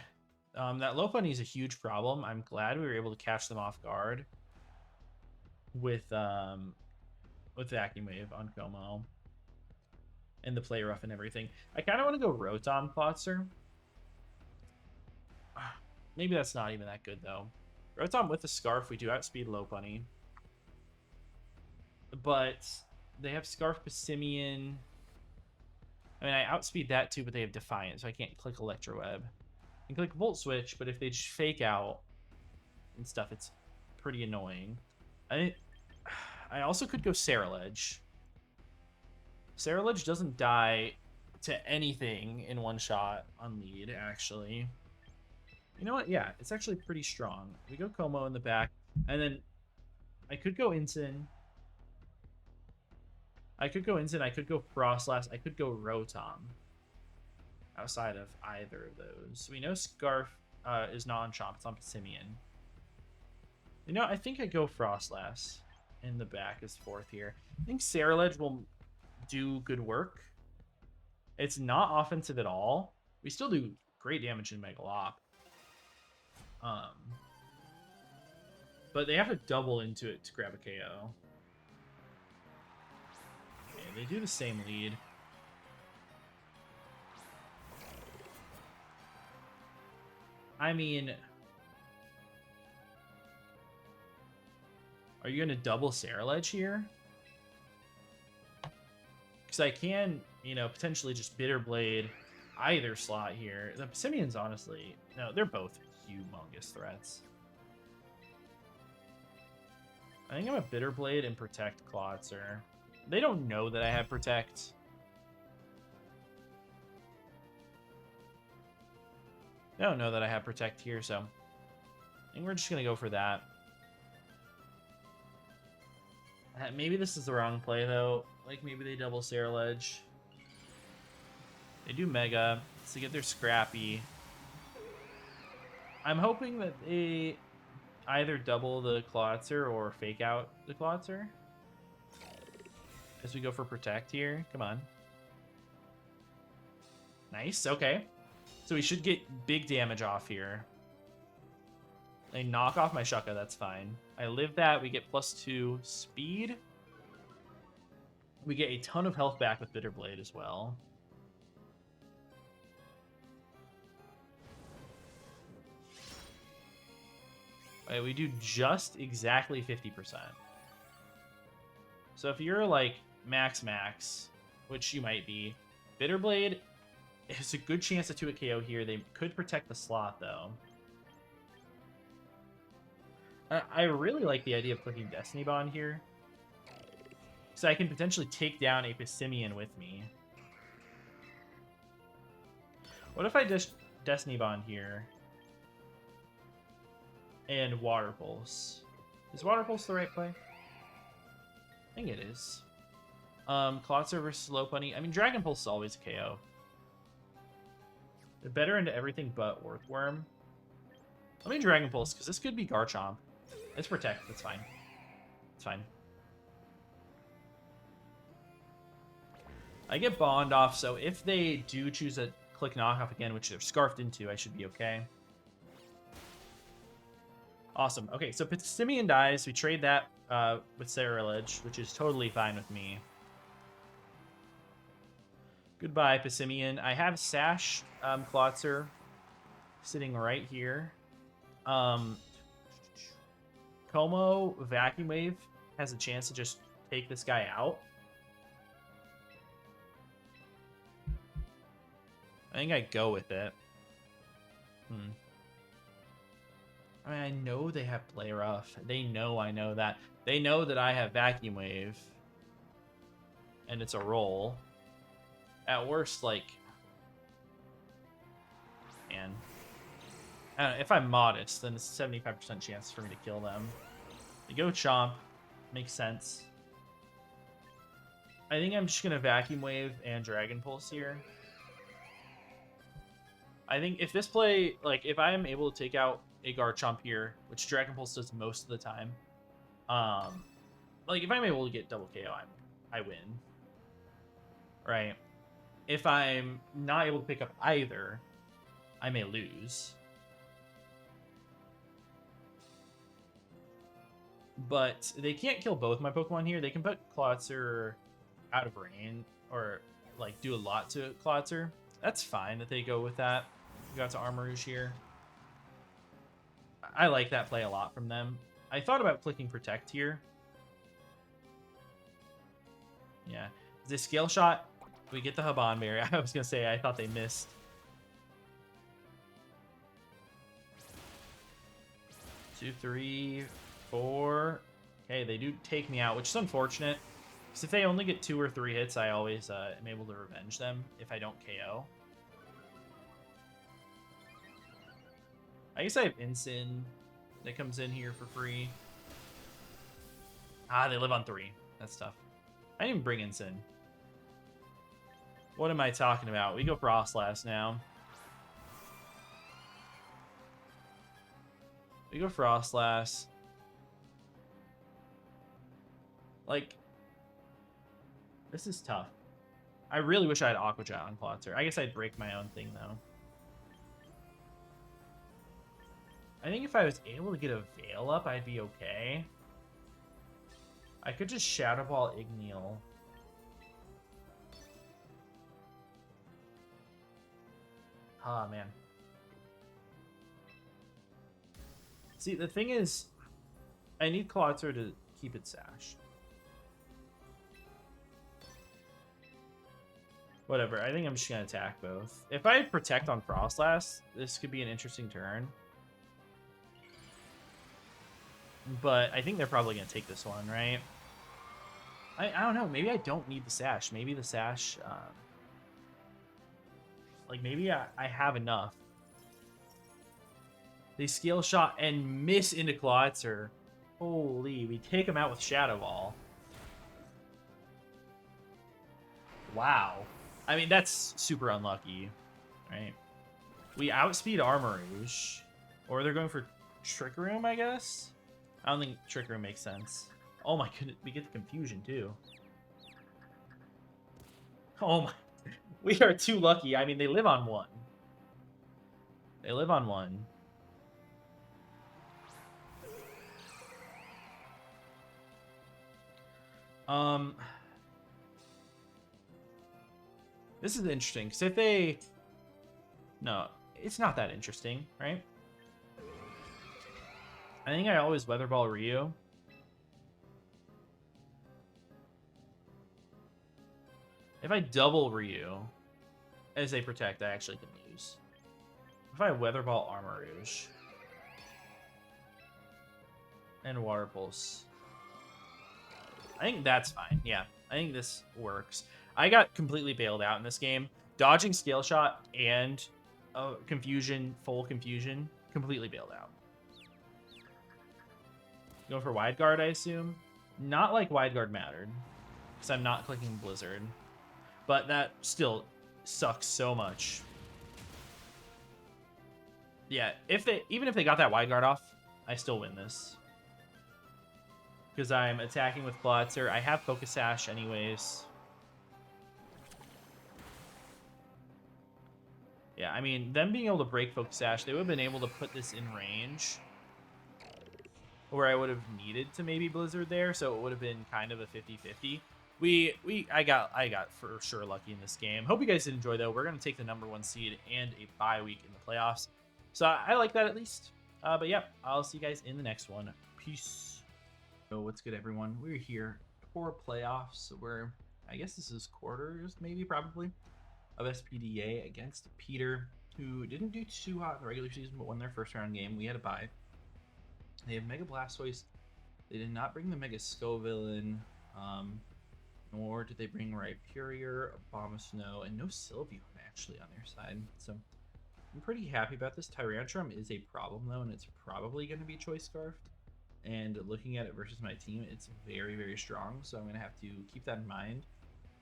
That Lopunny is a huge problem. I'm glad we were able to catch them off guard with Vacuum Wave on Como and the play rough and everything. I kind of want to go Rotom Plotzer. Maybe that's not even that good though. Rotom with the Scarf, we do outspeed Lopunny, but they have Scarf Passimian. I mean, I outspeed that too, but they have Defiant, so I can't click Electro Web. I can click Volt Switch, but if they just fake out and stuff, it's pretty annoying. I also could go Ceruledge. Ceruledge doesn't die to anything in one shot on lead, actually. You know what? Yeah, it's actually pretty strong. We go Como in the back, and then I could go Incin. I could go Frostlass. I could go Rotom. Outside of either of those. We know Scarf is not on Chomp. It's on Passimian. You know, I think I go Frostlass in the back as fourth here. I think Ceruledge will do good work. It's not offensive at all. We still do great damage in Megalop. But they have to double into it to grab a KO. Okay, they do the same lead. I mean, are you going to double Ceruledge here? Because I can, you know, potentially just Bitter Blade either slot here. The Passimians, honestly, no, they're both humongous threats. I think I'm a Bitter Blade and Protect Klotzer. They don't know that I have Protect. They don't know that I have Protect here, so I think we're just going to go for that. Maybe this is the wrong play, though. Like, maybe they double Ceruledge. They do Mega to get their Scrappy. I'm hoping that they... either double the Klotzer or fake out the Klotzer. As we go for protect here. Come on. Nice, okay. So we should get big damage off here. They knock off my Shucka, that's fine. I live that, we get +2 speed. We get a ton of health back with Bitter Blade as well. Right, we do just exactly 50%. So if you're like max, which you might be, Bitter Blade is a good chance to 2-hit KO here. They could protect the slot though. I really like the idea of clicking Destiny Bond here. So I can potentially take down a Pissimian with me. What if I just Destiny Bond here? And Water Pulse. Is Water Pulse the right play? I think it is. Klotzer versus Slow Bunny. I mean, Dragon Pulse is always a KO. They're better into everything but Earthworm. Let me Dragon Pulse, because this could be Garchomp. It's Protect. That's fine. It's fine. I get Bond off, so if they do choose a click knockoff again, which they're scarfed into, I should be okay. Awesome. Okay, so Pissimian dies. We trade that with Ceruledge, which is totally fine with me. Goodbye, Pissimian. I have Sash Klotzer sitting right here. Como Vacuum Wave has a chance to just take this guy out. I think I go with it. I mean, I know they have Play Rough. They know I know that. They know that I have Vacuum Wave. And it's a roll. At worst, like... Man. I don't know, if I'm modest, then it's a 75% chance for me to kill them. They go Chomp. Makes sense. I think I'm just going to Vacuum Wave and Dragon Pulse here. I think if this play, like, if I am able to take out a Garchomp here, which Dragon Pulse does most of the time, like, if I'm able to get double KO, I win. Right? If I'm not able to pick up either, I may lose. But they can't kill both my Pokemon here. They can put Klotzer out of range, or, like, do a lot to Klotzer. That's fine that they go with that. We got to Armarouge here. I like that play a lot from them. I thought about clicking Protect here. Yeah. The Scale Shot, we get the Haban Berry. I was going to say, I thought they missed. Two, three, four. Okay, they do take me out, which is unfortunate. Because if they only get 2 or 3 hits, I always am able to revenge them if I don't KO. I guess I have Ensign that comes in here for free. Ah, they live on 3. That's tough. I didn't even bring Ensign. What am I talking about? We go Frostlass now. We go Frostlass. Like, this is tough. I really wish I had Aqua Jet on Klotzer. I guess I'd break my own thing, though. I think if I was able to get a Veil up, I'd be okay. I could just Shadow Ball Igneal. Ah, man. See, the thing is, I need Klotzer to keep it Sash. Whatever, I think I'm just going to attack both. If I Protect on Frostlass, this could be an interesting turn. But I think they're probably going to take this one, right? I don't know. Maybe I don't need the Sash. Maybe the Sash... like, maybe I have enough. They Scale Shot and miss into Klotzer. Holy, we take him out with Shadow Ball. Wow. I mean, that's super unlucky, right? We outspeed Armarouge. Or they're going for Trick Room, I guess? I don't think Trick Room makes sense. Oh my goodness, we get the confusion too. Oh my, we are too lucky. I mean, they live on one. They live on one. This is interesting, because if they... No, it's not that interesting, right? I think I always Weather Ball Ryu. If I double Ryu as they protect, I actually can lose. If I Weather Ball Armor Rouge and Water Pulse, I think that's fine. Yeah, I think this works. I got completely bailed out in this game. Dodging Scale Shot and Confusion, full Confusion, completely bailed out. Going for Wide Guard, I assume? Not like Wide Guard mattered, because I'm not clicking Blizzard. But that still sucks so much. Yeah, even if they got that Wide Guard off, I still win this. Because I'm attacking with Klotzer. I have Focus Sash anyways. Yeah, I mean, them being able to break Focus Sash, they would have been able to put this in range. Where I would have needed to maybe Blizzard there, so it would have been kind of a 50-50. I got for sure lucky in this game. Hope you guys did enjoy, though. We're going to take the #1 seed and a bye week in the playoffs. So I like that at least. But yeah, I'll see you guys in the next one. Peace. So what's good, everyone? We're here for playoffs. I guess this is quarters, maybe, probably, of SPDA against Peter, who didn't do too hot in the regular season, but won their first round game. We had a bye. They have Mega Blastoise. They did not bring the Mega Scovillain, nor did they bring Rhyperior, Abomasnow, and no Sylveon actually on their side. So I'm pretty happy about this. Tyrantrum is a problem though, and it's probably going to be Choice Scarfed. And looking at it versus my team, it's very, very strong. So I'm going to have to keep that in mind.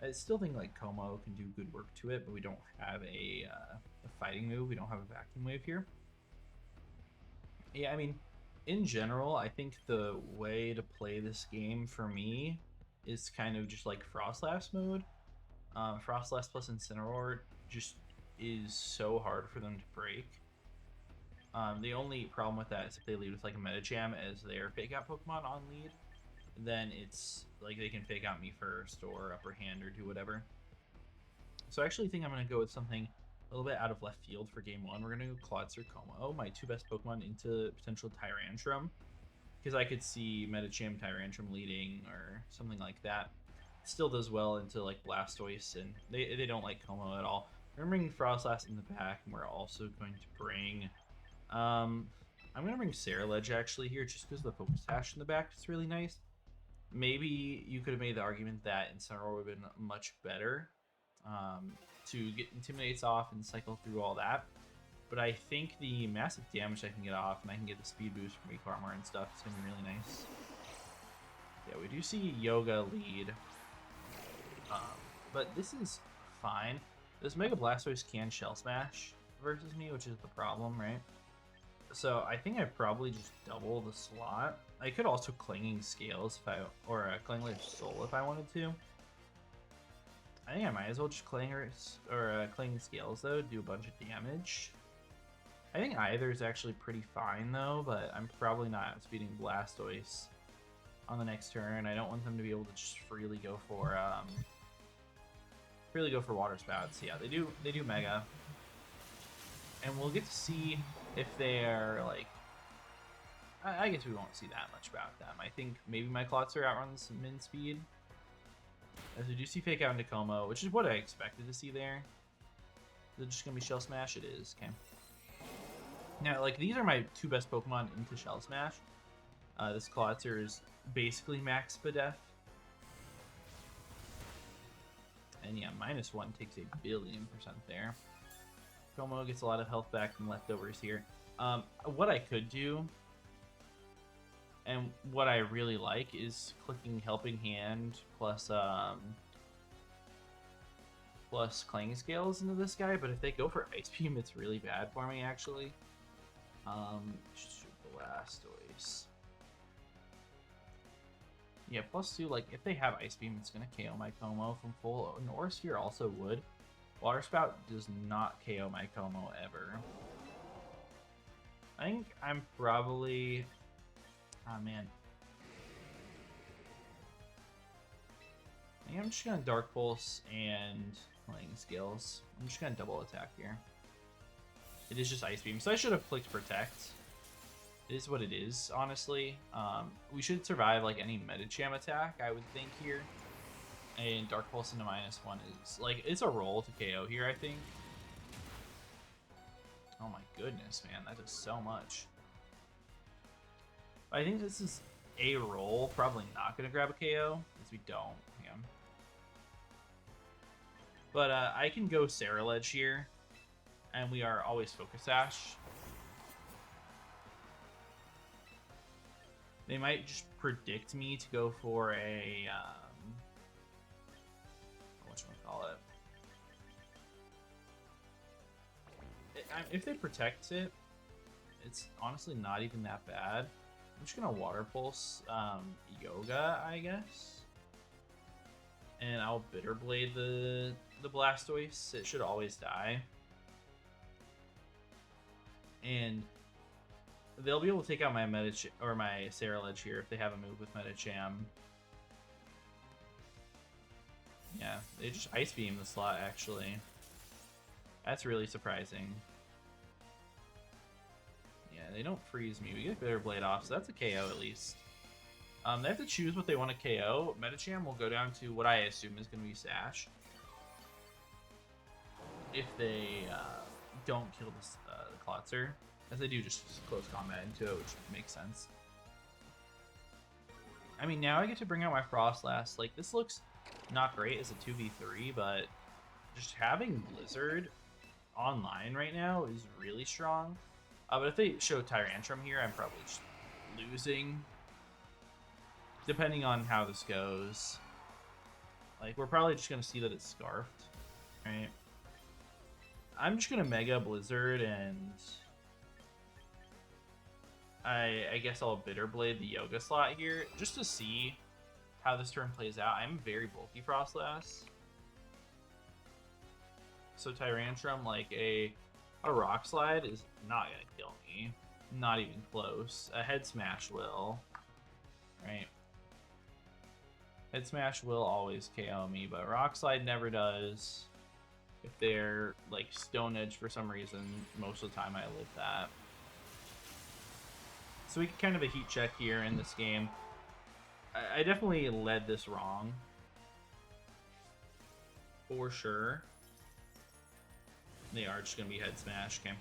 I still think like Como can do good work to it, but we don't have a fighting move. We don't have a Vacuum Wave here. Yeah, I mean, in general, I think the way to play this game for me is kind of just like Frostlass mode. Frostlass plus Incineroar just is so hard for them to break. The only problem with that is if they lead with like a Medicham as their fake out Pokemon on lead, then it's like they can fake out me first or upper hand or do whatever. So I actually think I'm going to go with something a little bit out of left field for game one. We're going to go Klotzer, Como, my two best Pokemon, into potential Tyrantrum, because I could see Medicham Tyrantrum leading or something like that. It still does well into like Blastoise, and they don't like Como at all. We're bringing Frostlass in the back, and we're also going to bring I'm going to bring Ceruledge actually here, just because the Focus Sash in the back is really nice. Maybe you could have made the argument that Incineroar would have been much better to get Intimidates off and cycle through all that. But I think the massive damage I can get off, and I can get the speed boost from Weak Armor and stuff, is going to be really nice. Yeah, we do see Yoga lead. But this is fine. This Mega Blastoise can Shell Smash versus me, which is the problem, right? So I think I probably just double the slot. I could also Clinging Scales or Clinging Soul if I wanted to. I think I might as well just Clinging Scales though, do a bunch of damage. I think either is actually pretty fine though, but I'm probably not outspeeding Blastoise on the next turn. I don't want them to be able to just freely go for Water Spouts. Yeah, they do Mega, and we'll get to see if they're like. I guess we won't see that much about them. I think maybe my Klotzer outruns min speed, as we do see Fake Out into Como, which is what I expected to see there. Is it just gonna be Shell Smash? It is. Okay. Now, like, these are my two best Pokemon into Shell Smash. This Klotzer is basically max Spadef. And yeah, -1 takes a billion% there. Como gets a lot of health back from leftovers here. What I could do, and what I really like, is clicking Helping Hand plus Clanging Scales into this guy. But if they go for Ice Beam, it's really bad for me, actually. Shoot the Blastoise. Yeah, +2, like, if they have Ice Beam, it's going to KO my Como from full. North Sphere also would. Water Spout does not KO my Como ever. I think I'm probably... Oh, man. I think I'm just going to Dark Pulse and Playing Skills. I'm just going to double attack here. It is just Ice Beam, so I should have clicked Protect. It is what it is, honestly. We should survive like any Medicham attack, I would think, here. And Dark Pulse into -1 is like, it's a roll to KO here, I think. Oh my goodness, man, that does so much. I think this is a roll, probably not gonna grab a KO, because we don't. Yeah. But I can go Ceruledge here, and we are always Focus Sash. They might just predict me to go for a, whatchamacallit. If they protect it, it's honestly not even that bad. I'm just gonna Water Pulse Yoga, I guess. And I'll Bitter Blade the Blastoise. It should always die. And they'll be able to take out my Medicham or my Ceruledge here if they have a move with Medicham. Yeah, they just Ice Beam the slot, actually. That's really surprising. Yeah, they don't freeze me. We get Bitter Blade off, so that's a KO at least. They have to choose what they want to KO. Medicham will go down to what I assume is going to be Sash. If they don't kill the Klotzer. As they do just close combat into it, which makes sense. I mean, now I get to bring out my Frostlass. Like, this looks not great as a 2v3, but just having Blizzard online right now is really strong. But if they show Tyrantrum here, I'm probably just losing. Depending on how this goes. Like, we're probably just going to see that it's Scarfed. Right? I'm just going to Mega Blizzard and... I guess I'll Bitter Blade the Yoga slot here, just to see how this turn plays out. I'm very bulky Frostlass. So Tyrantrum, like a Rock Slide, is not going to kill me. Not even close. A Head Smash will. Right? Head Smash will always KO me, but Rock Slide never does. If they're, like, Stone Edge for some reason, most of the time I live that. So we get kind of a heat check here in this game. I definitely led this wrong. For sure. They are just going to be Head Smash. Okay.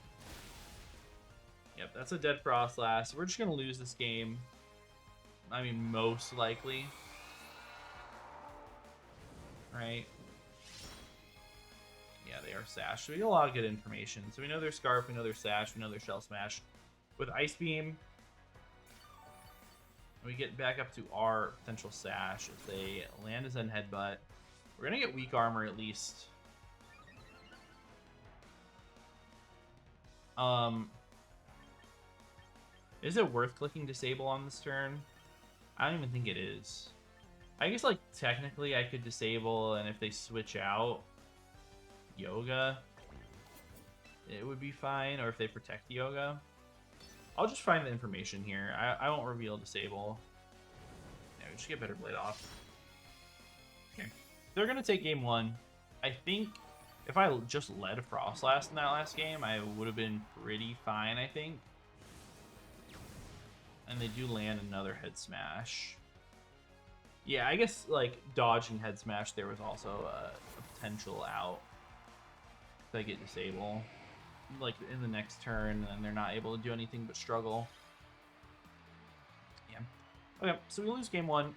Yep, that's a dead Frostlass. We're just going to lose this game. I mean, most likely. Right? Yeah, they are Sash. So we get a lot of good information. So we know they're Scarf, we know they're Sash, we know they're Shell Smash. With Ice Beam, we get back up to our potential Sash. If they land as in Headbutt, we're going to get Weak Armor at least. Is it worth clicking Disable on this turn? I don't even think it is. I guess, like, technically I could Disable, and if they switch out Yoga, it would be fine. Or if they protect Yoga. I'll just find the information here. I won't reveal Disable. Yeah, we just get Bitter Blade off. Okay. They're going to take game one. I think if I just led Frostlass in that last game, I would have been pretty fine, I think. And they do land another Head Smash. Yeah, I guess, like, dodging Head Smash, there was also a potential out. If I get Disable. Like, in the next turn, and they're not able to do anything but struggle. Yeah. Okay, so we lose game one.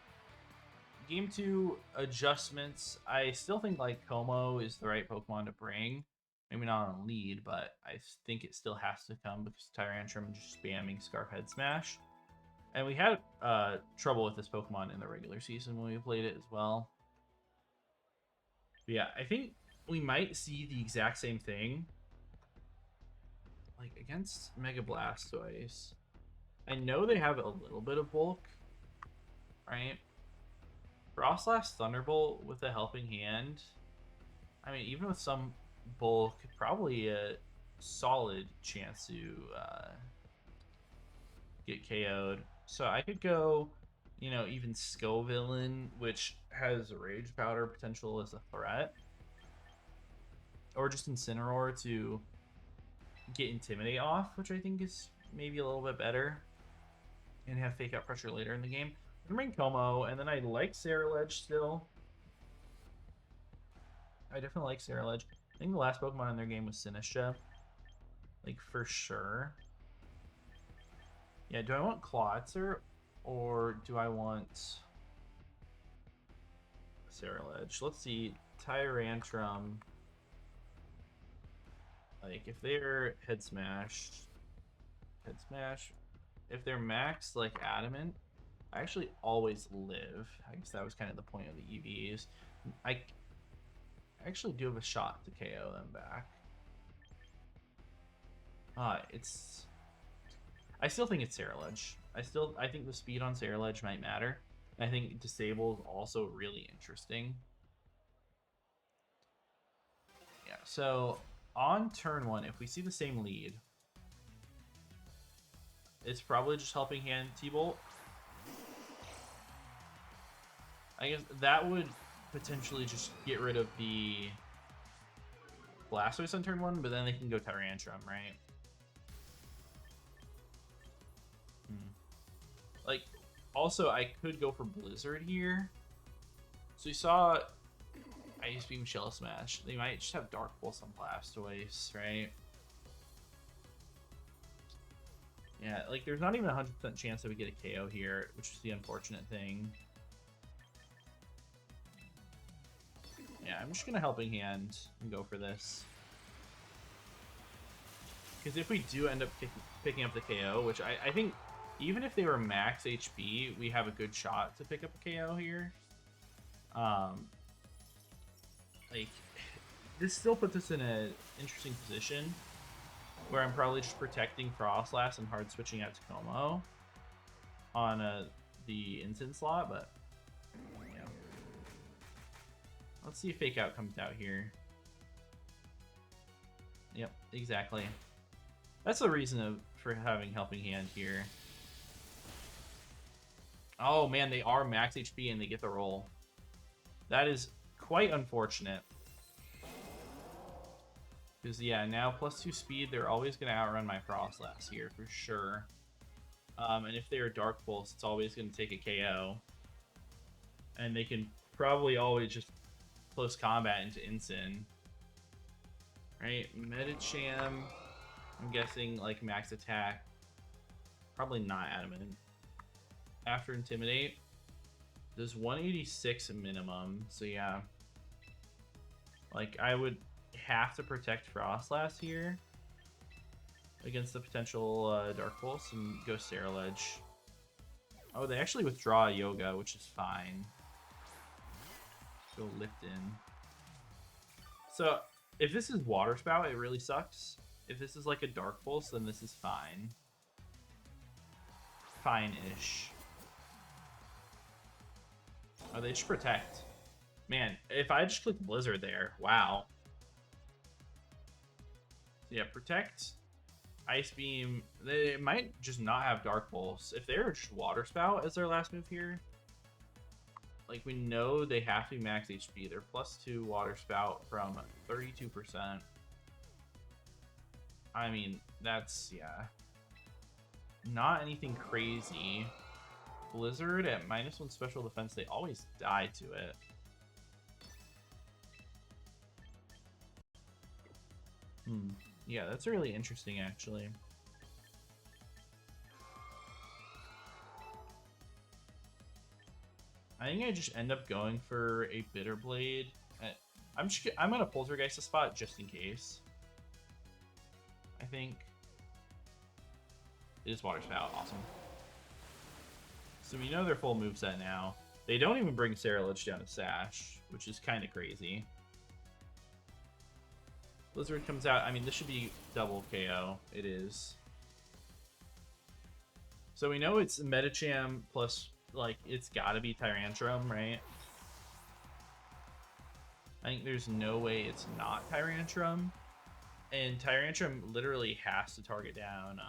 Game two, adjustments. I still think, like, Como is the right Pokemon to bring. Maybe not on a lead, but I think it still has to come because Tyrantrum just spamming Scarf Head Smash. And we had trouble with this Pokemon in the regular season when we played it as well. But yeah, I think we might see the exact same thing. Like, against Mega Blastoise. I know they have a little bit of bulk, right? Frostlass Thunderbolt with a helping hand. I mean, even with some bulk, probably a solid chance to get KO'd. So I could go, you know, even Scovillain, which has Rage Powder potential as a threat. Or just Incineroar to get Intimidate off, which I think is maybe a little bit better. And have Fake Out Pressure later in the game. I can bring Como, and then I like Ceruledge still. I definitely like Ceruledge. I think the last Pokemon in their game was Sinistcha. Like, for sure. Yeah, do I want Clawitzer, or do I want Ceruledge? Let's see. Tyrantrum. Like, if they're Head Smash. If they're maxed, like, Adamant, I actually always live. I guess that was kind of the point of the EVs. I actually do have a shot to KO them back. I still think it's Ceruledge. I think the speed on Ceruledge might matter. I think Disable is also really interesting. Yeah, so on turn 1, if we see the same lead, it's probably just helping hand T-Bolt. I guess that would potentially just get rid of the Blastoise on turn 1, but then they can go Tyrantrum, right? Like, also, I could go for Blizzard here. So you saw Ice Beam, Shell Smash. They might just have Dark Pulse on Blastoise, right? Yeah, like, there's not even a 100% chance that we get a KO here, which is the unfortunate thing. Yeah, I'm just gonna Helping Hand and go for this. Because if we do end up picking up the KO, which I think even if they were max HP, we have a good shot to pick up a KO here. Like, this still puts us in an interesting position where I'm probably just protecting Frostlass and hard switching out to Como on the instant slot, but yeah. Let's see if Fake Out comes out here. Yep, exactly. That's the reason for having Helping Hand here. Oh man, they are max HP and they get the roll. That is quite unfortunate. Because, yeah, now +2 speed, they're always going to outrun my Frostlass here, for sure. And if they are Dark Pulse, it's always going to take a KO. And they can probably always just close combat into Incin. Right? Medicham, I'm guessing, like, max attack. Probably not Adamant. After Intimidate, there's 186 minimum, so yeah. Like, I would have to protect Frostlass here against the potential Dark Pulse and go Ceruledge. Oh, they actually withdraw Yoga, which is fine. Go Lifton. So, if this is Water Spout, it really sucks. If this is like a Dark Pulse, then this is fine. Fine-ish. Oh, they just protect. Man, if I just click Blizzard there, wow. Yeah, protect, Ice Beam. They might just not have Dark Pulse. If they're just Water Spout as their last move here, like, we know they have to be max HP. They're +2 Water Spout from 32%. I mean, that's, yeah, not anything crazy. Blizzard at -1 special defense, they always die to it. Yeah, that's really interesting, actually. I think I just end up going for a Bitter Blade. I'm gonna Poltergeist a spot just in case. I think it is Water Spout. Awesome. So we know their full moveset now. They don't even bring Ceruledge down to Sash, which is kind of crazy. Blizzard comes out. I mean, this should be double KO. It is. So we know it's Medicham plus, like, it's gotta be Tyrantrum, right? I think there's no way it's not Tyrantrum. And Tyrantrum literally has to target down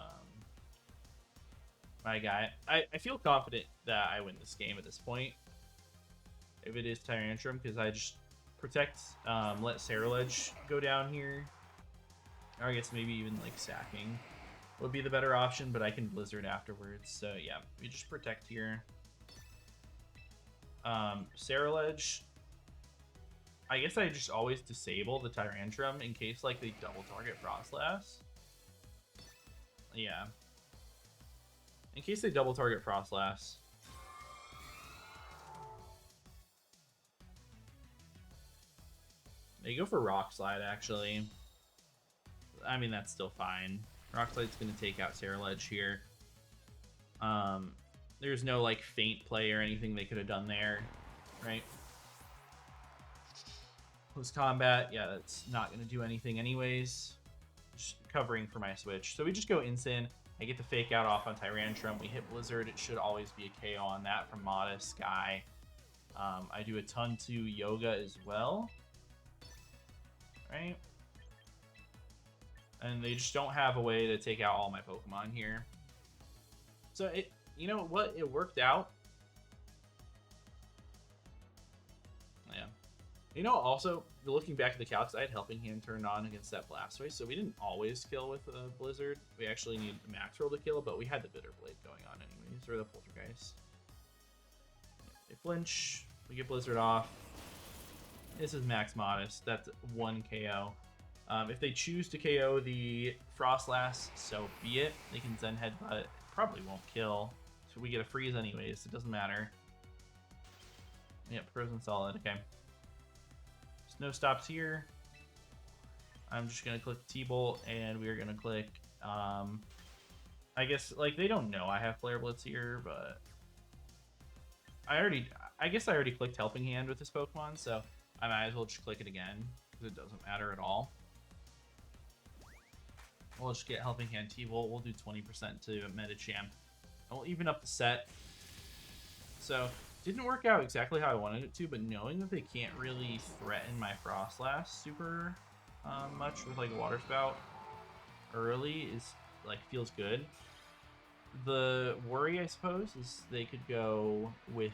my guy. I feel confident that I win this game at this point. If it is Tyrantrum, because I just protect, let Saralege go down here. Or I guess maybe even like sacking would be the better option, but I can Blizzard afterwards. So yeah, we just protect here. Saralege, I guess I just always disable the Tyrantrum in case like they double target Frostlass. Yeah. In case they double target Frostlass. They go for Rock Slide, actually. I mean, that's still fine. Rock Slide's going to take out Saralege here. There's no, like, feint play or anything they could have done there, right? Close combat, yeah, that's not going to do anything anyways. Just covering for my switch. So we just go Incin. I get the fake out off on Tyrantrum. We hit Blizzard. It should always be a KO on that from Modest, Sky. I do a ton to Yoga as well. Right? And they just don't have a way to take out all my Pokemon here. So it, you know what? It worked out. Yeah. You know, also, looking back at the calcs, I had Helping Hand turned on against that Blastoise, so we didn't always kill with a Blizzard. We actually needed the Max Roll to kill, but we had the Bitter Blade going on anyways, or the Poltergeist. They flinch, we get Blizzard off. This is Max Modest, that's 1 KO. If they choose to KO the Frostlass, so be it. They can Zen Headbutt, it probably won't kill. So we get a freeze anyways, it doesn't matter. Yep, Frozen Solid, okay. No stops here. I'm just gonna click T-Bolt, and we're gonna click. I guess like they don't know I have Flare Blitz here, but I guess I already clicked Helping Hand with this Pokemon, so I might as well just click it again because it doesn't matter at all. We'll just get Helping Hand T-Bolt. We'll do 20% to Medicham. We'll even up the set. So. Didn't work out exactly how I wanted it to, but knowing that they can't really threaten my Frostlass super much with like a Water Spout early is like feels good. The worry, I suppose, is they could go with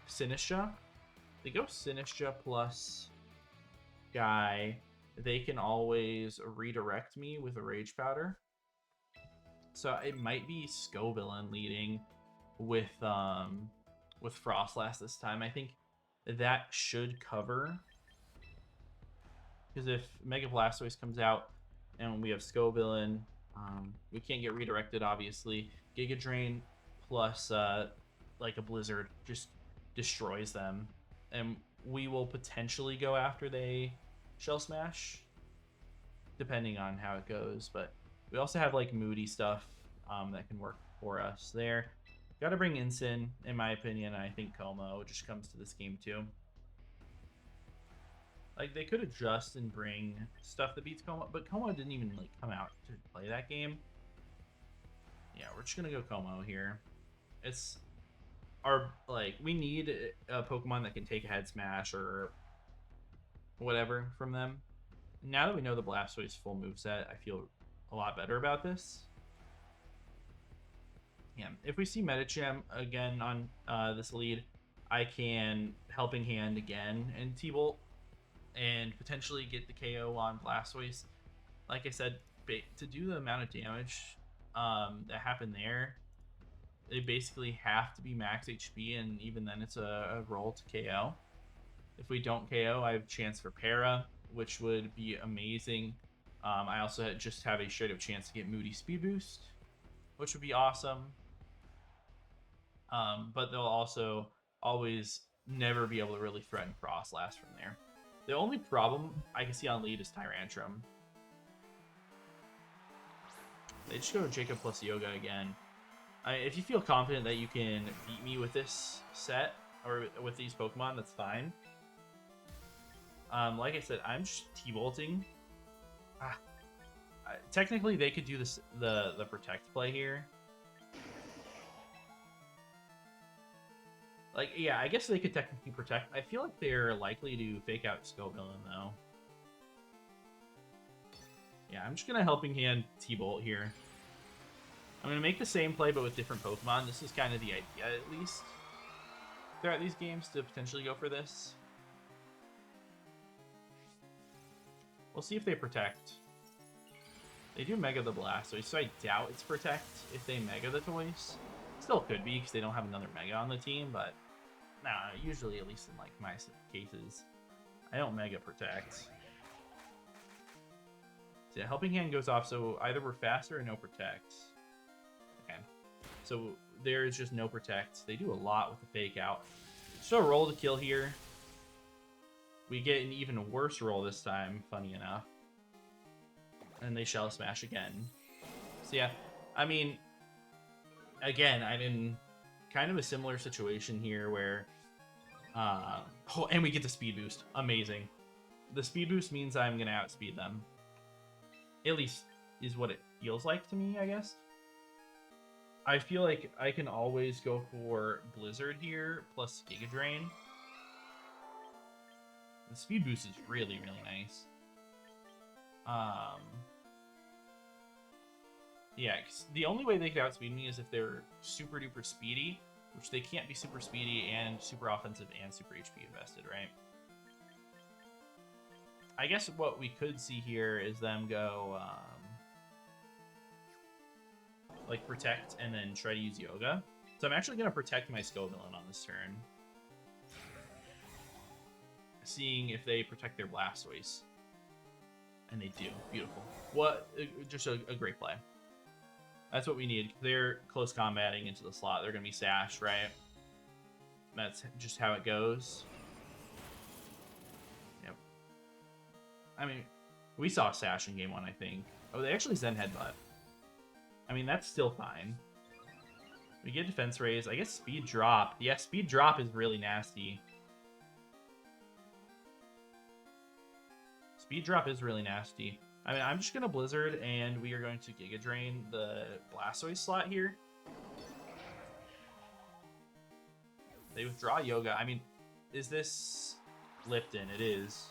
Sinistra. They go Sinistra plus Guy. They can always redirect me with a Rage Powder. So it might be Scovillain leading with Frostlass this time. I think that should cover. Because if Mega Blastoise comes out and we have Scovillain, we can't get redirected, obviously. Giga Drain plus like a Blizzard just destroys them. And we will potentially go after they Shell Smash, depending on how it goes. But we also have like Moody stuff that can work for us there. Got to bring Incin, in my opinion. I think Como just comes to this game too. Like they could adjust and bring stuff that beats Como, but Como didn't even like come out to play that game. Yeah, we're just gonna go Como here. It's our like we need a Pokemon that can take a Head Smash or whatever from them. Now that we know the Blastoise full moveset, I feel a lot better about this. Yeah, if we see Medicham again on this lead, I can Helping Hand again and T-Bolt and potentially get the KO on Blastoise. Like I said, to do the amount of damage that happened there, they basically have to be max HP, and even then it's a roll to KO. If we don't KO, I have a chance for Para, which would be amazing. I also just have a straight up chance to get Moody Speed Boost, which would be awesome. But they'll also always never be able to really threaten Frostlass from there. The only problem I can see on lead is Tyrantrum. They just go to Jacob plus Yoga again. If you feel confident that you can beat me with this set, or with these Pokemon, that's fine. Like I said, I'm just T-Bolting. Technically, they could do this the Protect play here. Like, yeah, I guess they could technically protect. I feel like they're likely to fake out Villain though. Yeah, I'm just gonna Helping Hand T-Bolt here. I'm gonna make the same play but with different Pokemon. This is kind of the idea, at least, throughout these games, to potentially go for this. We'll see if they protect. They do Mega the Blastoise, so I doubt it's protect if they Mega the toys. Still could be, because they don't have another Mega on the team, but nah, usually, at least in like my cases, I don't Mega protect. So yeah, Helping Hand goes off, so either we're faster or no protect. Okay. So there's just no protect. They do a lot with the fake out. So roll to kill here. We get an even worse roll this time, funny enough. And they Shell Smash again. So yeah, I mean, again, I'm in kind of a similar situation here where... oh, and we get the Speed Boost. Amazing. The Speed Boost means I'm going to outspeed them. At least is what it feels like to me, I guess. I feel like I can always go for Blizzard here, plus Giga Drain. The Speed Boost is really, really nice. Yeah, 'cause the only way they could outspeed me is if they're super duper speedy, which they can't be super speedy and super offensive and super HP invested, right? I guess what we could see here is them go, like, protect and then try to use Yoga. So I'm actually going to protect my Villain on this turn. Seeing if they protect their Blastoise. And they do. Beautiful. What? Just a great play. That's what we need. They're close combating into the slot. They're going to be sashed, right? That's just how it goes. Yep. I mean, we saw a sash in game 1, I think. Oh, they actually Zen Headbutt. I mean, that's still fine. We get Defense Raise. I guess Speed Drop. Yeah, Speed Drop is really nasty. Speed Drop is really nasty. I mean, I'm just going to Blizzard, and we are going to Giga Drain the Blastoise slot here. They withdraw Yoga. I mean, is this Lipton? It is.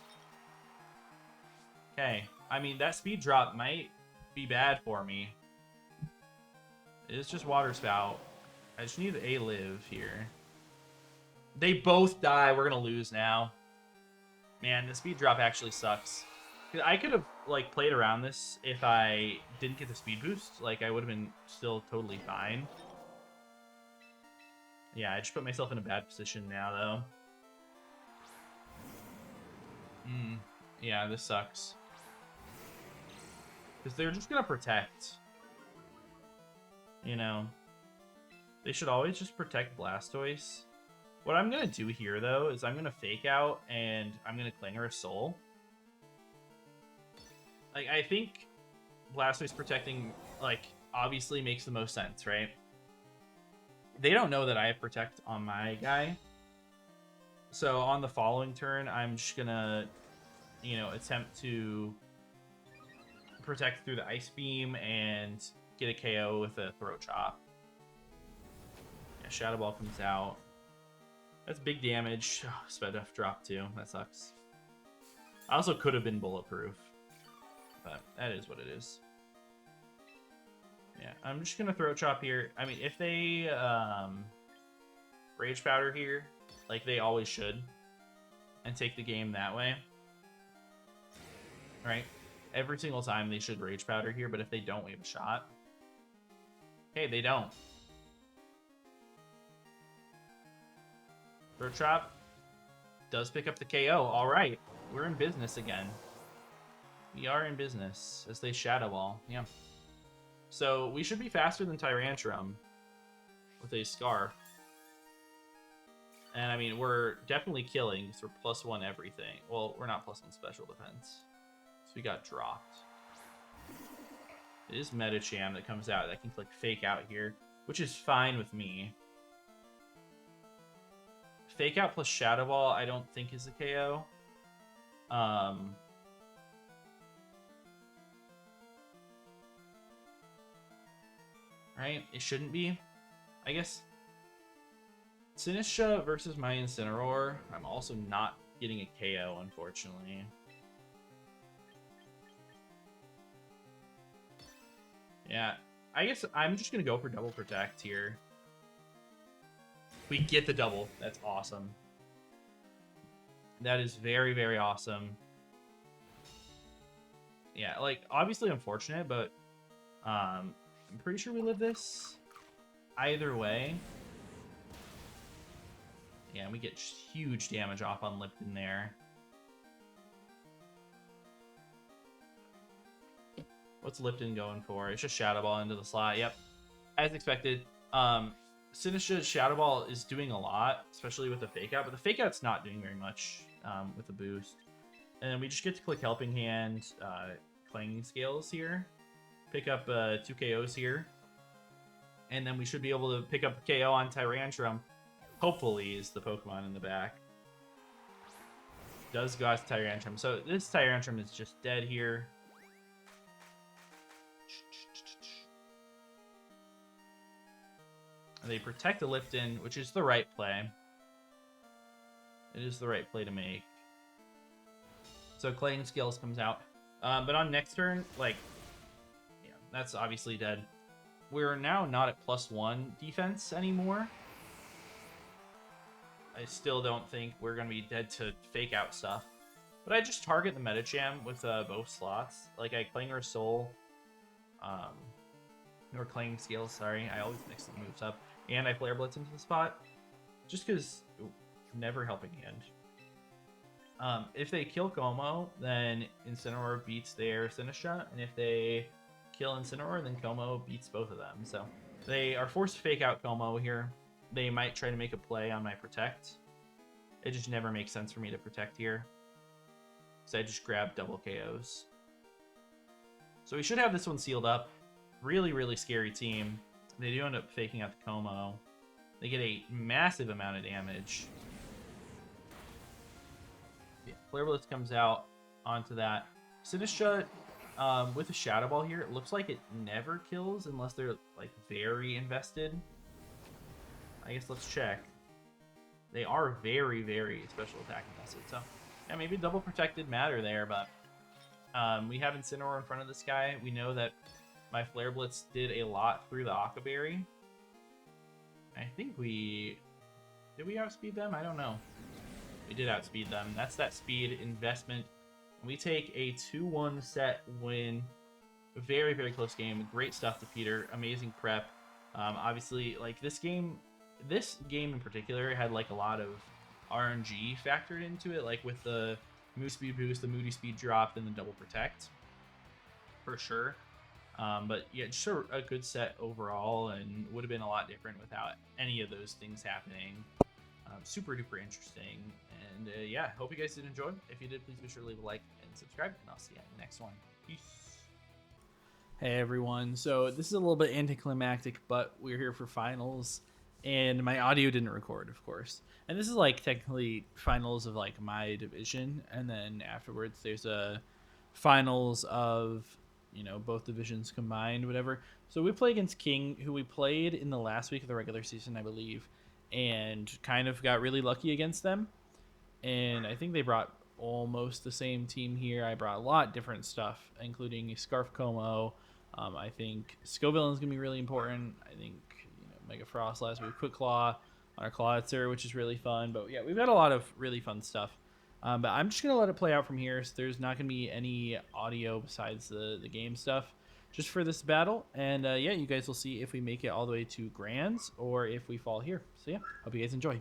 Okay. I mean, that Speed Drop might be bad for me. It is just Water Spout. I just need a live here. They both die. We're going to lose now. Man, the Speed Drop actually sucks. I could have, like, played around this if I didn't get the Speed Boost. Like, I would have been still totally fine. Yeah, I just put myself in a bad position now, though. Yeah, this sucks. Because they're just going to protect. You know. They should always just protect Blastoise. What I'm going to do here, though, is I'm going to Fake Out, and I'm going to Clanger a Soul. Like, I think Blastoise protecting, like, obviously makes the most sense, right? They don't know that I have Protect on my guy. So on the following turn, I'm just going to, you know, attempt to protect through the Ice Beam and get a KO with a Throat Chop. Yeah, Shadow Ball comes out. That's big damage. Oh, SPDA drop too. That sucks. I also could have been bulletproof. But that is what it is. Yeah, I'm just going to Throat Chop here. I mean, if they Rage Powder here, like they always should, and take the game that way, right? Every single time they should Rage Powder here, but if they don't, we have a shot. Okay, they don't. Throat Chop does pick up the KO. All right, we're in business again. We are in business as they Shadow Ball. Yeah. So we should be faster than Tyrantrum with a Scarf. And I mean, we're definitely killing because we're +1 everything. Well, we're not +1 special defense. So we got dropped. It is Metacham that comes out. That can click Fake Out here, which is fine with me. Fake Out plus Shadow Ball I don't think is a KO. Right? It shouldn't be. I guess Sinistra versus my Incineroar. I'm also not getting a KO, unfortunately. Yeah, I guess I'm just going to go for double protect here. We get the double. That's awesome. That is very, very awesome. Yeah, like, obviously unfortunate, but I'm pretty sure we live this. Either way. Yeah, we get huge damage off on Lipton there. What's Lipton going for? It's just Shadow Ball into the slot. Yep. As expected. Sinistra's Shadow Ball is doing a lot, especially with the Fake Out, but the Fake Out's not doing very much with the boost. And then we just get to click Helping Hand, Clanging Scales here. Pick up 2 KOs here. And then we should be able to pick up a KO on Tyrantrum. Hopefully is the Pokemon in the back. Does go out to Tyrantrum. So this Tyrantrum is just dead here. They protect the Lipton, which is the right play. It is the right play to make. So Clanging Scales comes out. But on next turn, like, yeah, that's obviously dead. We're now not at +1 defense anymore. I still don't think we're going to be dead to Fake Out stuff. But I just target the Medicham with both slots. Like, I Clanger Soul, or Clanging Scales, sorry. I always mix the moves up. And I Flare Blitz into the spot. Just because, never Helping Hand. If they kill Como, then Incineroar beats their Sinistra. And if they kill Incineroar, then Como beats both of them. So they are forced to Fake Out Como here. They might try to make a play on my Protect. It just never makes sense for me to Protect here. So I just grab double KOs. So we should have this one sealed up. Really, really scary team. They do end up faking out the Como. They get a massive amount of damage. Yeah, Flare Blitz comes out onto that. Sinistra, with a Shadow Ball here, it looks like it never kills unless they're, like, very invested. I guess let's check. They are very, very special attack invested. So, yeah, maybe double protected matter there, but we have Incineroar in front of this guy. We know that my Flare Blitz did a lot through the Aqua Berry. I think we... Did we outspeed them? I don't know. We did outspeed them. That's that speed investment. We take a 2-1 set win. Very, very close game. Great stuff to Peter. Amazing prep. Obviously, like, this game in particular had, like, a lot of RNG factored into it, like with the Move Speed boost, the Moody Speed drop, and the double protect. For sure. But yeah, just a good set overall, and would have been a lot different without any of those things happening. Super duper interesting. And yeah, hope you guys did enjoy. If you did, please be sure to leave a like and subscribe, and I'll see you in the next one. Peace. Hey everyone, so this is a little bit anticlimactic, but we're here for finals, and my audio didn't record, of course. And this is like technically finals of like my division, and then afterwards there's a finals of, you know, both divisions combined, whatever. So we play against King, who we played in the last week of the regular season, I believe, and kind of got really lucky against them. And I think they brought almost the same team here. I brought a lot different stuff, including Scarf Como. I think Scoville is going to be really important. I think, you know, Mega Frost last week, Quick Claw on our Clawitzer, which is really fun. But yeah, we've got a lot of really fun stuff. But I'm just going to let it play out from here. So there's not going to be any audio besides the game stuff just for this battle. And yeah, you guys will see if we make it all the way to Grands or if we fall here. So yeah, hope you guys enjoy.